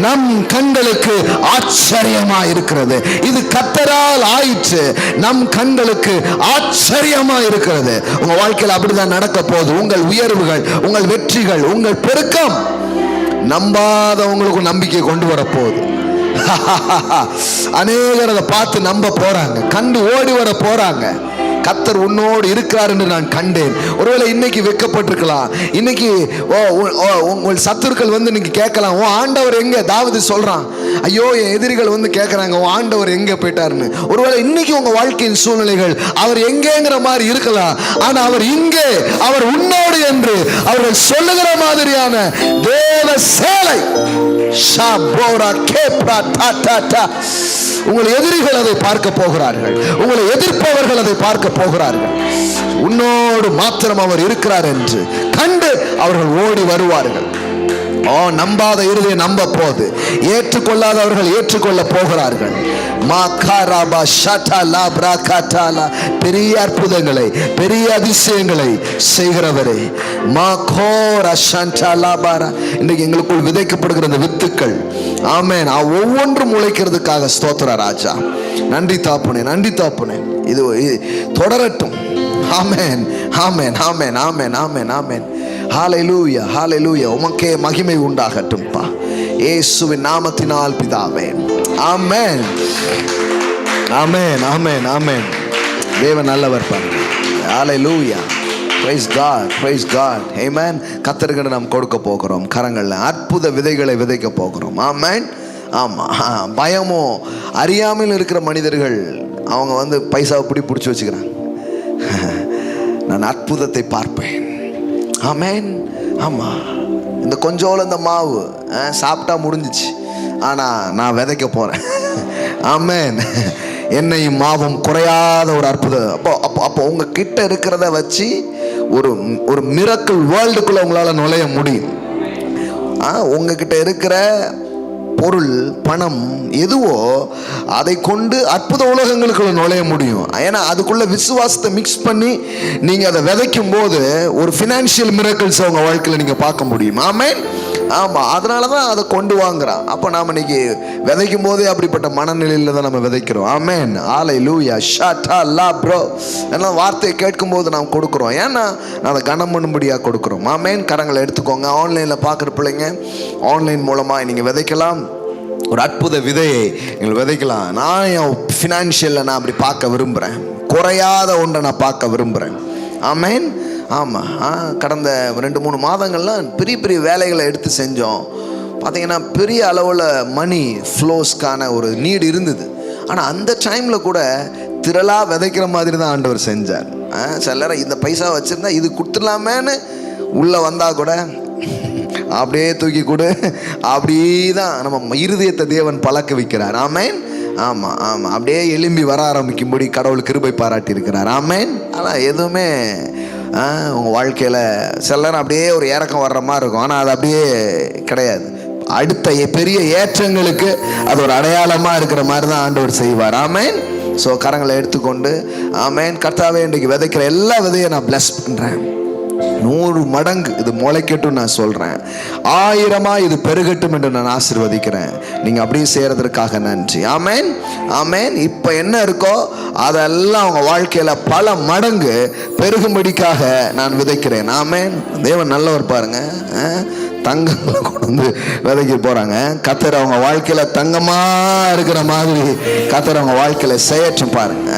நம் கண்களுக்கு ஆச்சரியமா இருக்கிறது. இது கர்த்தரால் ஆயிற்று, நம் கண்களுக்கு ஆச்சரியமா இருக்கிறது. உங்க வாழ்க்கையில அப்படிதான் நடக்க போகுது. உங்கள் உயர்வுகள், உங்கள் வெற்றிகள், உங்கள் பெருக்கம் நம்பாதவங்களுக்கு நம்பிக்கை கொண்டு வர போகுது. அநேகர் அதை பார்த்து நம்ப போறாங்க, கண்டு ஓடி வர போறாங்க. கர்த்தர் உன்னோடு இருக்கிறார் என்று நான் கண்டேன். ஒருவேளை இன்னைக்கு வெட்கப்பட்டிருக்கலாம், இன்னைக்கு உங்கள் சத்துருக்கள் வந்து நீங்க கேட்கலாம், உன் ஆண்டவர் எங்க? தாவீது சொல்றான், ஐயோ என் எதிரிகள் வந்து கேட்கறாங்க, உன் ஆண்டவர் எங்க போயிட்டாருன்னு. ஒருவேளை இன்னைக்கு உங்க வாழ்க்கையின் சூழ்நிலைகள் அவர் எங்கேங்கிற மாதிரி இருக்கலாம், ஆனா அவர் இங்கே, அவர் உன்னோடு என்று அவர்கள் சொல்லுகிற மாதிரியான தேவ சேலை. உங்கள் எதிரிகள் அதை பார்க்க போகிறார்கள், உங்களை எதிர்ப்பவர்கள் பார்க்க போகிறார்கள். உன்னோடு மாத்திரம் அவர் இருக்கிறார் என்று கண்டு அவர்கள் ஓடி வருவார்கள். நம்பாத இருதயம் நம்ப போது, ஏற்றுக்கொள்ளாதவர்கள் ஏற்றுக்கொள்ள போகிறார்கள். பெரிய அற்புதங்களை, பெரிய அதிசயங்களை செய்கிறவரே, இன்றைக்கு எங்களுக்குள் விதைக்கப்படுகிற இந்த வித்துக்கள், ஆமென், ஒவ்வொன்றும் முளைக்கிறதுக்காக ஸ்தோத்திர ராஜா. நன்றி தாப்புனே, நன்றி தாப்புனே. இது தொடரட்டும். ஆமென், ஆமென், ஆமென், ஆமென், ஆமென், ஆமென். ஹல்லேலூயா, ஹல்லேலூயா. உமக்கே மகிமை உண்டாகட்டும்பா, இயேசுவின் நாமத்தினால் பிதாவே. ஆமென், ஆமென், ஆமென், ஆமென். தேவன் நல்லவர் பாருங்க. ஹல்லேலூயா. Praise God, praise God. ஆமென். கர்த்தருக்கு நாம் கொடுக்க போகிறோம் கரங்கள்ல அற்புத விதைகளை விதைக்க போகிறோம். ஆமென். ஆமா, பயமோ அறியாமல் இருக்கிற மனிதர்கள் அவங்க பைசாவை பிடிச்சி வச்சுக்கிறாங்க. நான் அற்புதத்தை பார்ப்பேன். ஆமென். ஆமா, இந்த கொஞ்சோல இந்த மாவு சாப்பிட்டா முடிஞ்சிச்சு, ஆனா நான் விதைக்க போறேன். ஆமென். என்னையும் மாவும் குறையாத ஒரு அற்புதம். அப்போ உங்க கிட்ட இருக்கிறத வச்சு ஒரு மிரக்கிள் வேர்ல்டுக்குள்ள உங்களால நுழைய முடியும். உங்ககிட்ட இருக்கிற பொருள், பணம் எதுவோ அதை கொண்டு அற்புத உலகங்களுக்குள்ள நுழைய முடியும். ஏன்னா அதுக்குள்ள விசுவாசத்தை மிக்ஸ் பண்ணி நீங்க அதை விதைக்கும் போது ஒரு ஃபினான்ஷியல் மிரக்கிள்ஸ் உங்க வாழ்க்கையில நீங்க பார்க்க முடியும். ஆமென். ஆமா, அதனாலதான் அதை கொண்டு வாங்குறான். அப்ப நாம இன்னைக்கு விதைக்கும் போதே அப்படிப்பட்ட மனநிலையில தான் நம்ம விதைக்கிறோம். ஆமென். ஹல்லேலூயா. ஷாட்டா லா ப்ரோ. எல்லாம் வார்த்தையை கேட்கும் போது நாம் கொடுக்குறோம். ஏன்னா அதை கனம் பண்ணும்படியா கொடுக்குறோம். ஆமென். கரங்களை எடுத்துக்கோங்க. ஆன்லைன்ல பாக்குற பிள்ளைங்க ஆன்லைன் மூலமா நீங்க விதைக்கலாம். ஒரு அற்புத விதையை நீங்கள் விதைக்கலாம். நான் என் ஃபினான்ஷியலில் நான் அப்படி பார்க்க விரும்புகிறேன். குறையாத ஒன்றை நான் பார்க்க விரும்புகிறேன். ஆமென். ஆமாம், கடந்த 2-3 மாதங்கள்லாம் பெரிய பெரிய வேலைகளை எடுத்து செஞ்சோம். பார்த்தீங்கன்னா பெரிய அளவில் மணி ஃப்ளோஸ்க்கான ஒரு நீடு இருந்தது. ஆனால் அந்த டைமில் கூட திரளாக விதைக்கிற மாதிரி தான் ஆண்டவர் செஞ்சார். சில நேரம் இந்த பைசா வச்சுருந்தா இது கொடுத்துடலாமேன்னு உள்ளே வந்தால் கூட அப்படியே தூக்கி கொடு, அப்படிதான் நம்ம இருதயத்தை தேவன் பழக்க வைக்கிறார். ஆமென். ஆமாம், ஆமாம், அப்படியே எலும்பி வர ஆரம்பிக்கும்படி கடவுள் கிருபை பாராட்டி இருக்கிறார். ஆமென். ஆனால் எதுவுமே உங்கள் வாழ்க்கையில் சில நேரம் அப்படியே ஒரு இறக்கம் வர்ற மாதிரி இருக்கும். ஆனால் அது அப்படியே கிடையாது. அடுத்த பெரிய ஏற்றங்களுக்கு அது ஒரு அடையாளமாக இருக்கிற மாதிரி தான் ஆண்டவர் செய்வார். ஆமென். ஸோ கரங்களை எடுத்துக்கொண்டு ஆமென். கர்த்தாவே, இன்றைக்கு விதைக்கிற எல்லா விதையை நான் பிளஸ் பண்ணுறேன். 100 மடங்கு இது முளைக்கட்டும் நான் சொல்றேன். 1000 இது பெருகட்டும் என்று நான் ஆசீர்வதிக்கிறேன். நீங்க அப்படியே செய்யறதற்காக நன்றி. ஆமென், ஆமென். இப்ப என்ன இருக்கோ அதெல்லாம் உங்க வாழ்க்கையில பல மடங்கு பெருகும்படிக்காக நான் விதைக்கிறேன். ஆமென். தேவன் நல்லவர் பாருங்க. தங்கங்களை கொண்டு விதைக்க போறாங்க. கர்த்தர் அவங்க வாழ்க்கையில தங்கமா இருக்கிற மாதிரி கர்த்தர் அவங்க வாழ்க்கையில செய்யட்டும் பாருங்க.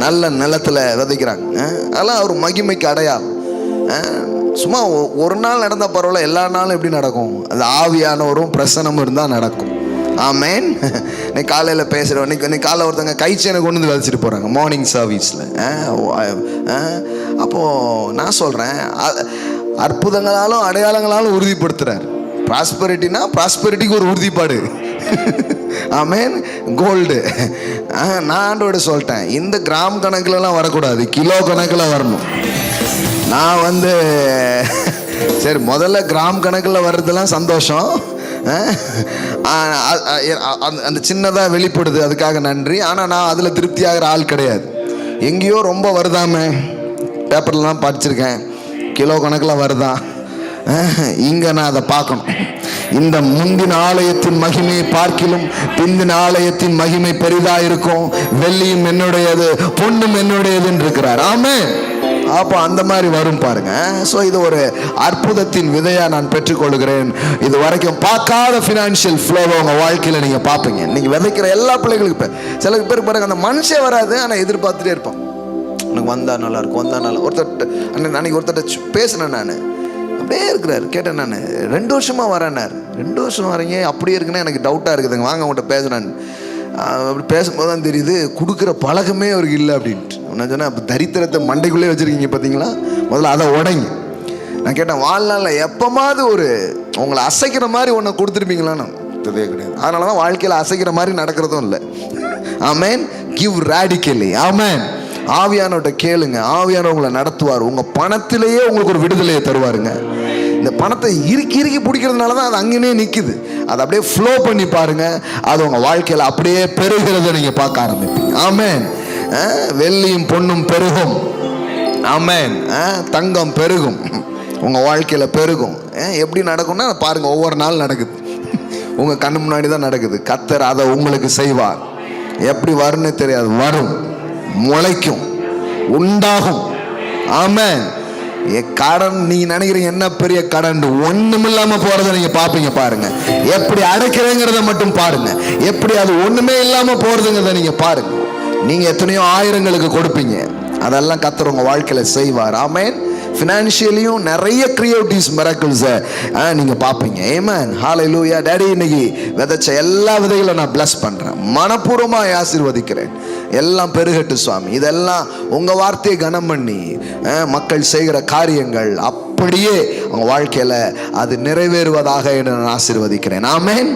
நல்ல நிலத்துல விதைக்கிறாங்க. அதெல்லாம் ஒரு மகிமைக்கு அடையாளம். சும்மா ஒரு நாள் நடந்த பரவாயில்ல, எல்லா நாளும் எப்படி நடக்கும்? அது ஆவியானவரும் பிரசனமும் இருந்தால் நடக்கும். ஆமென். நீ காலையில் பேசுகிறோம். இன்னைக்கு காலையில் ஒருத்தங்க கைச்சேனை கொண்டு வந்து விதைச்சிட்டு போகிறாங்க மார்னிங் சர்வீஸில். அப்போது நான் சொல்கிறேன், அற்புதங்களாலும் அடையாளங்களாலும் உறுதிப்படுத்துகிறார். ப்ராஸ்பரிட்டினா ப்ராஸ்பரிட்டிக்கு ஒரு உறுதிப்பாடு. ஆமென். கோல்டு. நான் ஆண்டோட சொல்லிட்டேன், இந்த கிராம் கணக்கிலலாம் வரக்கூடாது, கிலோ கணக்கில் வரணும். நான் சரி, முதல்ல கிராம் கணக்கில் வர்றதுலாம் சந்தோஷம். அந்த சின்னதாக வெளிப்படுது, அதுக்காக நன்றி. ஆனால் நான் அதில் திருப்தி ஆகிற ஆள் கிடையாது. எங்கேயோ ரொம்ப வருதாமே, பேப்பர்லாம் படிச்சிருக்கேன், கிலோ கணக்கில் வருதான். இங்கே நான் அதை பார்க்கணும். இந்த முந்தின ஆலயத்தின் மகிமையை பார்க்கிலும் பிந்தின ஆலயத்தின் மகிமை பெரிதாக இருக்கும். வெள்ளியும் என்னுடையது, பொண்ணும் என்னுடையதுன்னு இருக்கிறார். ஆமென். அப்போ அந்த மாதிரி வரும் பாருங்க. ஸோ இது ஒரு அற்புதத்தின் விதையா நான் பெற்றுக்கொள்கிறேன். இது வரைக்கும் பார்க்காத ஃபினான்ஷியல் ஃப்ளோவை உங்கள் வாழ்க்கையில் நீங்கள் பார்ப்பீங்க. நீங்கள் விதைக்கிற எல்லா பிள்ளைகளுக்கு சில பேருக்கு பாருங்க, அந்த மனுஷன் வராது, ஆனால் எதிர்பார்த்துட்டே இருப்பான். எனக்கு வந்தால் நல்லா இருக்கும், வந்தால் நல்லா. அன்னைக்கு ஒருத்தர் பேசினேன் நான், அப்படியே இருக்கிறார். கேட்டேன் நான், 2 வருஷமா வரேன்னார். 2 வருஷம் வரீங்க, அப்படியே இருக்குன்னா எனக்கு டவுட்டாக இருக்குதுங்க, வாங்க அவங்கள்ட்ட பேசுனான்னு. அப்படி பேசும்போது தான் தெரியுது கொடுக்குற பழக்கமே அவருக்கு இல்லை அப்படின்ட்டு. நான் சொன்னேன், அப்போ தரித்திரத்தை மண்டைக்குள்ளே வச்சுருக்கீங்க பார்த்தீங்களா, முதல்ல அதை உடைங்க. நான் கேட்டேன், வாழ்நாளில் எப்போமாவது உங்களை அசைக்கிற மாதிரி ஒன்று கொடுத்துருப்பீங்களான்னு? கிடையாது. அதனால தான் வாழ்க்கையில் அசைக்கிற மாதிரி நடக்கிறதும் இல்லை. ஆமென். Give radically. ஆமென். ஆவியானவர்கிட்ட கேளுங்க, ஆவியானவர் உங்களை நடத்துவார். உங்கள் பணத்திலேயே உங்களுக்கு ஒரு விடுதலையை தருவாருங்க. இந்த பணத்தை இறுக்கி பிடிக்கிறதுனால தான் அது அங்கேயே நிற்குது. அதை அப்படியே ஃப்ளோ பண்ணி பாருங்க, அது உங்கள் வாழ்க்கையில் அப்படியே பெருகிறத நீங்கள் பார்க்க ஆரம்பிப்பீங்க. ஆமென். வெள்ளியும் பொன்னும் பெருகும். ஆமென். தங்கம் பெருகும், உங்கள் வாழ்க்கையில் பெருகும். எப்படி நடக்கும்னா பாருங்கள், ஒவ்வொரு நாள் நடக்குது, உங்கள் கண்ணு முன்னாடி தான் நடக்குது. கர்த்தர் அதை உங்களுக்கு செய்வார். எப்படி வரும்னு தெரியாது, வரும், முளைக்கும், உண்டாகும். ஆமென். கடன் நீங்க நினைக்கிறீங்க என்ன பெரிய கடன், ஒண்ணும் இல்லாம போறதை நீங்க பாப்பீங்க. பாருங்க எப்படி அடைக்கிறேங்கிறத மட்டும் பாருங்க, எப்படி அது ஒண்ணுமே இல்லாம போறதுங்கிறத நீங்க பாருங்க. நீங்க எத்தனையோ ஆயிரங்களுக்கு கொடுப்பீங்க, அதெல்லாம் கர்த்தர் உங்க வாழ்க்கையில செய்வார். ஆமென். ஃபினான்ஷியலியும் நிறைய கிரியேட்டிவ்ஸ் மிராக்கிள்ஸை நீங்கள் பார்ப்பீங்க. ஆமென். ஹல்லேலூயா. டேடி, இன்னைக்கு விதைச்ச எல்லா விதைகளும் நான் பிளஸ் பண்ணுறேன், மனப்பூர்வமாக ஆசீர்வதிக்கிறேன். எல்லாம் பெருகட்டு சுவாமி. இதெல்லாம் உங்கள் வார்த்தையை கனம் பண்ணி மக்கள் செய்கிற காரியங்கள் அப்படியே அவங்க வாழ்க்கையில் அது நிறைவேறுவதாக நான் ஆசீர்வதிக்கிறேன். ஆமென்.